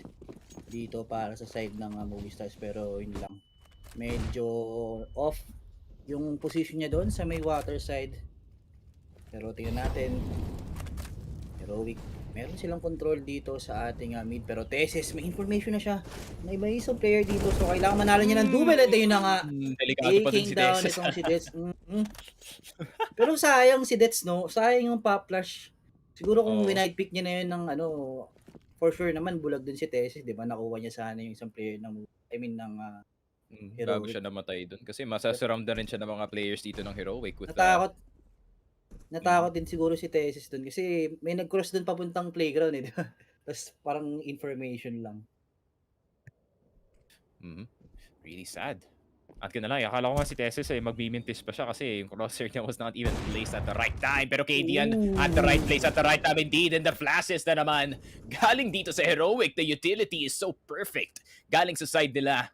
dito para sa side ng Movistars. Pero yun lang, medyo off yung position niya doon sa may water side. Pero tingnan natin, Heroic, meron silang control dito sa ating mid. Pero Teses, may information na siya na may isang player dito, so kailangan manalo niya ng double. At yun na nga, taking down itong si Dets. Pero sayang si Dets, no? Sayang yung pop flash. Siguro kung winight pick niya na yun ng for sure naman bulag dun si Teses, di ba? Nakuha niya sana yung isang player ng Bago Heroic. siya namatay dun. Kasi masasurround na rin siya ng mga players dito ng Heroic with Natakot din siguro si Tesis dun kasi may nag-cross dun papuntang playground eh, di ba? Tapos parang information lang. Really sad. At yun na lang, akala ko nga si Tesis magmimintis pa siya kasi yung crosshair niya was not even placed at the right time. Pero KDN at the right place at the right time indeed. And the flashes na naman galing dito sa Heroic. The utility is so perfect. Galing sa side nila.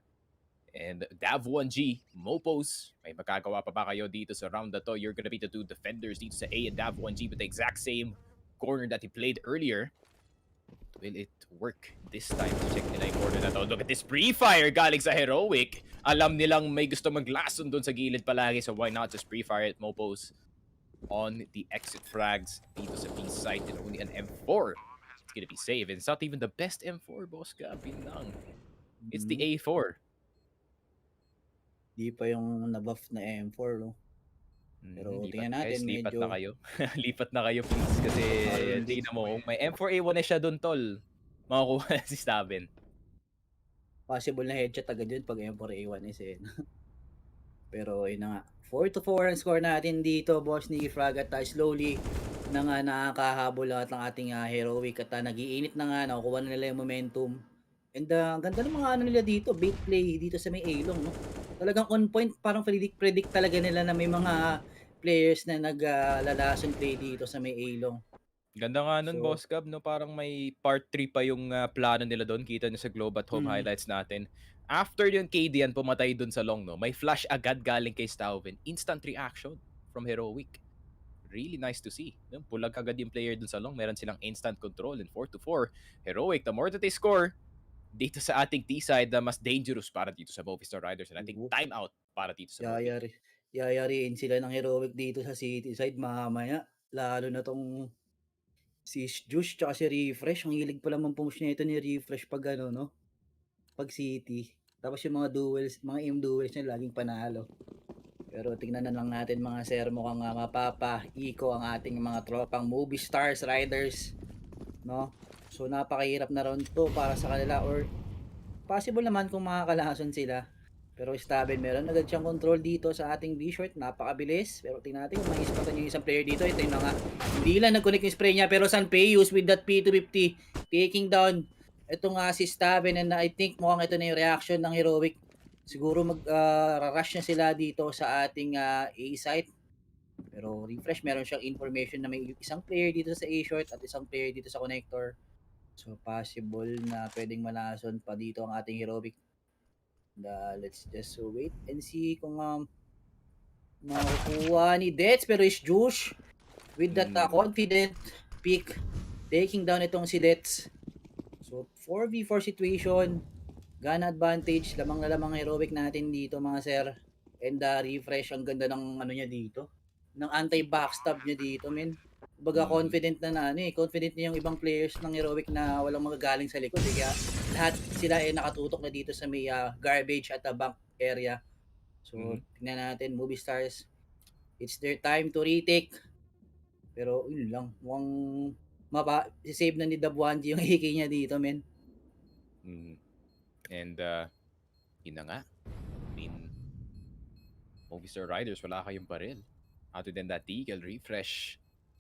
And Dav1G, Mopos, may magagawa pa ba kayo dito sa round na to? You're gonna be the two defenders dito sa A and Dav1G with the exact same corner that he played earlier. Will it work this time? Check nila yung corner na to. Look at this pre-fire galing sa Heroic. Alam nilang may gusto maglason doon sa gilid palagi. So why not just pre-fire it, Mopos? On the exit frags dito sa B side and only an M4. It's gonna be safe. And it's not even the best M4, boss. Gabin lang. It's the A4. Di pa yung nabuff na M4, no? Pero tingnan natin, lipat medyo... na kayo. Lipat na kayo, please. Kasi tingnan mo, kung may M4A1 na siya doon, tol, makukuha si Stabin. Possible na headshot agad yun pag M4A1 is eh. Pero yun na nga. 4-4 ang score natin dito, boss ni Frag. At slowly na nga nakakahabol lahat ng ating Heroic. At nag-iinit na nga, nakukuha na nila yung momentum. And ang ganda ng mga ano nila dito, bait play dito sa may Along, no? Talagang on point, parang predict talaga nila na may mga players na naglalason play dito sa may Along. Ganda nga nun, Boss Gab, no? Parang may part 3 pa yung plano nila doon. Kita nyo sa Globe at Home highlights natin. After yung KDN pumatay dun sa long, no? May flash agad galing kay Stauvin. Instant reaction from Heroic. Really nice to see. No? Pulag agad yung player dun sa long. Meron silang instant control in 4-4. Heroic, the more that they score, dito sa ating T-side na mas dangerous para dito sa Movistar Riders. And I think timeout para dito sa Movistar. Yayariin sila ng Heroic dito sa City side mamaya. Lalo na tong si Juice tsaka si Refresh. Ang hilig pala push na ito ni Refresh pag ano, no? Pag City. Tapos yung mga duels, mga aim duels niya laging panalo. Pero tingnan na lang natin mga sir, mukhang mapapa-eco ang ating mga tropang Movistars Riders, no? So napakahirap na round to para sa kanila, or possible naman kung makakalason sila. Pero Stabin, meron agad siyang control dito sa ating B-short, napakabilis. Pero tingnan natin kung ma-spatan yung isang player dito. Ito yung nga, hindi lang nag-connect yung spray niya, pero Sanpeius with that P250 taking down ito nga si Stabin, and I think mukhang ito na yung reaction ng Heroic. Siguro mag-rush na sila dito sa ating A site. Pero Refresh, meron siyang information na may isang player dito sa A short at isang player dito sa connector. So possible na pwedeng malason pa dito ang ating Heroic. Let's just wait and see kung makukuha ni Dets, pero is Juice with that confident pick taking down itong si Dets. So 4v4 situation, gun advantage, lamang na lamang Heroic natin dito mga sir. And Refresh, ang ganda ng ano niya dito, ng anti-backstab niya dito, men. Kumbaga confident na confident na yung ibang players ng Heroic na walang magagaling sa likod. Kaya lahat sila nakatutok na dito sa may garbage at bank area. So tingnan natin, Movistars, it's their time to retake. Pero yun lang, mukhang save na ni Dav1G yung AK niya dito, men. And yun na nga. I mean, Movistar Riders, wala kayong baril. Other than that, Deagle, Refresh.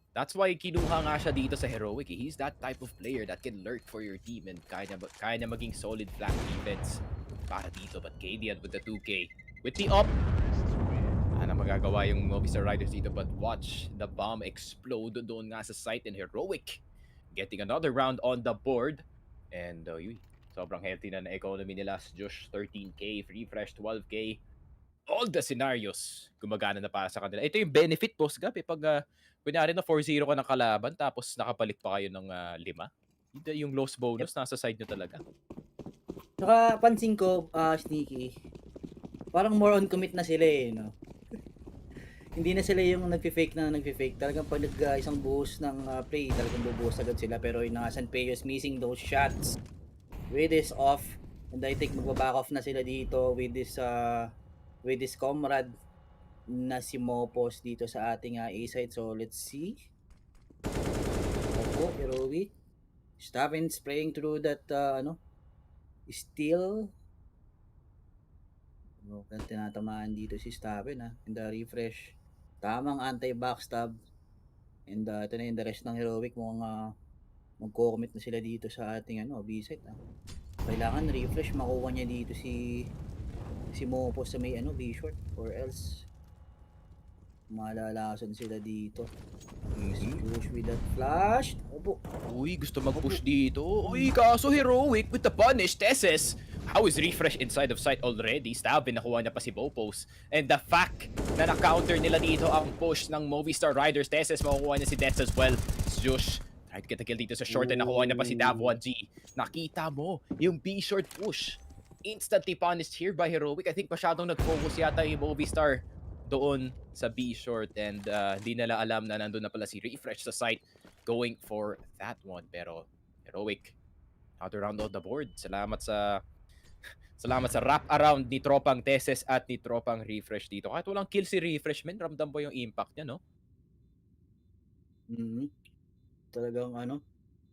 That's why kinuha nga siya dito sa Heroic. He's that type of player that can lurk for your team and kaya na maging solid flank defense para dito. But KDN with the 2K. With the up, na magagawa yung Movistar Riders dito, but watch the bomb explode doon nga sa site, and Heroic getting another round on the board. And sobrang healthy na economy nila. Josh 13k, Refresh 12k. All the scenarios gumagana na para sa kanila. Ito yung benefit, Boss Gab, pag kunyari na 4-0 ka ng kalaban tapos nakabalik pa kayo ng 5. Yung loss bonus nasa side nyo talaga. Saka pansin ko, Sneaky, parang more on commit na sila no? Hindi na sila yung nagfi-fake. Talagang pag isang buhos ng play, talagang bubuhos agad sila. Pero yung Sanpeius missing those shots with this off, and I think magbaback off na sila dito with this comrade na si Mopos dito sa ating A side. So let's see. Opo, Heroic. Stavin spraying through that steel. No, kaya tinatamaan dito si Staben in the refresh. Tamang anti-backstab. And ito na yung the rest ng Heroic mukhang magko-commit na sila dito sa ating B-site. Kailangan refresh makuha niya dito si Mopo sa may B-short or else malalason sila dito. Push with that flash. Opo. Uy, gusto mag-push dito. Uy, kaso Heroic with the punish. Tesses. How is refresh inside of sight already? Stabin, nakuha niya pa si Bopos. And the fact na na-counter nila dito ang push ng Movistar Riders. Tesses, makukuha niya si Dets as well. Josh, try to get a kill dito sa short and nakuha niya pa si Dav1G. Nakita mo yung B-short push. Instantly punished here by Heroic. I think masyadong nag-focus yata yung Movistar doon sa B-short and di nila alam na nandun na pala si Refresh sa site going for that one. Pero Heroic, how to round out the board. Salamat sa wrap around ni Tropang Tesses at ni Tropang Refresh dito. Kahit walang kill si Refresh, men, ramdam po yung impact niya, no? Talagang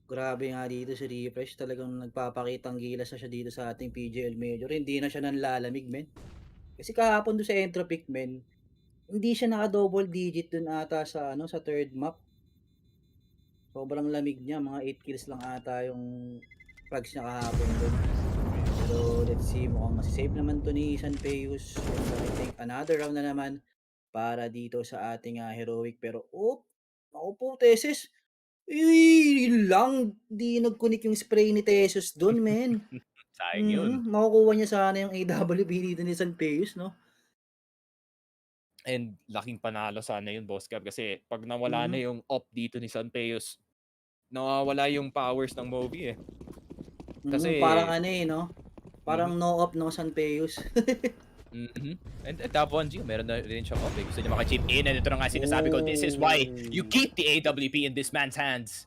grabe nga dito si Refresh. Talagang nagpapakitang gilas na siya dito sa ating PGL Major. Hindi na siya nanlalamig, men. Kasi kahapon doon sa Entropic, men, hindi siya naka-double digit dun ata sa sa third map. Sobrang lamig niya, mga 8 kills lang ata yung frags niya kahapon dun. Pero let's see, mukhang masisave naman to ni Sanpeus. And I think another round na naman para dito sa ating Heroic. Pero ako po, Teses. Yun lang, di nag-connect yung spray ni Teses dun, men. Sayang yun. Makukuha niya sana yung AWP dito ni Sanpeus, no? And laking panalo sana yun, Boss Gab. Kasi pag nawala na yung op dito ni Sanpeus, nawawala yung powers ng Movi eh. Kasi parang no? Parang no op no Sanpeus. And top 1G, meron na rin siyang op. Gusto niya maka-chip in. And ito na nga sinasabi ko, this is why you keep the AWP in this man's hands.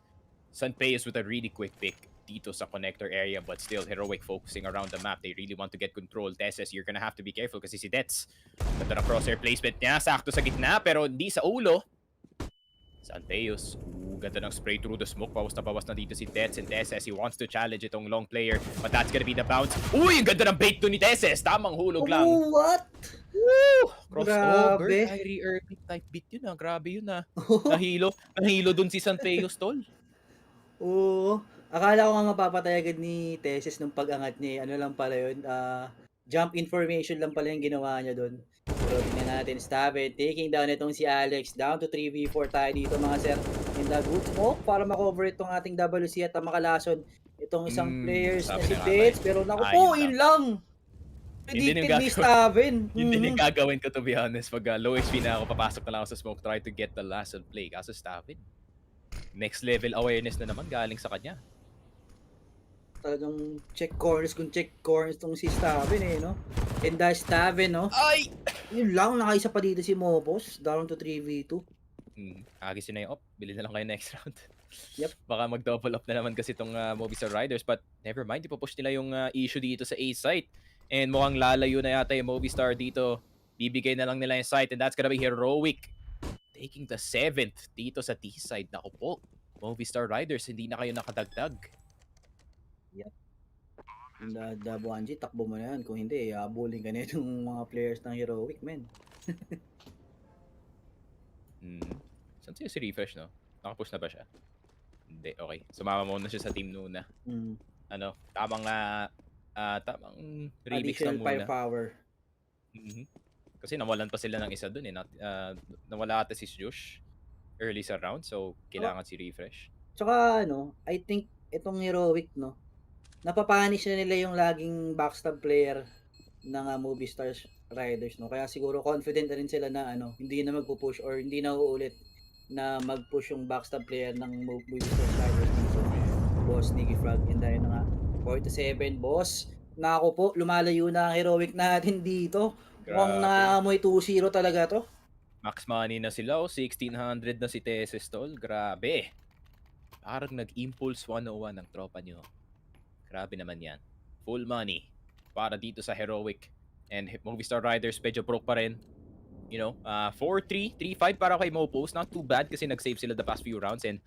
Sanpeus with a really quick pick dito sa connector area, but still Heroic focusing around the map. They really want to get control. Tesses, you're gonna have to be careful kasi si Dets, ganda na crosshair placement niya, sakto sa gitna pero hindi sa ulo. Sanpeus, ganda ng spray through the smoke, pawas na dito si Dets, and Tesses, he wants to challenge itong long player, but that's gonna be the bounce. Uy, ang ganda ng bait to ni Tesses, tamang hulog lang. What? Woo! Crossover, Grabe. Kyrie Irving type beat yun grabe yun Nahilo dun si Sanpeus, tol. Oo. Akala ko nga mapapatay agad ni Tesses nung pag-angat niya. Ano lang pala yun, jump information lang pala yung ginawa niya doon. Pero tingnan natin, Staben, taking down itong si Alex. Down to 3v4 tayo dito mga sir. In the good smoke para makover itong ating WC at makalason itong isang players na si Bates. Pero naku po, yun lang. Predicted ni Staben. Yun din yung gagawin ko, to be honest. Pag low HP na ako, papasok na lang ako sa smoke, try to get the last on play. Kaso Staben, next level awareness na naman galing sa kanya. Talagang check corners tong si Staben no? And Staben, no? Ay! Yun lang, nakaisa pa dito si Mopos, down to 3v2. Agisin na yung op, bili na lang kayo next round. Yep. Baka mag-double up na naman kasi itong Movistar Riders, but never mind, ipopush nila yung issue dito sa A site. And mukhang lalayo na yata yung Movistar dito. Bibigay na lang nila yung site, and that's gonna be Heroic taking the 7th dito sa D side. Naku po, Movistar Riders, hindi na kayo nakadagdag. Yep. And Dabuanji, takbo mo na yan. Kung hindi, abulin ka na itong mga players ng Heroic, men. Saan siya si Refresh, no? Nakapush na ba siya? Hindi, okay. Sumama muna siya sa team Nuna. Tamang remix lang muna. Additional firepower. Kasi nawalan pa sila ng isa dun eh. Nawala ata si Josh early sa round, so kailangan si Refresh. Tsaka I think itong Heroic, no? Napapanish na nila yung laging backstab player ng Movistar Riders, no? Kaya siguro confident na rin sila na hindi na magpo-push or hindi na uulit na mag-push yung backstab player ng Movistar Riders dito. Boss Nicky Frog, and dahil na nga 4-7, boss. Nako po, lumalayo na ang Heroic natin dito. Mukhang naamoy 2-0 talaga to. Max money na sila, 1600 na si Tesses, tol. Grabe. Parang nag-impulse 101 ang tropa nyo. Grabe naman yan. Full money para dito sa Heroic. And Movistar Riders, medyo broke pa rin. 4-3, 3-5 para kay Mopos. Not too bad kasi nag-save sila the past few rounds. And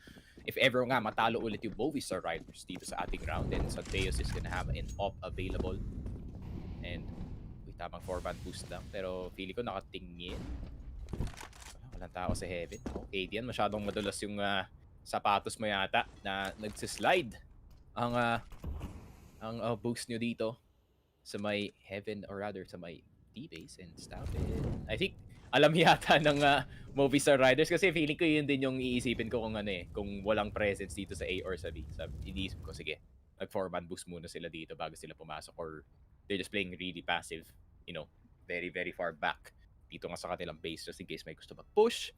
if ever nga matalo ulit yung Movistar Riders dito sa ating round, then Santeos is gonna have an op available. And tamang 4-man boost lang. Pero feeling ko nakatingin. Walang tao sa heaven. Okay, diyan masyadong madulas yung sapatos mo yata na nagsislide ang boost nyo dito sa may heaven or rather sa may D-base and stop it. I think alam yata ng Movistar Riders kasi feeling ko yun din yung iisipin ko kung kung walang presence dito sa A or sa B. Iniisip ko, sige, mag 4-man boost muna sila dito bago sila pumasok or they're just playing really passive, very, very far back dito nga sa kanilang base just in case may gusto mag-push.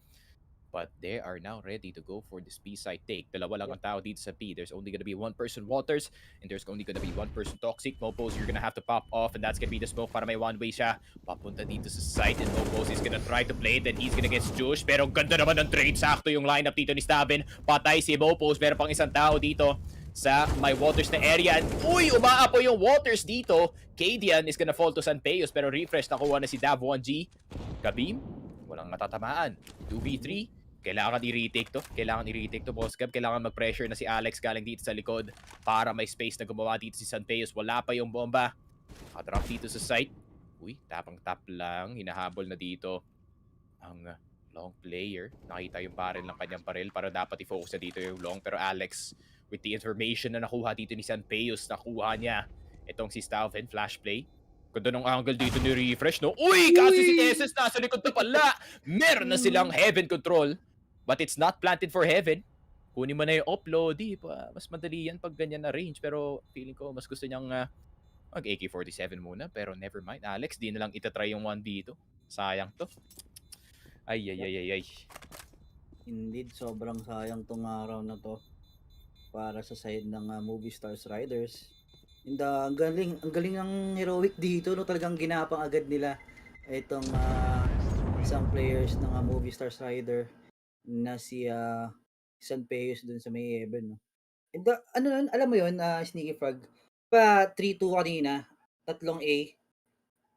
But they are now ready to go for this B side take. Dalawa lang ang tao dito sa B. There's only gonna be one person Waters and there's only gonna be one person Toxic. Mopos, you're gonna have to pop off and that's gonna be the smoke para may one-way siya. Papunta dito sa side and Mopos is gonna try to play it and he's gonna get Jush. Pero ganda naman ng trade. Sakto yung lineup dito ni Stabin. Patay si Mopos. Meron pang isang tao dito sa may Waters na area. And, uy! Umaapo yung Waters dito. Cadian is gonna fall to San Peos pero refresh nakuha na si Dav 1G. Kabim, walang matatamaan. 2v3. Kailangan i-retake to. Boss Gab. Kailangan mag-pressure na si Alex galing dito sa likod para may space na gumawa dito si San Peos. Wala pa yung bomba. Drop dito sa site. Uy, tapang tap lang. Hinahabol na dito ang long player. Nakita yung barrel ng kanyang barrel para dapat i-focus na dito yung long. Pero Alex, with the information na nakuha dito ni San Peos, nakuha niya itong si Stalvin. Flash play. Ganda ng angle dito ni Refresh, no? Uy! Kaso si Tessus nasa likod na pala. Meron na silang heaven control. But it's not planted for heaven. Kunin mo na yung upload. Mas madali yan pag ganyan na range. Pero feeling ko mas gusto niyang mag-AK-47 muna. Pero never mind. Alex, di na lang itatry yung 1v2. Sayang to. Ay. Indeed, sobrang sayang tong araw na to para sa side ng Movistar Riders. And ang galing ng heroic dito, no? Talagang ginapang agad nila itong isang players ng Movistar Rider na si San Peos dun sa may heaven, no? And alam mo yun, Sneaky Frog, pa 3-2 kanina, 3 A,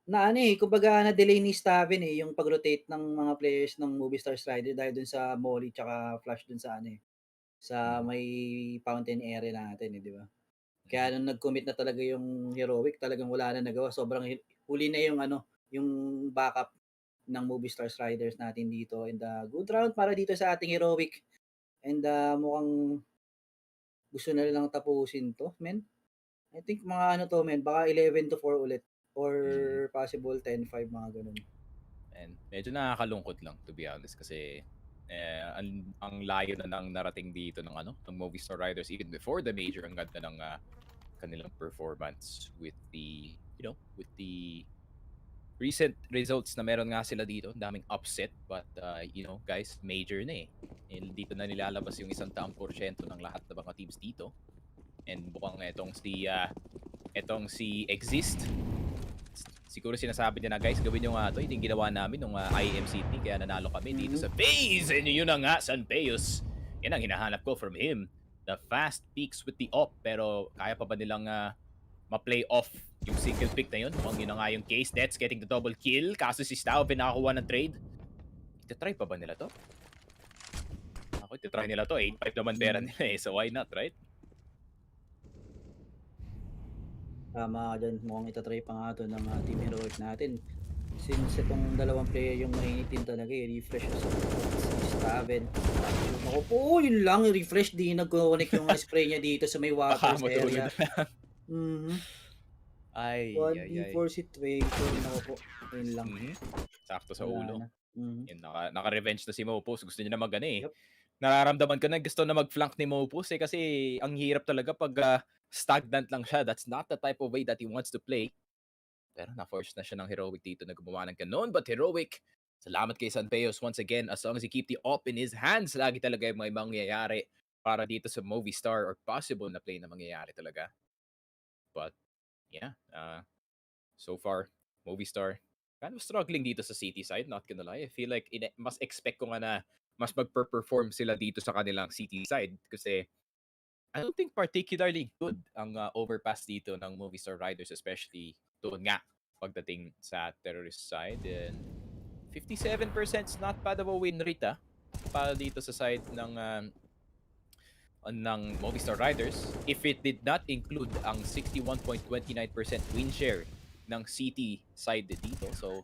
na kumbaga na-delay ni Stavin yung pag-rotate ng mga players ng Movistar Rider dahil dun sa molly tsaka flash dun sa sa may fountain area natin, di ba? Kaya nung nag-commit na talaga yung heroic, talagang wala na nagawa. Sobrang huli na yung backup ng Movistar Riders natin dito. And good round para dito sa ating heroic. And mukhang gusto na lang tapusin to, men. I think mga baka 11-4 ulit. Or possible 10-5, mga ganun. And medyo nakakalungkot lang, to be honest. Kasi ang layo na nang narating dito ng Movistar Riders even before the major. Ang ganda ng kanilang performance with the recent results na meron nga sila dito. Daming upset but guys, major na eh. Dito na nilalabas yung 100% ng lahat ng mga teams dito. And mukhang etong si Exist, siguro sinasabi niya na, guys, gawin nyo nga ito. Hindi ginawa namin nung IMCT kaya nanalo kami dito sa base. And yun na nga, San Peos. Yan ang hinahanap ko from him. The fast peaks with the op. Pero kaya pa ba nilang ma-play off yung single pick na yun? Mukhang yun na nga yung case. Nets getting the double kill. Kaso si Stalvin nakakuha ng trade. Itatry pa ba nila to? Ako, itatry nila to. 8-5 naman pera nila eh. So why not, right? Tama ka dyan. Mukhang itatry pa nga ito ng team heroic natin. Since itong dalawang player yung mainitin talaga refresh sa Staven. Ako po, yun lang, refresh, di nag-connect yung spray niya dito sa may water area. Ay, 1v4 situation, ako po, yun lang. Sakto sa ulo. Yun, naka-revenge na si Mopos. Gusto niya na Yep. Nararamdaman ko na gusto na mag-flank ni Mopos kasi ang hirap talaga pag stagnant lang siya. That's not the type of way that he wants to play. Pero na-force na siya ng heroic dito na gumawa ng ganon. But heroic, salamat kay San Peos once again. As long as he keep the op in his hands, lagi talaga may mangyayari para dito sa Movistar or possible na play na mangyayari talaga. But yeah, so far, Movistar kind of struggling dito sa city side, not gonna lie. I feel like mas expect ko nga na mas mag-perform sila dito sa kanilang city side kasi I don't think particularly good ang overpass dito ng Movistar Riders, especially doon nga pagdating sa terrorist side. And 57% is not bad of a win rate para dito sa side ng Movistar Riders if it did not include ang 61.29% win share ng City side dito. So,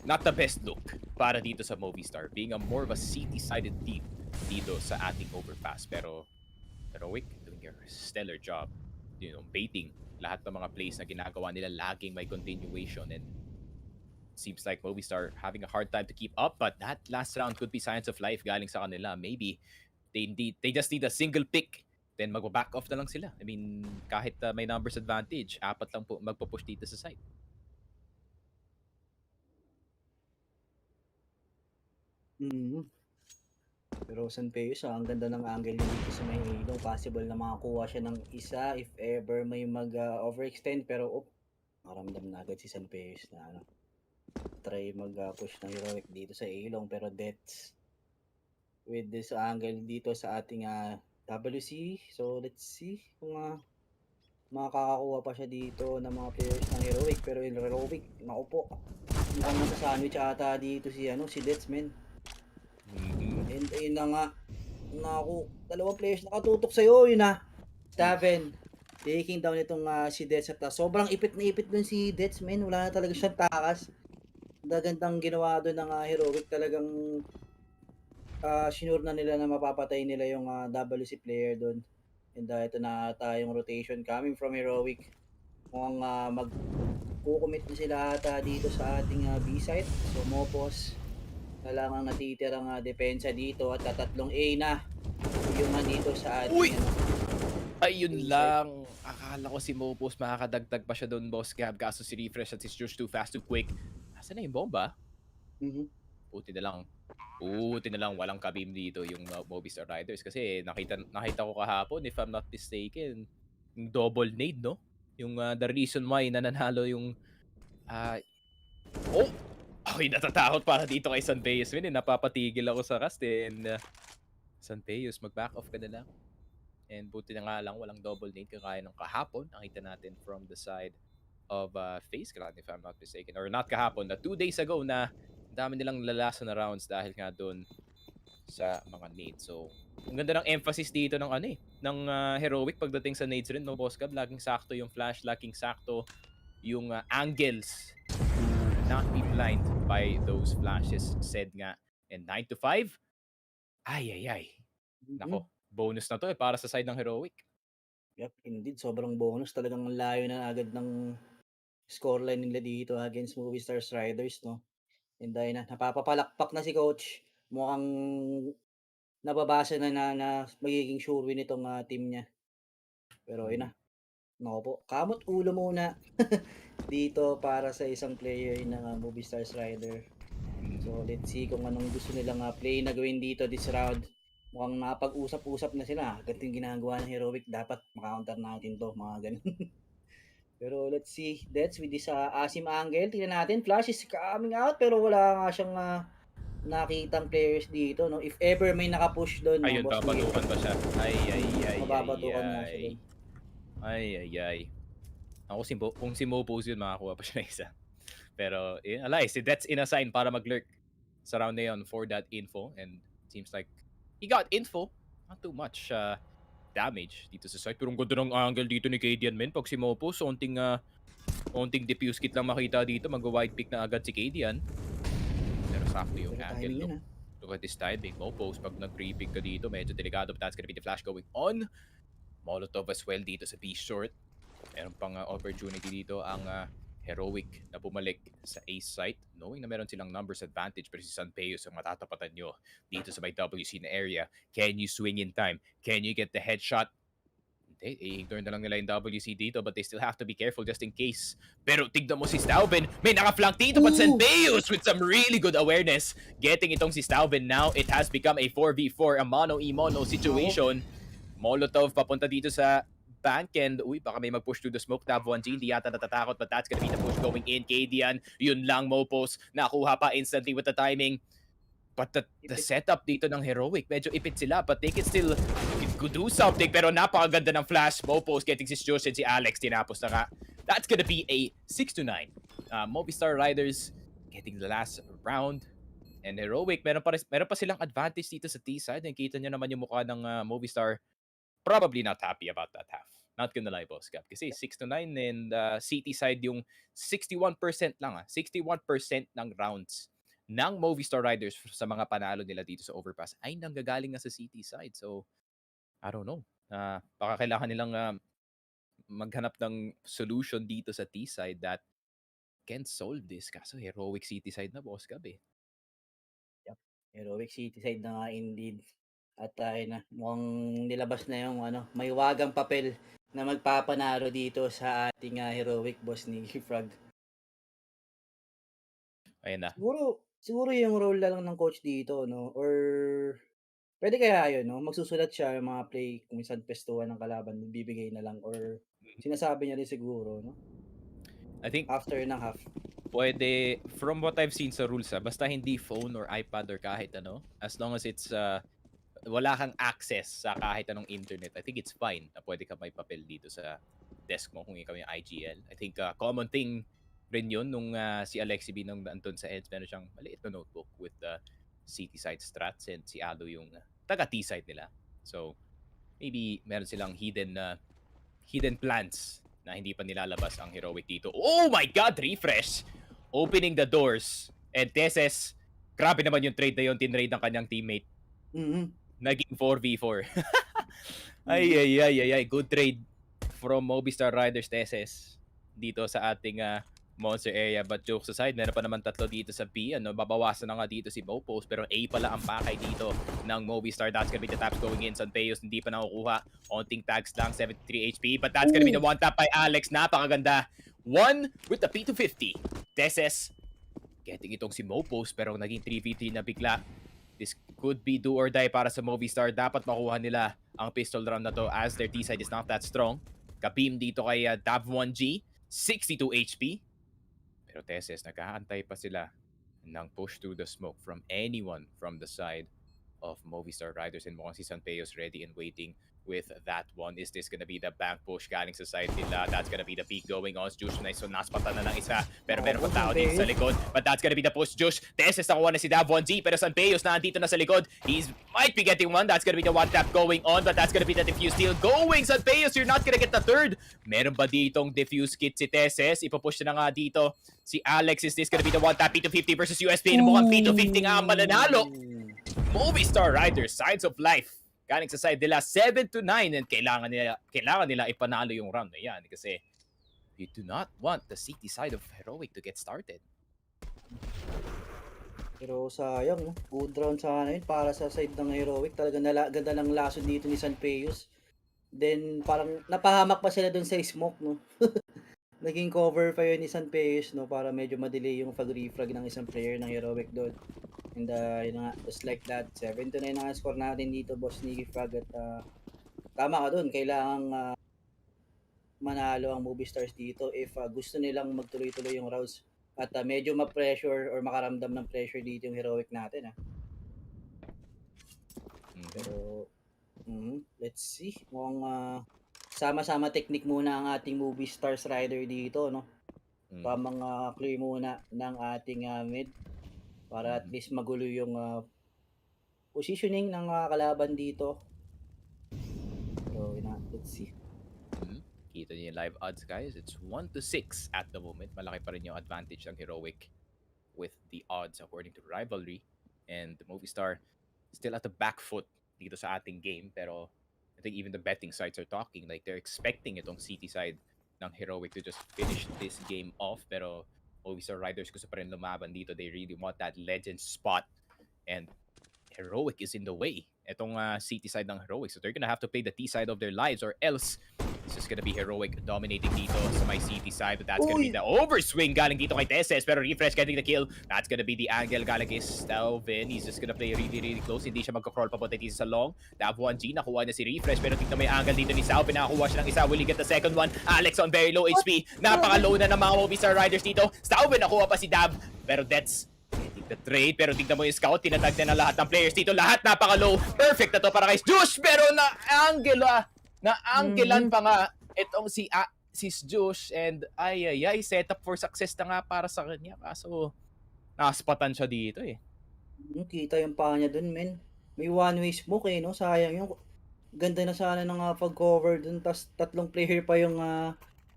not the best look para dito sa Movistar. Being a more of a City-sided team dito sa ating overpass. Pero Heroic doing a stellar job. Baiting lahat ng mga plays na ginagawa nila, laging may continuation, and seems like Movistar having a hard time to keep up, but that last round could be signs of life galing sa kanila. Maybe they just need a single pick, then magbaback off na lang sila. I mean, kahit may numbers advantage, 4 lang po magpo-push dito sa side. Pero San Peos, ang ganda ng angle niya dito sa may ilong. Possible na makakuha siya ng isa if ever may mag-overextend. Pero, maramdam na agad si San Peos na try mag-push ng Heroic dito sa ilong. Pero Deaths with this angle dito sa ating WC. So, let's see kung makakakuha pa siya dito ng mga players ng Heroic. Pero yung Heroic, naku po, mukhang nasa sandwich ata dito si Deaths, man. And ayun na nga, naku, dalawang players nakatutok sa'yo, yun Taven, taking down itong si Dets at sobrang ipit na ipit dun si Dets, man. Wala na talaga siyang takas. Gagandang ginawa doon ng Heroic, talagang sure na nila na mapapatay nila yung WC player doon. And ito na tayong rotation coming from Heroic. Mukhang mag-commit na sila ata dito sa ating B-site. So Mopos na lang ang natitirang depensa dito at tatlong A na yung dito sa ating. Uy! Ayun lang. Akala ko si Mopos makakadagdag pa siya doon, Boss Gab. Kaso si Refresh at si Josh too fast, too quick. Nasaan na yung bomba? Buti na lang walang kabim dito yung Movistar Riders. Kasi nakita ko kahapon, if I'm not mistaken, yung double nade, no? Yung the reason why nananalo yung okay, natatakot para dito kay San Peos. Napapatigil ako sa cast, and San Peos, mag-back off ka na lang. And buti na nga lang, walang double nade kagaya ng kahapon. Nakita natin from the side of FaZe Clan, if I'm not mistaken. Or not kahapon, 2 days ago na dami nilang lalaso na rounds dahil nga doon sa mga nades. So, ang ganda ng emphasis dito ng ng Heroic pagdating sa nades rin, no, Boss Gab? Laging sakto yung flash, laging sakto yung angles to not be blind by those flashes, said nga. And 9 to 5, ay. Nako, bonus na to para sa side ng Heroic. Yep, indeed, sobrang bonus. Talagang layo na agad ng scoreline nila dito against Movistar Riders, no? And dahil napapapalakpak na si Coach, mukhang nababasa na magiging sure win itong team niya. Pero ayun nako po, kamot ulo muna dito para sa isang player ng Movistar Rider. So let's see kung anong gusto nilang play na gawin dito this round. Mukhang napag-usap-usap na sila. Agad yung ginagawa ng Heroic, dapat makakounter natin to, mga ganun. Pero let's see, that's with this asim angle. Tingnan natin, Flash is coming out pero wala nga siyang nakitang players dito, no? If ever may nakapush doon, ayun, babatukan pa siya. Mababatukan nga siya doon. Ay. Kung si Mopos yun, makakuha pa siya ng isa. Pero, si Death's inassign para mag-lurk sa round na yun for that info. And seems like he got info. Not too much damage dito sa side. Pero ang ganda ng angle dito ni Kadian, men. Pag si Mopos, onting diffuse kit lang makita dito, mag-wide pick na agad si Kadian. Pero sakto yung angle. Look at this timing. Mopos, pag nag-pre-pick ka dito, medyo delikado. But that's gonna be the flash going on. Molotov as well dito sa B-short. Meron pang opportunity dito ang Heroic na bumalik sa ace site. Knowing na meron silang numbers advantage, pero si San Peos ang matatapatan nyo dito sa may WC na area. Can you swing in time? Can you get the headshot? Hindi, i-ignore na lang nila yung WC dito, but they still have to be careful just in case. Pero tignan mo si Stauben, may naka-flank dito, but San Peos with some really good awareness. Getting itong si Stauben now, it has become a 4v4, a mono-e-mono situation. Molotov papunta dito sa bank, and baka may mag-push to the smoke. Tab 1G, hindi yata natatakot, but that's gonna be the push going in. Kadian, yun lang, Mopos, nakuha pa instantly with the timing. But the setup dito ng Heroic, medyo ipit sila, but they can still do something. Pero napakaganda ng flash. Mopos getting si Josh and si Alex, tinapos na ka. That's gonna be a 6-9. Movistar Riders getting the last round. And Heroic, meron pa silang advantage dito sa T-side. Nakita nyo naman yung mukha ng Movistar. Probably not happy about that half. Not gonna lie, Boss Cap. Kasi 6-9 and City side yung 61% lang 61% ng rounds ng Movistar Riders sa mga panalo nila dito sa Overpass ay nanggagaling na sa City side. So, I don't know. Baka kailangan nilang maghanap ng solution dito sa T side that can solve this. Kaso heroic City side na, Boss Cap eh. Heroic City side na nga indeed. At ayun na, mukhang nilabas na yung may wagang papel na magpapanalo dito sa ating heroic boss ni Frog. Ayun na. Siguro yung role na lang ng coach dito, no? Or pwede kaya yun, no? Magsusulat siya yung mga play kung minsan pestuhan ng kalaban, bibigay na lang or sinasabi niya rin siguro, no? I think After ng half. pwede, from what I've seen sa rules, basta hindi phone or iPad or kahit ano, as long as it's wala kang access sa kahit anong internet, I think it's fine na pwede ka may papel dito sa desk mo kung ikaw yung IGL. I think common thing rin yun nung si Alexi B nung andun sa EDS, meron siyang maliit na notebook with the City side strats and si Alo yung taga T side nila. So, maybe meron silang hidden plans na hindi pa nilalabas ang heroic dito. Oh my God! Refresh! Opening the doors. And Teses, grabe naman yung trade na yun. Tinrade ng kanyang teammate. Naging 4v4. Ay. Good trade from Movistar Riders Teses dito sa ating monster area. But jokes aside, meron pa naman 3 dito sa B. Babawasan na nga dito si Mopos. Pero A pala ang pakay dito ng Movistar. That's gonna be the taps going in. Sanpeos hindi pa nakukuha. Onting tags lang, 73 HP. But that's gonna be the one tap by Alex. Napakaganda. 1 with the P250. Teses getting itong si Mopos pero naging 3v3 na bigla. This could be do or die para sa Movistar. Dapat makuha nila ang pistol round na to as their T-side is not that strong. Kabim dito kay Dav1G. 62 HP. Pero Teses, nag-aantay pa sila ng push through the smoke from anyone from the side of Movistar Riders. And mukhang si Sanpeos ready and waiting with that one. Is this gonna be the bank push galing sa side nila? That's gonna be the peak going on. Jush, nice. So naspatan na ng isa. Pero meron pa tao dito sa likod. But that's gonna be the push. Jush, Teses nakuha na si Dav1G. Pero Sanpeos na andito na sa likod. He might be getting one. That's gonna be the one tap going on. But that's gonna be the defuse steal going. Sanpeos, you're not gonna get the third. Meron ba ditong defuse kit si Teses? Ipapush na nga dito si Alex. Is this gonna be the one tap P250 versus USP? Mukhang P250 nga ang mananalo. Movistar Riders, Sides of Life. Galing sa side nila 7-9 and kailangan nila ipanalo yung round na yan kasi you do not want the City side of Heroic to get started. Pero sayang, no? Good round sana yun para sa side ng Heroic. Talaga ganda ng laso dito ni Sanpeos. Then parang napahamak pa sila dun sa smoke, no? Naging cover pa yun ni Sanpeos, no? Para medyo madelay yung pag-refrag ng isang player ng Heroic doon. And yun nga, just like that, 7-9 ang score natin dito, Boss Nicky Frog. At tama ka dun, kailangang manalo ang Movistars dito if gusto nilang magtuloy-tuloy yung rounds. At medyo ma-pressure or makaramdam ng pressure dito yung Heroic natin. Pero, let's see. Mukhang sama-sama technique muna ang ating Movistars rider dito, no? Tamang clear muna ng ating mid. Para at least magulo yung positioning ng kalaban dito. So, let's see. Kita niyo yung live odds, guys. It's 1-6 at the moment. Malaki pa rin yung advantage ng Heroic with the odds according to Rivalry. And the Movistar still at the back foot dito sa ating game. Pero I think even the betting sites are talking. Like they're expecting itong City side ng Heroic to just finish this game off. Pero Movistar Riders gusto pa rin lumaban dito. They really want that legend spot. And Heroic is in the way. Itong City side ng Heroic. So they're gonna have to play the T side of their lives or else it's just gonna be Heroic dominating dito sa my City side. But that's gonna be the overswing galing dito kay Teses. Pero Refresh getting the kill. That's gonna be the angle galing kay Stelvin. He's just gonna play really close. Hindi siya magka-crawl papunta dito sa long. Dav1G nakuha na si Refresh. Pero tingnan mo yung angle dito ni Stelvin. Nakakuha siya ng isa. Will he get the second one? Alex on very low HP. Napaka-low na ng mga Movistar Riders dito. Stelvin nakuha pa si Dav. Pero that's the trade. Pero tingnan mo yung scout. Tinatag na ng lahat ng players dito. Lahat napaka-low. Perfect na to para kay Jush. Pero na-anggelan pa nga itong si Jush. And setup for success na nga para sa kanya. Kaso naspatan siya dito eh. Kita yung pa niya dun, men. May one-way smoke no? Sayang yung Ganda na sana ng pag-cover dun, tas tatlong player pa yung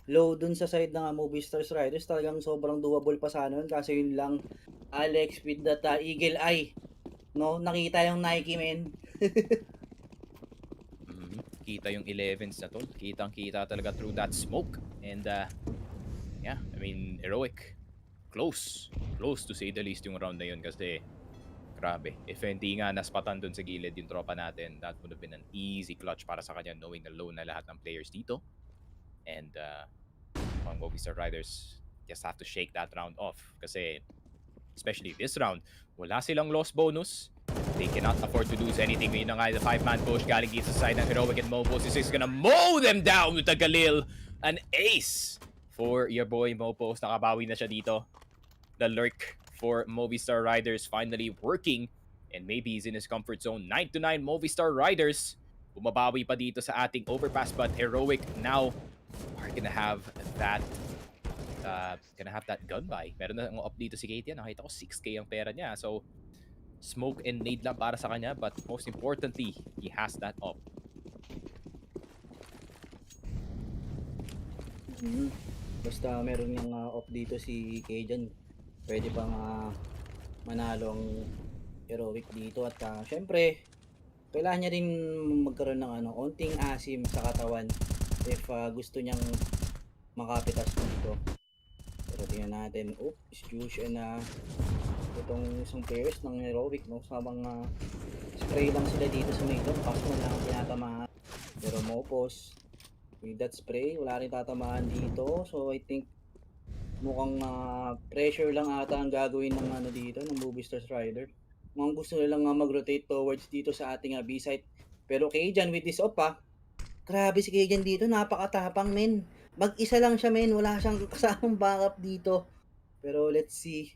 low dun sa side ng Movistar Riders. Talagang sobrang doable pa sana yun, kaso yun lang, Alex with that eagle eye, no? Nakita yung Nike, men. Kita yung 11s na tol. Kitang-kita talaga through that smoke. And yeah, I mean, heroic. Close to say the least yung round na yun kasi grabe. If hindi nga naspatan dun sa gilid yung tropa natin, that would have been an easy clutch para sa kanya knowing na low na lahat ng players dito. And mga Movistar Riders just have to shake that round off kasi especially this round, wala silang loss bonus. They cannot afford to lose anything. Ngayon na nga, the 5-man push galing dito sa side ng Heroic and Mopos is gonna mow them down with the Galil. An ace for your boy Mopos. Nakabawi na siya dito. The lurk for Movistar Riders finally working. And maybe he's in his comfort zone. 9-9 Movistar Riders. Bumabawi pa dito sa ating overpass. But Heroic now are gonna have that gun buy. Meron na ang up dito si Katie. Nakita ko 6K ang pera niya. So, smoke and nade lang para sa kanya. But most importantly, he has that up. Basta meron yung off dito si Kajan, pwede pang manalo ang Heroic dito. At syempre, kailangan niya rin magkaroon ng onting asim sa katawan if gusto niyang makapitas dito. Pero tingnan natin, Juice and itong isang players ng Heroic, no? Sabang spray lang sila dito sa middle, kaso wala kang tinatamaan. Pero Mopos, with that spray, wala rin tatamaan dito. So I think mukhang pressure lang ata ang gagawin ng dito, ng Movistar Rider. Mukhang gusto nilang mag-rotate towards dito sa ating B-site. Pero Kajan with this op grabe si Kajan dito, napakatapang men. Mag-isa lang siya men, wala siyang kasamang backup dito. Pero let's see.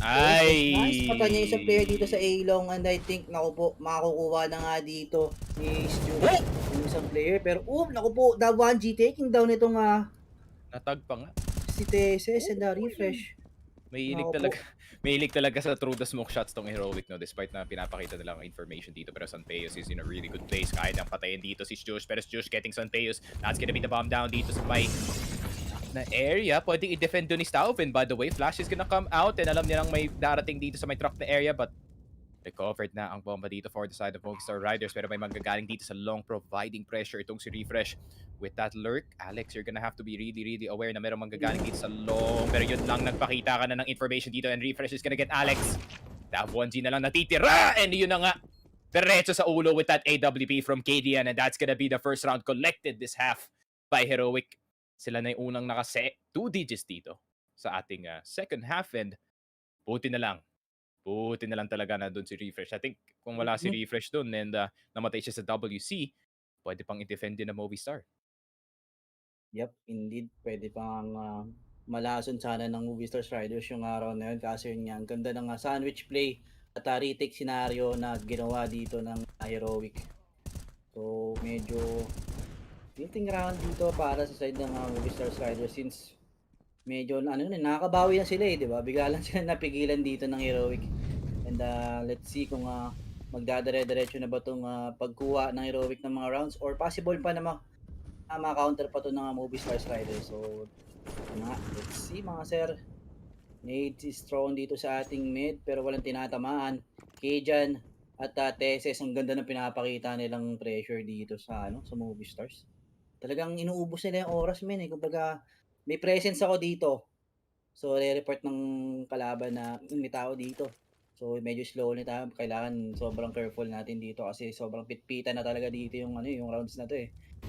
Ay! Nice, pata niya isang player dito sa A-long, and I think, naku po, makakukuha na nga dito ni Stu yung isang player. Pero, naku po, the 1G taking down itong natag pa nga. si Teses and refresh. Mahilig talaga sa through the smoke shots tong Heroic, no? Despite na pinapakita nila ang information dito. Pero Sanpeos is in a really good place. Kaya nang patayin dito si Stush. Pero Stush getting Sanpeos. That's gonna be the bomb down dito sa may na area. Pwedeng i-defend doon ni Stauven. By the way, Flash is gonna come out and alam nilang may darating dito sa may truck na area, but recovered na ang bomba dito for the side of Movistar Riders. Pero may manggagaling dito sa long, providing pressure itong si Refresh. With that lurk, Alex, you're gonna have to be really aware na merong manggagaling dito sa long. Pero yun lang, nagpakita ka na ng information dito and Refresh is gonna get Alex. That 1G na lang natitira, and yun na nga, diretso sa ulo with that AWP from KDN, and that's gonna be the first round collected this half by Heroic. Sila na yung unang nakase 2 digits dito sa ating second half, and buti na lang talaga na doon si Refresh. I think kung wala si Refresh doon and namatay siya sa WC, pwede pang i-defend din na Movistar. Yep, indeed. Pwede pang malason sana ng Movistar Riders yung araw na yun. Kasi yun nga, ang ganda ng sandwich play at retake scenario na ginawa dito ng Heroic. So, medyo tilting round dito para sa side ng Movistar Riders since medyo nakakabawi na sila di ba? Bigla lang sila napigilan dito ng Heroic. And let's see kung magdadire-diretso na ba itong pagkuha ng Heroic ng mga rounds or possible pa na maka-counter pa ito ng Movistar Riders. So, let's see mga sir. Nade is thrown dito sa ating mid pero walang tinatamaan. Kajan at Teses, ang ganda ng pinapakita nilang pressure dito sa sa Movistars. Talagang inuubos nila yung oras men kumbaga may presence ako dito. So re-report ng kalaban na may tao dito. So medyo slow na tayo, kailangan sobrang careful natin dito kasi sobrang pitpitan na talaga dito yung yung rounds na to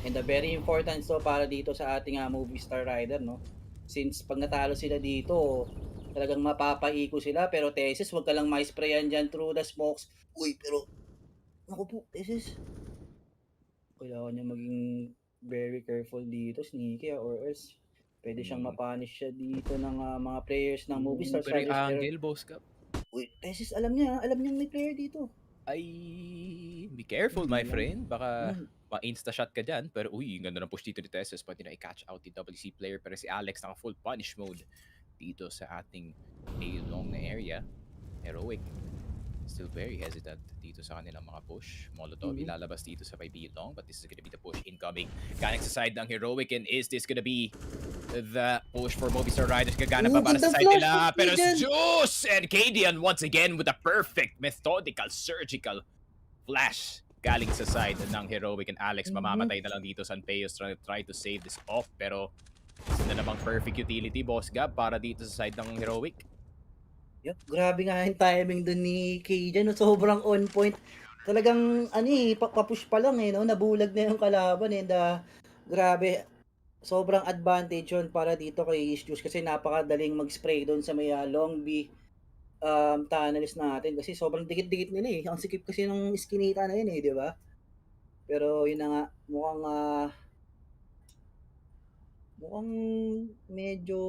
And very important para dito sa ating Movistar Rider no. Since pag natalo sila dito, talagang mapapaiko sila pero Tesis wag ka lang ma-sprayan diyan through the smokes. Pero naku po, Tesis. Kailangan niya maging very careful dito, sneaky or else pwede siyang mapunish siya dito ng mga players ng Movistar Riders. Pero angle, boss ka. Tesis, alam niya may player dito. Ay, be careful my friend. Baka ma-insta shot ka dyan. Pero ganda ng push dito ni Tesis. Pwede na i-catch out yung WC player. Pero si Alex naka full punish mode dito sa ating A-long na area. Heroic. Still very hesitant dito sa kanilang mga push. Molotov ilalabas dito sa 5B long, but this is gonna be the push incoming. Galing sa side ng Heroic, and is this gonna be the push for Movistar Riders? Gagana pa para sa Gandang side flash nila, ng pero Kaden. Zeus and Kadian once again with a perfect, methodical, surgical flash galing sa side ng Heroic, and Alex mamamatay na lang dito. Sanpeos try to save this off, pero isa na namang perfect utility, Boss Gab, para dito sa side ng Heroic. Yup, grabe nga yung timing dun ni Kaden, no? Sobrang on point. Talagang, papush pa lang no? Nabulag na yung kalaban, and grabe, sobrang advantage yun para dito kay Juice kasi napakadaling mag-spray doon sa may long B tunnels natin kasi sobrang dikit-dikit nila eh. Ang sikip kasi ng iskinita na yun eh, di ba? Pero yun na nga, mukhang medyo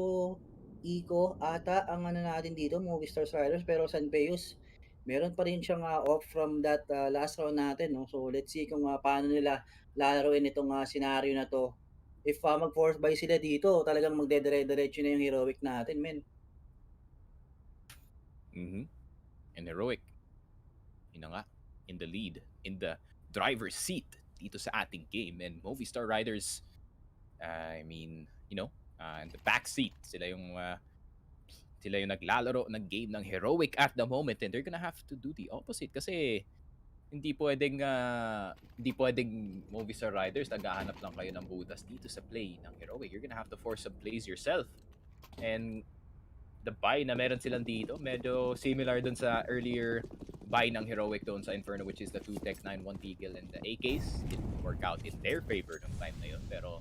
eco ata ang natin dito, Movistar Riders, pero Sanpeos, meron pa rin siyang off from that last round natin, no? So let's see kung paano nila lalaroin itong scenario na to. If mag-force buy sila dito, talagang magdedire-diretso na yung Heroic natin, men. And Heroic, yun na nga, in the lead, in the driver's seat dito sa ating game. And Movistar Riders, in the back seat, sila yung naglalaro ng game ng Heroic at the moment, and they're gonna have to do the opposite kasi hindi pwedeng Movistar Riders naghahanap lang kayo ng butas dito sa play ng Heroic. You're gonna have to force some plays yourself. And the buy na meron silang dito, medyo similar dun sa earlier buy ng Heroic doon sa Inferno, which is the 2-tech 9-1 Pigil and the AKs. It didn't work out in their favor nung time na yun, pero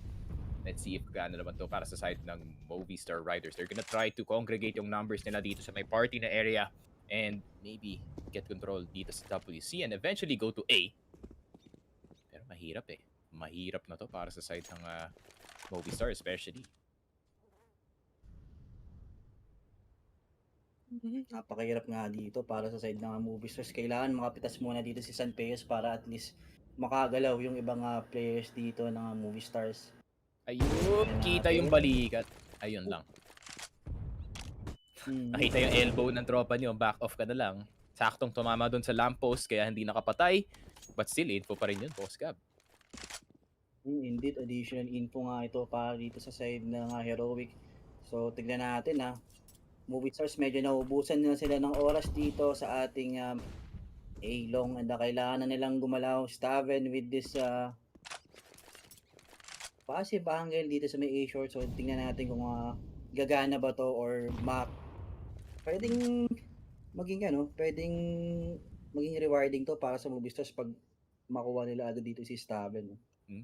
let's see if gaano naman to para sa side ng Movistar Riders. They're gonna try to congregate yung numbers nila dito sa may party na area and maybe get control dito sa WC and eventually go to A. Pero mahirap eh. Mahirap na to para sa side ng Movistar especially. Napakahirap nga dito para sa side ng Movistars. Kailangan makapitas muna dito si Sanpeos para at least makagalaw yung ibang players dito ng Movistars. Ayun, kita yung balikat. Ayun lang. Nakita yung elbow ng tropa niyo, back off ka na lang. Saktong tumama doon sa lamppost kaya hindi nakapatay. But still, info pa rin yun, Boss Gab. Indeed, additional info nga ito para dito sa side ng Heroic. So, tignan natin Movistars, medyo naubusan na sila ng oras dito sa ating A-long, and kailangan na nilang gumalaw. Staven with this passive angle dito sa may A-short. So, tingnan natin kung gagana ba to or pwedeng maging maging rewarding to para sa Movistars pag makuha nila agad dito si Staven.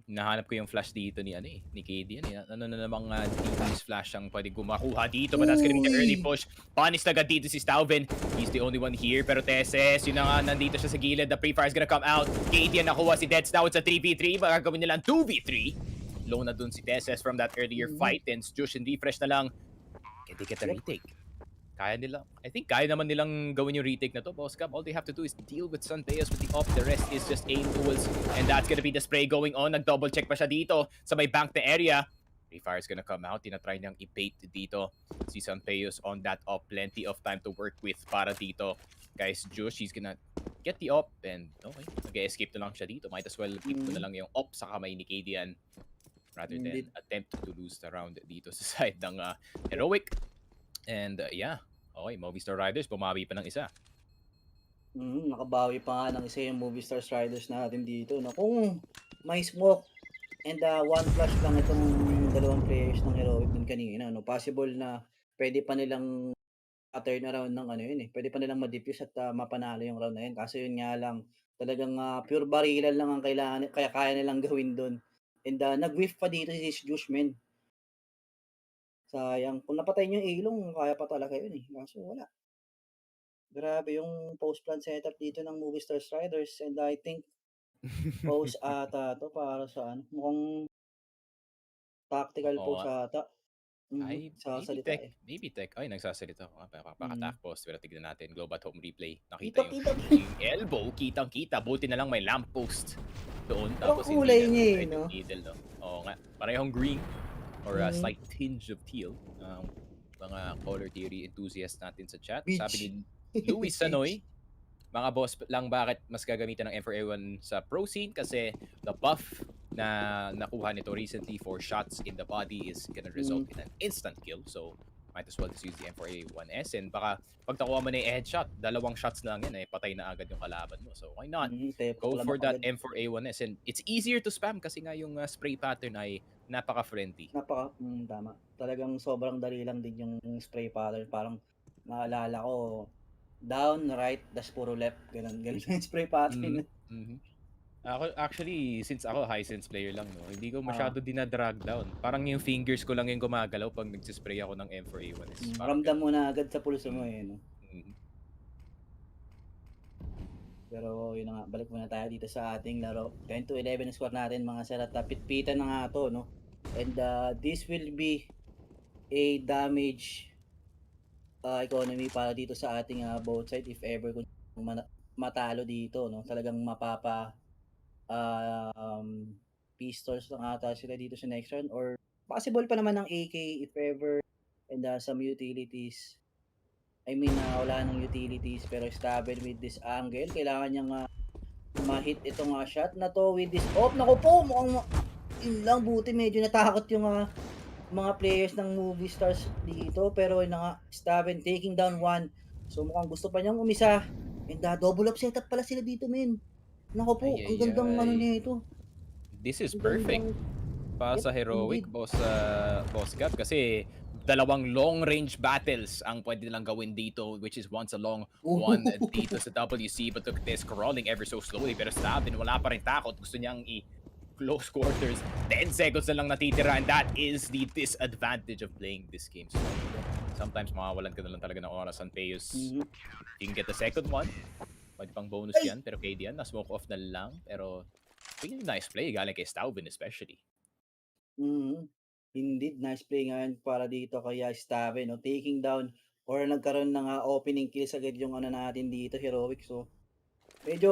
Nahanap ko yung flash dito ni KD. Ano na namang defense flash ang pwede gumakuha dito, but that's gonna be the early push. Punish agad dito si Stauven. He's the only one here, pero Teses, yun na nga, nandito siya sa gilid. The pre-fire is gonna come out. KD ang nakuha si Deads. Now it's a 3v3. Baka gawin nilang 2v3. Low na dun si Teses from that earlier fight, and Jush and refresh na lang. Can they get a retake? Kaya nila. I think kaya naman nilang gawin yung retake na to, Boss Gab. All they have to do is deal with Sanpeos with the off. The rest is just aim tools. And that's gonna be the spray going on. Nag-double check pa siya dito sa may bank na area. Refire is gonna come out. Tinatry niyang i-bait dito si Sanpeos on that off. Plenty of time to work with para dito. Guys, Josh, he's gonna get the op. And okay, nag-escape na lang siya dito. Might as well keep ko na lang yung op sa kamay ni Kadian rather than attempt to lose the round dito sa side ng Heroic. And yeah, okay, Movistar Riders, bumawi pa ng isa. Nakabawi pa nga ng isa yung Movistar Riders natin dito. No? Kung may smoke and one flash lang itong dalawang players ng Heroic din kanina, no? Possible na pwede pa nilang turn around ng pwede pa nilang ma-defuse at mapanalo yung round na yun. Kaso yun nga lang, talagang pure barilan lang ang kailangan, kaya kaya nilang gawin doon. And nag-whiff pa dito si Jushman. Sayang. Kung napatay niyo yung ilong, kaya pa talaga yun eh. Kaso wala. Grabe yung post-plan setup dito ng Movistar Riders, and I think post ata to para sa mukhang tactical post ata. Sasalita Maybe tech. Ay, nagsasalita ko. Paka-attack post. Pero tignan natin. Global home replay. Kita yung elbow. Kitang-kita. Buti na lang may lamp post doon. Tapos kulay niya no? Needle, no? Oo nga. Parehong green or a slight tinge of teal. Mga color theory enthusiasts natin sa chat. Beach. Sabi ni Louis Sanoy, mga boss lang bakit mas gagamitan ng M4A1 sa pro scene kasi the buff na nakuha nito recently for shots in the body is gonna result in an instant kill. So, might as well just use the M4A1S and baka pag nakuha mo na yung headshot, 2 shots na lang yan patay na agad yung kalaban mo. So, why not? Go for that M4A1S and it's easier to spam kasi nga yung spray pattern ay napaka-friendly. Tama. Talagang sobrang dali lang din yung spray pattern. Parang maalala ko, down, right, das puro left. Ganun yung spray pattern. Ako, actually, since ako high sense player lang, no, hindi ko masyado dinadrag down. Parang yung fingers ko lang yung gumagalaw pag nagsispray ako ng M4A1S. Ramdam mo na agad sa pulso mo no? Pero yun na nga, balik muna tayo dito sa ating laro. 10-11 score natin mga sir at pitpitan na nga to, no? And this will be a damage economy para dito sa ating both side if ever kung matalo dito, no? Talagang mapapa pistols lang ata sila dito sa next round or possible pa naman ng AK if ever and some utilities. I mean, wala nang utilities pero Staben with this angle, kailangan niyang ma-hit itong shot na to with this off. Naku po, mukhang yun lang, buti medyo natakot yung mga players ng Movistars dito pero yun nga, Staben taking down one. So mukhang gusto pa niyang umisa and double up setup pala sila dito, men. Naku po, ang gandang ano nito. This is perfect para sa Heroic, boss Gab, kasi dalawang long range battles ang pwede nilang gawin dito, which is once a long one dito sa WC, but look at this, crawling ever so slowly, pero Staben wala pa rin takot, gusto niyang close quarters, 10 seconds na lang natitira, and that is the disadvantage of playing this game. So, sometimes mawawalan ka na lang talaga ng oras on Peus. You can get the second one, pwede pang bonus yan, pero KD yan, na-smoke off na lang, pero really nice play, galing kay Staubin especially. Indeed, nice play nga para dito kay Staben, no? Taking down or nagkaroon ng opening kills agad yung natin dito, Heroic. So, medyo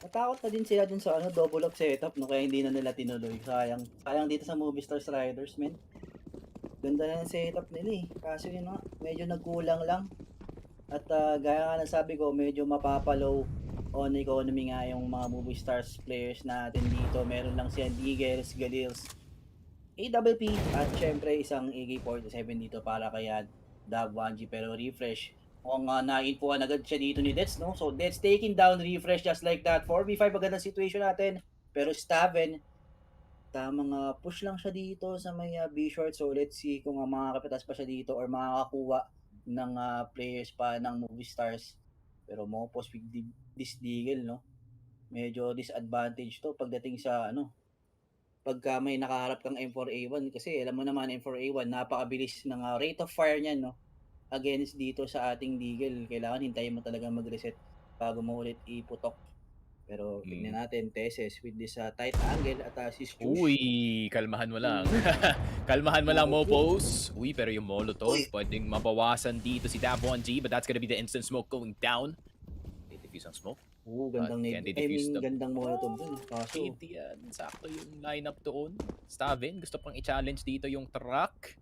natakot na din sila dun sa double up setup, no? Kaya hindi na nila tinuloy. Sayang dito sa Movistar Riders, men. Ganda na yung setup nila kaso yun medyo nagkulang lang. At gaya nga nasabi ko, medyo mapapalow on economy nga yung mga Movistars players natin dito. Meron lang siya Eagles, Galils, AWP at syempre isang AK-47 dito para kay Dab 1G, pero refresh. Kung na-infoan agad siya dito ni Dets, no? So Dets taking down refresh just like that. 4v5 agad ang situation natin. Pero Staben, tamang push lang siya dito sa may B short. So let's see kung makakapitas pa siya dito or makakakuha ng players pa ng Movistars. Pero Mopos with this deagle, no? Medyo disadvantage to pagdating sa pagka may nakaharap kang M4A1 kasi alam mo naman M4A1 napakabilis ng rate of fire niyan, no? Against dito sa ating deagle, kailangan hintayin mo talaga mag-reset bago mo ulit iputok. Pero tignan natin, Teses with this tight angle at si Stush. Uy, kalmahan mo lang. Kalmahan mo lang, Mopos. Uy, pero yung Molotov, pwedeng mabawasan dito si Dab 1G, but that's gonna be the instant smoke going down. They defuse ang smoke. Gandang Molotov dun. Kaso, yan. Sakto yung lineup doon. Staben, gusto pang i-challenge dito yung truck.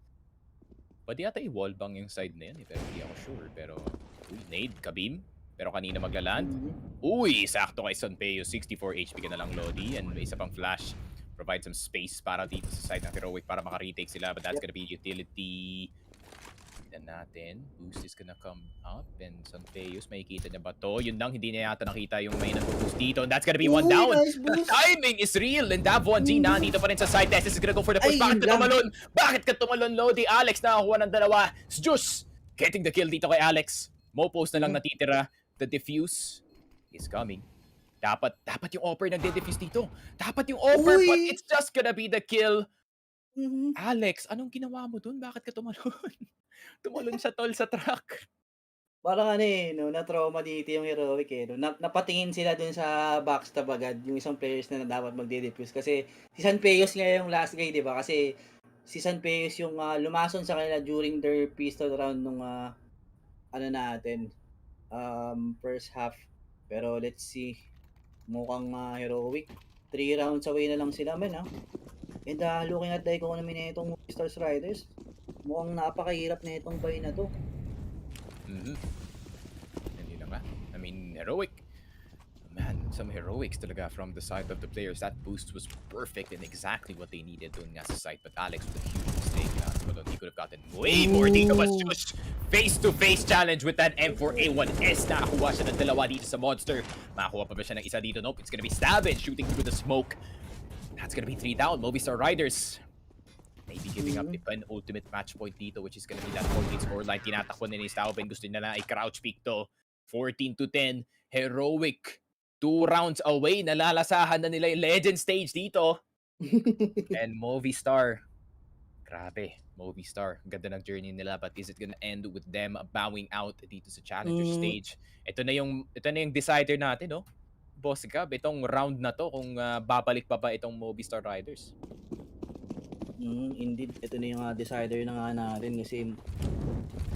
Pwede yata i-wallbang yung side na yan, pero hindi ako sure. Pero, nade, kabim. Pero kanina maglaland. Uy, sakto kay Sunpeo. 64 HP ka na lang, Lodi. And may isa pang flash. Provide some space para dito sa side ng Heroic para maka-retake sila. But that's gonna be utility. Tignan natin. Boost is gonna come up. And Sunpeo, makikita niya ba to? Yun lang, hindi niya yata nakita yung may nag-boost dito. And that's gonna be one down. Nice The timing is real. And Dav 1G na dito pa rin sa side. This is gonna go for the push. Bakit ka tumalon? Bakit ka tumalon, Lodi? Alex nakakuha ng dalawa. Sjus getting the kill dito kay Alex. Mopos na lang natitira. The defuse is coming. Dapat yung offer nagde-defuse dito. Dapat yung offer, but it's just gonna be the kill. Alex, anong ginawa mo dun? Bakit ka tumalon? Tumalon siya tol sa truck. Parang na-trauma dito yung Heroic no? Napatingin sila dun sa backstab agad, yung isang players na dapat magde-defuse. Kasi si Sanpeos nga yung last guy, di ba? Kasi si Sanpeos yung lumason sa kanila during their pistol round nung natin. First half. Pero let's see. Mukhang Heroic. 3 rounds away na lang sila, men, And looking at the economy na itong Stars Riders, mukhang napakahirap na itong buy na to. Hindi na nga. mean, Heroic. Man, some heroics talaga from the side of the players. That boost was perfect and exactly what they needed doon nga sa site. But Alex with a huge mistake. He could have gotten way more dito. But just face-to-face challenge with that M4A1S. Nakakuha siya ng dalawa dito sa Monster. Makakuha pa ba siya ng isa dito? Nope, it's gonna be Savage shooting through the smoke. That's gonna be 3 down. Movistar Riders maybe giving up the ultimate match point dito, which is gonna be that 14 scoreline. Tinatakbo ni Stauben. Gusto niya na i-crouch peak to. 14-10. Heroic. 2 rounds away. Nalalasahan na nila yung legend stage dito. And Movistar. Grabe. Movistar. Ganda ng journey nila. But is it gonna end with them bowing out dito sa challenger stage? Ito na yung decider natin, no? Boss Gab, itong round na to kung babalik pa ba itong Movistar Riders. Indeed, ito na yung decider na nga natin kasi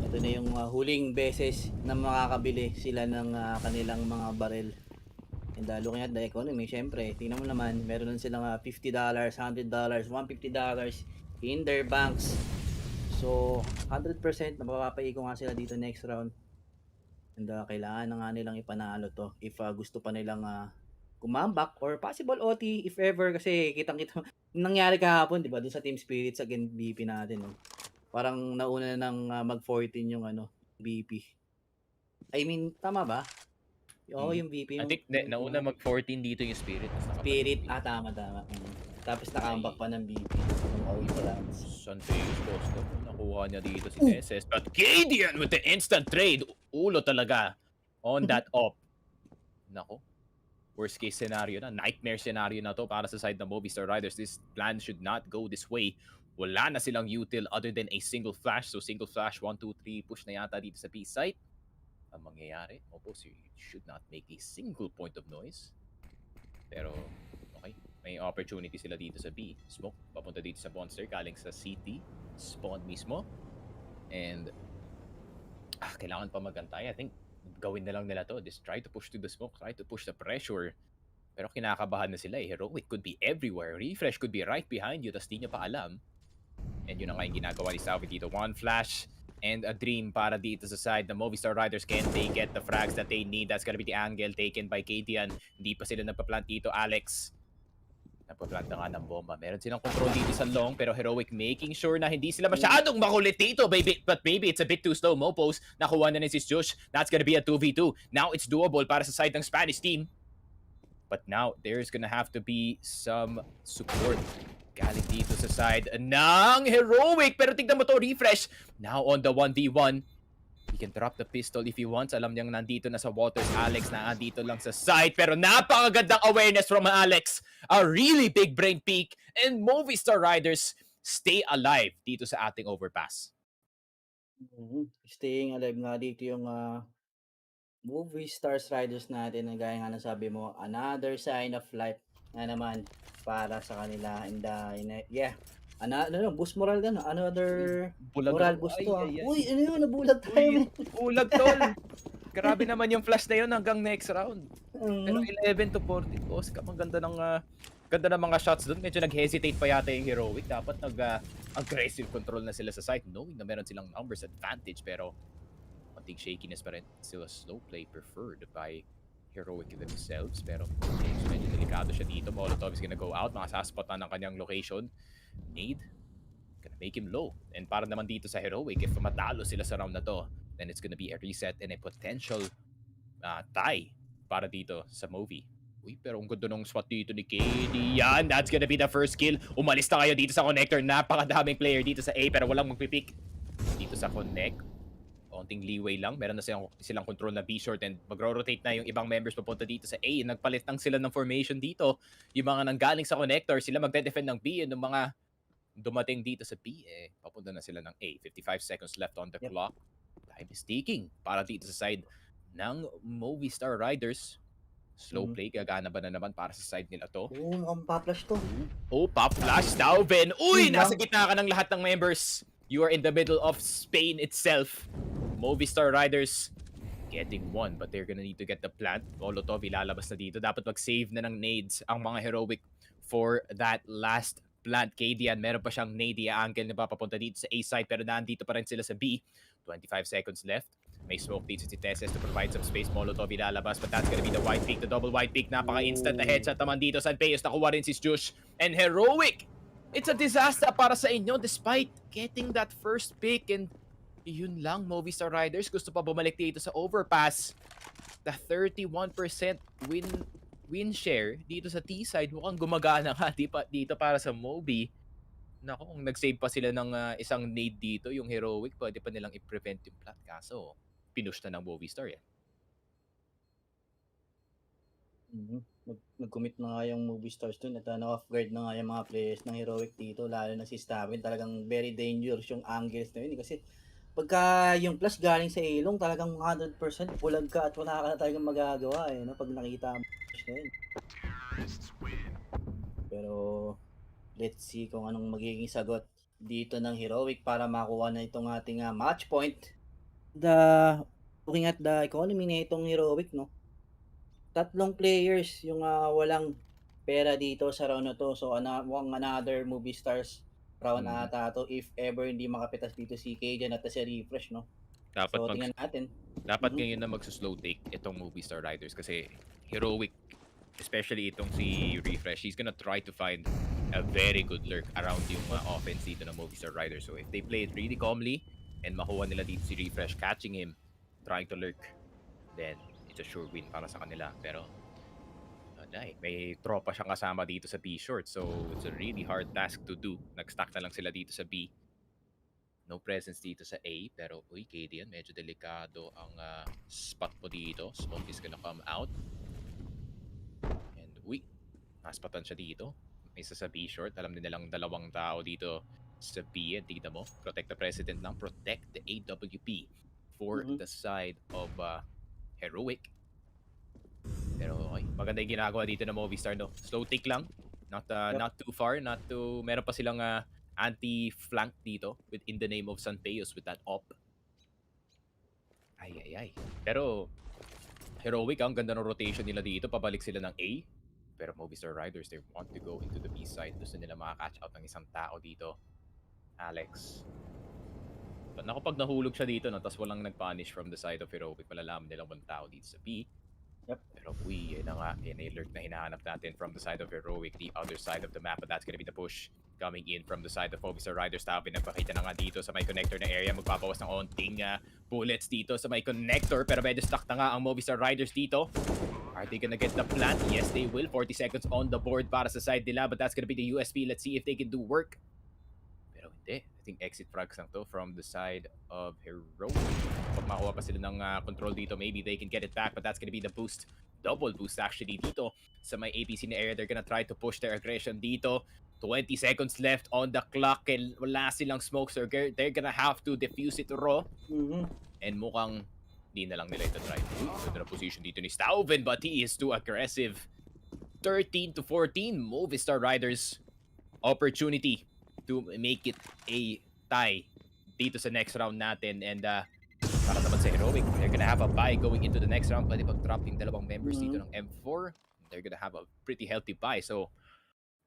ito na yung huling beses na makakabili sila ng kanilang mga barel. And looking at the economy, syempre, tingnan mo naman, meron lang silang $50, $100, $150 in their banks. So, 100% na mapapaiko nga sila dito next round. And kailangan na nga nilang ipanalo to if gusto pa nilang kumambak or possible OT if ever, kasi kitang-kita nangyari kahapon, 'di ba, dun sa Team Spirit sa BP natin, no? Parang nauna nang mag-14 yung BP. I mean, tama ba? Oo, yung BP. I think nauna mag-14 dito yung Spirit. Spirit, tama. Tapos nakambak pa ng BP. Santeus Costa. Nakuha niya dito si SS. But Cadian with the instant trade. Ulo talaga on that op. Nako. Worst case scenario na. Nightmare scenario na to para sa side ng Movistar Riders. This plan should not go this way. Wala na silang util other than a single flash. So single flash, 1, 2, 3. Push na yata dito sa B site. Ang mangyayari, Opos, you should not make a single point of noise. Pero, okay. May opportunity sila dito sa B. Smoke, papunta dito sa Monster, galing sa CT. Spawn mismo. And, kailangan pa magantay. I think, gawin na lang nila to. Just try to push to the smoke. Try to push the pressure. Pero kinakabahan na sila eh. Heroic could be everywhere. Refresh could be right behind you. Tas di nyo pa alam. And yun na nga yung ginagawa ni Salvi dito. One flash and a dream para dito sa side. The Movistar Riders, can they get the frags that they need? That's gonna be the angle taken by Kadian. Hindi pa sila nagpa-plant dito. Alex, nagpa-plant na nga ng bomba. Meron silang control dito sa long, pero Heroic making sure na hindi sila masyadong makulit dito. But maybe it's a bit too slow. Mopos, nakuha na ni si Josh. That's gonna be a 2v2. Now it's doable para sa side ng Spanish team. But now, there's gonna have to be some support galing dito sa side ng Heroic. Pero tignan mo to, refresh. Now on the 1v1. He can drop the pistol if he wants. Alam niyang nandito na sa waters. Alex na nandito lang sa side. Pero napakagandang awareness from Alex. A really big brain peak. And Movistar Riders stay alive dito sa ating overpass. Staying alive nga dito yung Movistar Riders natin. Na gaya nga nasabi mo, another sign of life na naman para sa kanila. And boost moral din. Another moral boost to. Uy, ano yun? Nabulag tayo. Bulag tol. Grabe naman yung flash na yun hanggang next round. Pero 11-40. Boss, ganda ng mga shots doon. Medyo nag-hesitate pa yata yung Heroic. Dapat aggressive control na sila sa site. Knowing na meron silang numbers advantage. Pero konting shakiness pa rin. Still a slow play preferred by Heroic themselves. Pero medyo delikado siya dito. Molotov is gonna go out. Makasaspot na ng kanyang location. Nade gonna make him low. And para naman dito sa Heroic, if matalo sila sa round na to, then it's gonna be a reset and a potential tie para dito sa Movi. Uy, pero ang ganda nung spot dito ni KD. Yan, that's gonna be the first kill. Umalis na kayo dito sa connector. Napakadaming player dito sa A, pero walang magpipick dito sa connect. Konting leeway lang. Meron na silang control na B short and magro-rotate na yung ibang members papunta dito sa A. Nagpalit lang sila ng formation dito. Yung mga nanggaling sa connector, sila magde-defend ng B. And yung mga dumating dito sa B, papunta na sila ng A. 55 seconds left on the clock. Time is ticking para dito sa side ng Movistar Riders. Slow play, gagana ba na naman para sa side nila to? Ang pa-flash to. Pa-flash, Dauben. Uy, nasa gitna ka ng lahat ng members. You are in the middle of Spain itself. Movistar Riders getting one, but they're gonna need to get the plant. Molotov ilalabas na dito. Dapat mag-save na ng nades ang mga Heroic for that last plant. Kadian, meron pa siyang nade. Angle na papapunta dito sa A side, pero nandito pa rin sila sa B. 25 seconds left. May smoke dito si Tesses to provide some space. Molotov ilalabas, but that's gonna be the wide peak, the double wide peak. Napaka-instant na headshot naman dito. Sanpeos, nakuha rin si Jush. And Heroic, it's a disaster para sa inyo despite getting that first pick. And yun lang, Movistar Riders gusto pa bumalik dito sa overpass. The 31% win share dito sa T-side mukhang gumagana nga dito para sa Mobi. Naku, kung nag-save pa sila ng isang nade dito, yung Heroic, pwede pa nilang i-prevent yung plat. Kaso, pinush na ng Movistar yan. Nag-commit na nga yung movie stars dun at off guard na nga yung mga players ng Heroic dito, lalo na si Stabin. Talagang very dangerous yung angles na yun kasi pagka yung plus galing sa ilong, talagang 100% bulag ka at wala ka na talagang magagawa no, pag nakita mo na yun. Pero let's see kung anong magiging sagot dito ng Heroic para makuha na itong ating match point. Looking at the economy na itong Heroic, no? 3 players yung walang pera dito sa round na to. So another movie stars round ata to if ever hindi makapitas dito si KJ at si Refresh, no? So tingnan natin. Dapat ngayon na magsuslow take itong Movistar Riders kasi Heroic, especially itong si Refresh, he's gonna try to find a very good lurk around yung offense dito ng Movistar Riders. So if they play it really calmly and makuha nila dito si Refresh, catching him, trying to lurk, then it's a sure win para sa kanila. Pero may tropa siyang kasama dito sa B short, so it's a really hard task to do. Nag-stack na lang sila dito sa B. No presence dito sa A, pero uy, KD yan, medyo delikado ang spot mo dito. Smoke is gonna come out. And uy, naspatan siya dito. May isa sa B short, alam din nilang dalawang tao dito sa B. And tignan mo, protect the president lang, protect the AWP for the side of Heroic. Pero okay, maganda yung ginagawa dito ng Movistar, no? Slow tick lang, not too far, meron pa silang anti-flank dito in the name of Sanpeos with that op. Ay. Pero Heroic, ang ganda ng rotation nila dito, pabalik sila ng A. Pero Movistar Riders, they want to go into the B side. Gusto nila makaka-catch out ng isang tao dito. Alex. But naku, pag nahulog siya dito, no, tapos walang nag-punish from the side of Heroic, malalaman nilang walang tao dito sa B. Yep. Pero uy, yun na nga, yun na alert na hinahanap natin from the side of Heroic, the other side of the map, but that's gonna be the push coming in from the side of Movistar Riders. Tabi, nagpakita na nga dito sa may connector na area, magpapawas ng onting bullets dito sa may connector, pero medyo stuck na nga ang Movistar Riders dito. Are they gonna get the plant? Yes, they will. 40 seconds on the board para sa side nila, but that's gonna be the USP. Let's see if they can do work. Pero hindi. I think exit frags lang to from the side of Heroic. Pag makuha pa sila ng control dito, maybe they can get it back, but that's gonna be the boost. Double boost actually dito sa may APC na area. They're gonna try to push their aggression dito. 20 seconds left on the clock and wala silang smoke, so they're gonna have to defuse it raw. And mukhang di na lang nila ito try. Ganda na position dito ni Stauven, but he is too aggressive. 13-14, Movistar Riders opportunity to make it a tie dito sa next round natin. And para naman sa Heroic, they're gonna have a bye going into the next round. Pwede pag-drop yung dalawang members dito ng M4. They're gonna have a pretty healthy bye. So,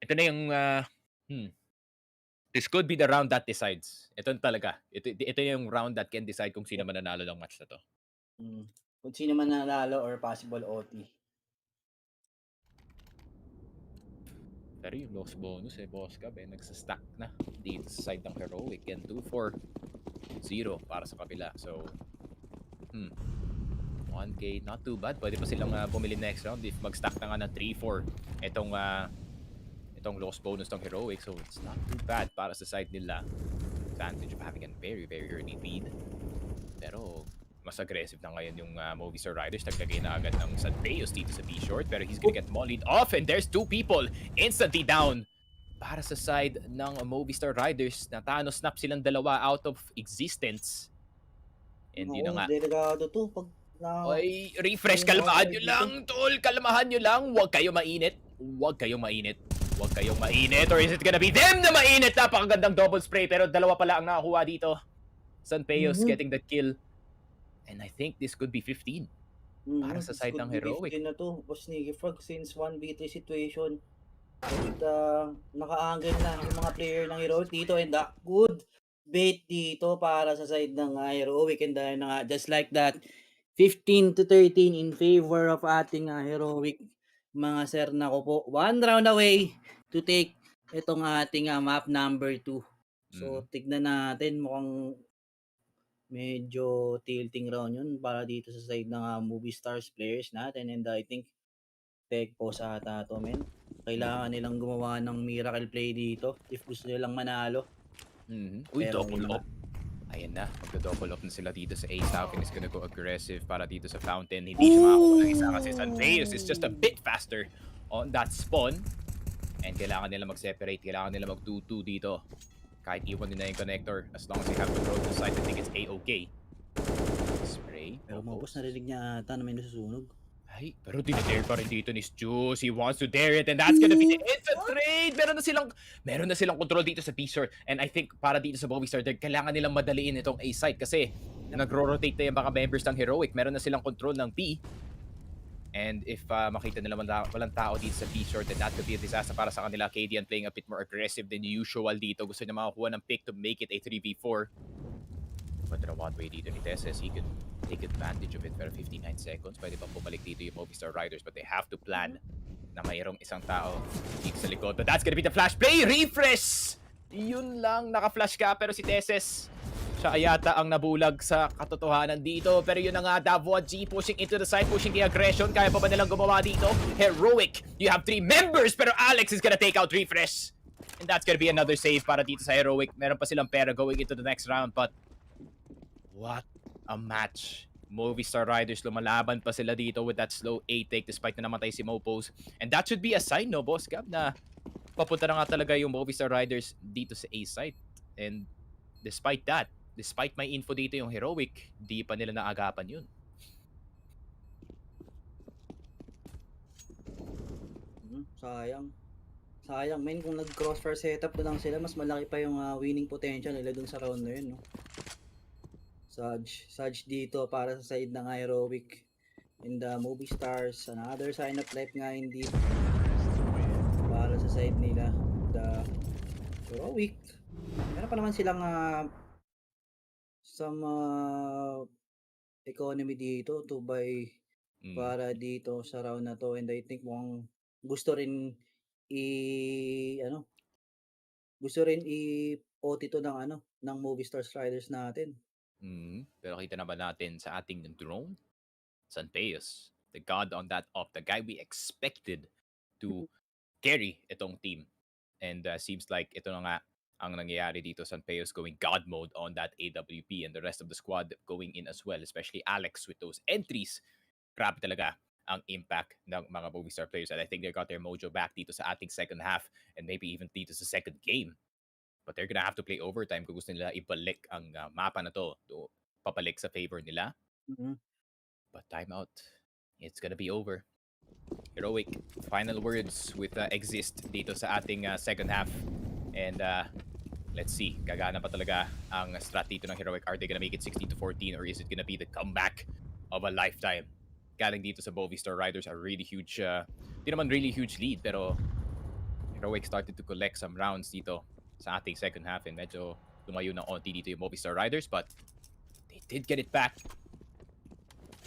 ito na yung this could be the round that decides. Ito talaga. Ito yung round that can decide kung sino mananalo ng match na to. Kung sino mananalo or possible OT. Pero yung loss bonus boss ka, nagsastack na dito sa side ng Heroic. And 2-4-0 para sa kabila. So, 1K, not too bad. Pwede pa silang bumili next round if mag-stack na nga ng 3-4 itong loss bonus ng Heroic. So, it's not too bad para sa side nila. Advantage of having a very, very early lead. Pero, mas aggressive na ngayon yung Movistar Riders. Naglagay na agad ng Sanpeos dito sa B-short. Pero he's gonna get mollied off. And there's 2 people instantly down para sa side ng Movistar Riders. Natano snap silang dalawa out of existence. And yun na nga. Delikado to. Ay, Refresh, kalmahan nyo lang, tol. Kalmahan nyo lang. Huwag kayong mainit. Or is it gonna be them na mainit? Napakagandang double spray. Pero dalawa pala ang nakakuha dito. Sanpeos getting the kill. And I think this could be 15 para sa side ng Heroic. 15 na to, Boss Nicky Frog, since 1v3 situation. Naka-angle na yung mga player ng Heroic dito and good bait dito para sa side ng Heroic, and dahil na nga, just like that, 15-13 in favor of ating Heroic, mga sir. Nako po, 1 round away to take itong ating map number 2. So tignan natin, mukhang medyo tilting round yun para dito sa side ng Movistars players natin, and I think peg pause ata to, men. Kailangan nilang gumawa ng miracle play dito if gusto nilang manalo. Uy, Pero double yun up. Ayan na, magdo-double up na sila dito sa Ace. Falcon is gonna go aggressive para dito sa Fountain. Hindi siya makakuha ng isa kasi Sanveus is just a bit faster on that spawn. And kailangan nila mag-separate, kailangan nila mag-2-2 dito. Kahit iwan nila yung connector, as long as they have control of the site, I think it's A-okay. Spray. Pero Mopos, narinig niya ata na may nasusunog. Ay, pero dinadare pa rin dito ni Juice. He wants to dare it, and that's gonna be the instant trade. Meron na silang control dito sa B-short. And I think para dito sa Movistar, kailangan nilang madaliin itong A site kasi nagro-rotate na yung mga members ng Heroic. Meron na silang control ng B. And if makita nila walang tao dito sa B-short, then that could be a disaster para sa kanila. Cadian playing a bit more aggressive than usual dito. Gusto niya makakuha ng pick to make it a 3v4. But in a one-way dito ni Tesses, he could take advantage of it. Pero 59 seconds, pwede pang bumalik dito yung Movistar Riders, but they have to plan na mayroong isang tao dito sa likod. But that's gonna be the flash play! Refresh! Yun lang, naka-flash ka, pero si Tesses, siya yata ang nabulag sa katotohanan dito. Pero yun na nga, Davao G pushing into the side, pushing the aggression. Kaya pa ba nilang gumawa dito? Heroic, you have 3 members, pero Alex is gonna take out Refresh. And that's gonna be another save para dito sa Heroic. Meron pa silang pera going into the next round, but what a match. Movistar Riders, lumalaban pa sila dito with that slow A take despite na namatay si Mopos. And that should be a sign, no, Boss Gab, na papunta na nga talaga yung Movistar Riders dito sa A site. And despite that, despite may info dito yung Heroic, di pa nila naagapan yun. Sayang. Sayang, men, kung nag-crossfire setup na lang sila, mas malaki pa yung winning potential nila dun sa round na yun, no? Saj dito para sa side ng Heroic and the Movistars. Another sign of life nga hindi para sa side nila. The Heroic. Meron pa naman silang some economy dito to buy para dito sa round na to, and I think mukhang gusto rin OT to ng Movistar Riders natin. Pero kita naman natin sa ating drone, Sanpeus, the god on that off, the guy we expected to carry itong team. And seems like ito na nga ang nangyayari dito. Sanpeus going god mode on that AWP, and the rest of the squad going in as well, especially Alex with those entries. Grabe talaga ang impact ng mga Movistar players, and I think they got their mojo back dito sa ating second half and maybe even dito sa second game. But they're gonna have to play overtime kung gusto nila ibalik ang mapa na to papalik sa favor nila. But timeout, it's gonna be over. Heroic, final words with exist dito sa ating second half. And let's see, gagana pa talaga ang strat dito ng Heroic. Are they gonna make it 16-14, or is it gonna be the comeback of a lifetime? Galing dito sa Movistar Riders, a really huge, di naman really huge lead, pero Heroic started to collect some rounds dito sa ating second half, and medyo lumayo ng onti dito yung Movistar Riders, but they did get it back.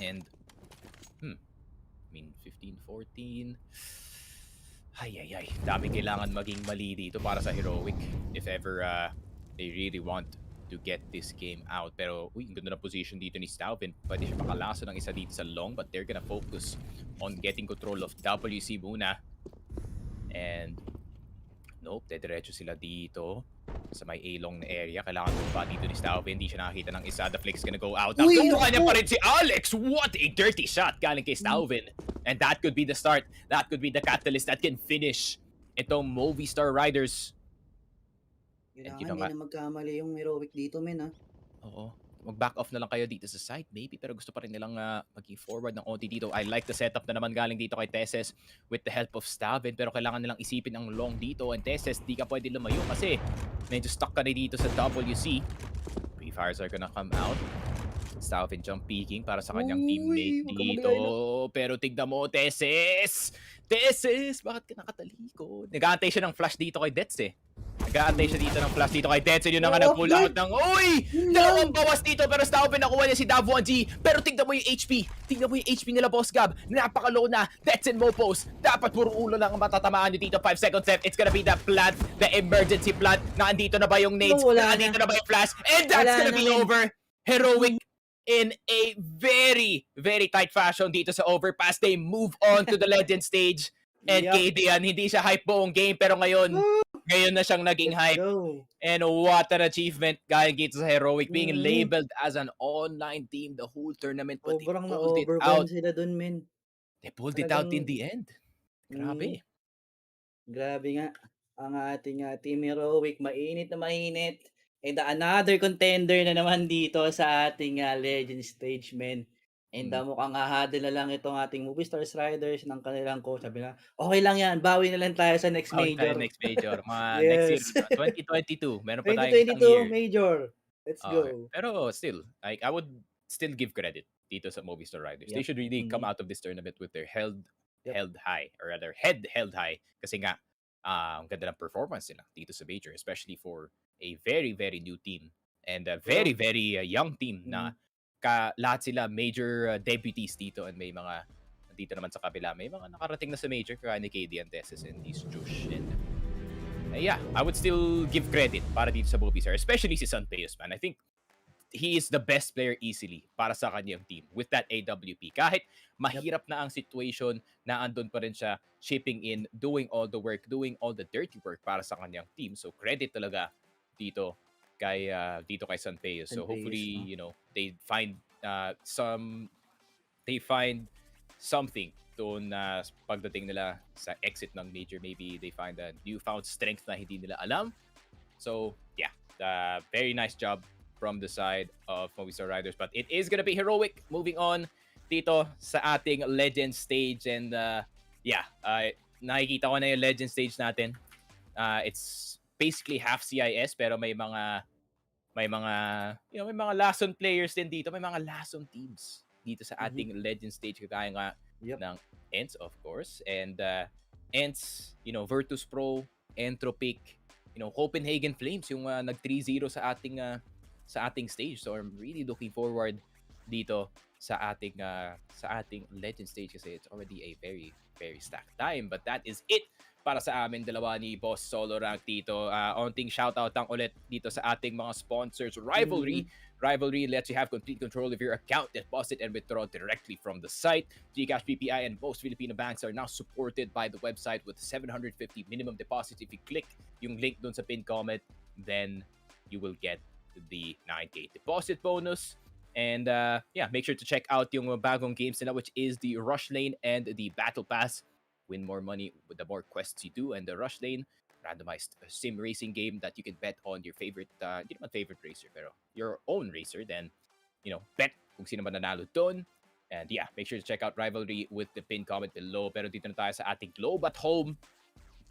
And 15-14. Ay. Daming kailangan maging mali dito para sa Heroic if ever they really want to get this game out. Pero ang ganda na position dito ni Stauvin. Pwede siya makalaso ng isa dito sa long, but they're gonna focus on getting control of WC muna. And nope, dediretso sila dito sa may A-long na area. Kailangan ba dito ni Stauvin. Hindi siya nakakita ng isa. The flick's gonna go out. Nakuha niya pa rin si Alex. What a dirty shot galing kay Stauvin. And that could be the start. That could be the catalyst that can finish itong Movistar Riders. Kailangan hindi na magkamali yung Heroic dito, men, ha? Oo. Mag-back off na lang kayo dito sa side, maybe. Pero gusto pa rin nilang maging forward ng onti dito. I like the setup na naman galing dito kay Tesses with the help of Stauvin. Pero kailangan nilang isipin ang long dito. And Tesses, di ka pwede lumayo kasi medyo stuck ka na dito sa WC. Pre-fires are gonna come out. Stauvin jump peeking para sa kanyang teammate dito. Pero tignan mo, Tesses! Tesses! Bakit ka nakatalikod? Nag-aantay siya ng flash dito kay Dets eh. Nag-aantay siya dito ng flash dito kay Denson. Yun na nga nag-pull out ng... Uy! Dalawang bawas dito pero sa open nakuha niya si Dav1G. Pero tignan mo yung HP. Tignan mo yung HP nila, Boss Gab. Napaka-low na. Denson Mopos. Dapat puro ulo lang ang matatamaan nyo dito. 5 seconds left. It's gonna be the plant. The emergency plant. Naandito na ba yung nades? Naandito na ba yung flash? And that's gonna be over. Heroic in a very, very tight fashion dito sa overpass. They move on to the legend stage. And KD yan, hindi siya hype buong game. Pero ngayon na siyang naging hype. And what an achievement guys dito sa Heroic. Being labeled as an online team the whole tournament. But Sobrang they pulled it na-overwhelm out. sila dun, men. They pulled it out in the end. Grabe. Grabe nga. Ang ating Team Heroic, mainit na mainit. And another contender na naman dito sa ating Legend Stage, men. And mukhang hahadol na lang itong ating Movistars Riders ng kanilang coach. Sabi na, okay lang yan, bawi na lang tayo sa next major. Next major. Yes. Next year, 2022. Meron pa tayong isang 2022 year. major. Let's go. Pero still, like, I would still give credit dito sa Movistar Riders. They should really come out of this tournament with their held high, or rather head held high. Kasi nga, ang ganda ng performance nila dito sa major, especially for a very, very new team and a very, very young team na lahat sila major debutees dito, and may mga dito naman sa kabila, may mga nakarating na sa major kaya ni KD Anteses and these Josh. And yeah, I would still give credit para dito sa Movistar, especially si Sanpeos, man. I think he is the best player easily para sa kanyang team with that AWP. Kahit mahirap na ang situation, na andun pa rin siya, shipping in, doing all the work, doing all the dirty work para sa kanyang team. So credit talaga dito kay Sanpeos. So hopefully, you know, they find something doon na pagdating nila sa exit ng major. Maybe they find a newfound strength na hindi nila alam. So yeah, very nice job from the side of Movistar Riders. But it is gonna be Heroic moving on dito sa ating Legend Stage. And nakikita ko na yung Legend Stage natin. It's basically half CIS, pero may mga Lason players din dito. May mga Lason teams dito sa ating Legend Stage. Kagaya nga ng Ents, of course. And Ents, Virtus Pro, Entropic, Copenhagen Flames, yung nag 3-0 sa ating stage. So I'm really looking forward dito sa ating Legend Stage kasi it's already a very, very stacked time. But that is it para sa amin dalawa ni Boss Solo Rank dito. Onting shoutout lang ulit dito sa ating mga sponsors. Rivalry lets you have complete control of your account, deposit and withdraw directly from the site. GCash, PPI, and most Filipino banks are now supported by the website with 750 minimum deposits. If you click yung link dun sa pinned comment, then you will get the 9K deposit bonus. And make sure to check out yung bagong games nila, which is the Rush Lane and the Battle Pass. Win more money with the more quests you do. And the Rush Lane, randomized sim racing game that you can bet on your favorite, hindi naman favorite racer, pero your own racer. Then, bet kung sino man nanalo doon. And yeah, make sure to check out Rivalry with the pinned comment below. Pero dito na tayo sa ating Globe at Home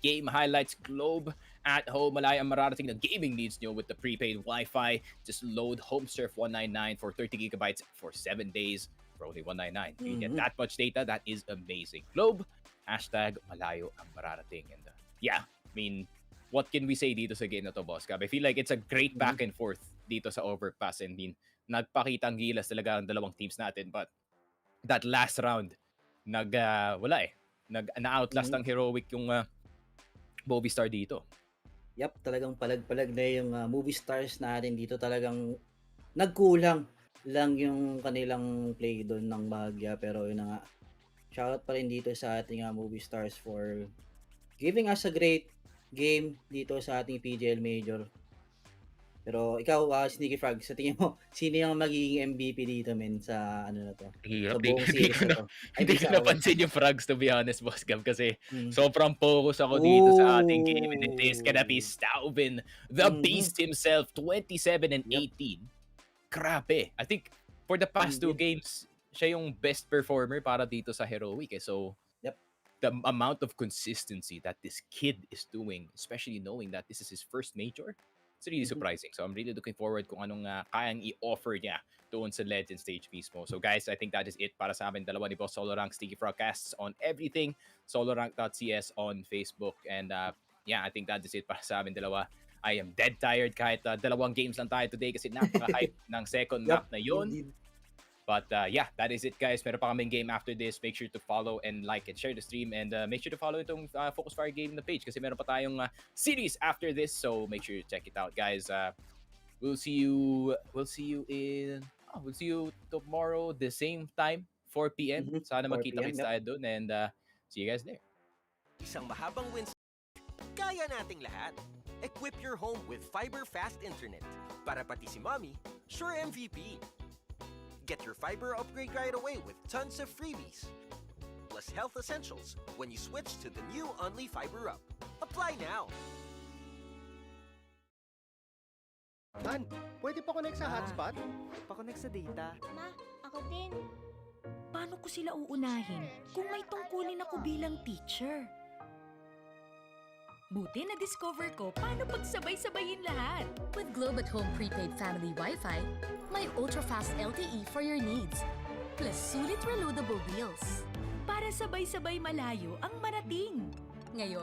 game highlights. Globe at Home, malaya ang mararating na gaming needs nyo with the prepaid Wi-Fi. Just load HomeSurf 199 for 30 gigabytes for 7 days for only 199. You get that much data, that is amazing. Globe, #malayo ang mararating. And what can we say dito sa game na to, Boss Gab? I feel like it's a great back and forth dito sa overpass. And nagpakita ang gilas talaga ang dalawang teams natin. But that last round, na-outlast ang Heroic yung Movistar dito. Yep, talagang palag-palag na yung movie stars natin dito. Talagang nagkulang lang yung kanilang play doon ng bahagya. Pero yun na nga, shoutout pa rin dito sa ating movie stars for giving us a great game dito sa ating PGL Major. Pero ikaw, Sneaky Frog, sa tingin mo, sino yung magiging MVP dito, men, sa na to? Sa buong series na to? Hindi ko napansin yung Frogs, to be honest, Boss Gab, kasi sobrang focus ako dito sa ating game. And it is gonna be Staubin, the Beast himself, 27 and 18. Grabe. I think for the past two games, siya yung best performer para dito sa Heroic. So, the amount of consistency that this kid is doing, especially knowing that this is his first major, it's really surprising. So I'm really looking forward kung anong kayang i-offer niya doon sa Legend Stage mismo. So guys, I think that is it para sa amin dalawa ni Boss Solo Rank, Sticky Frogcasts on everything, solorank.cs on Facebook. And yeah, I think that is it para sa amin dalawa. I am dead tired kahit 2 games lang tayo today kasi napaka-hype ng second map na yun. Indeed. But yeah, that is it guys. Meron pa kaming game after this. Make sure to follow and like and share the stream. And make sure to follow itong Focus Fire game na page kasi meron pa tayong series after this. So make sure to check it out guys. We'll see you tomorrow the same time, 4 p.m. Sana 4 magkita-kits p.m., tayo dun. And see you guys there. Isang mahabang win streak, kaya nating lahat. Equip your home with fiber fast internet. Para pati si mommy, sure MVP. Get your fiber upgrade right away with tons of freebies. Plus health essentials when you switch to the new Only Fiber Up. Apply now. Han, pwede pa connect sa hotspot? Pa-connect sa data. Ma, ako din. Paano ko sila uunahin kung may tungkulin ako bilang teacher? Buti na-discover ko paano pagsabay-sabayin lahat. With Globe at Home Prepaid Family Wi-Fi, may ultra-fast LTE for your needs. Plus sulit reloadable deals. Para sabay-sabay malayo ang marating. Ngayon,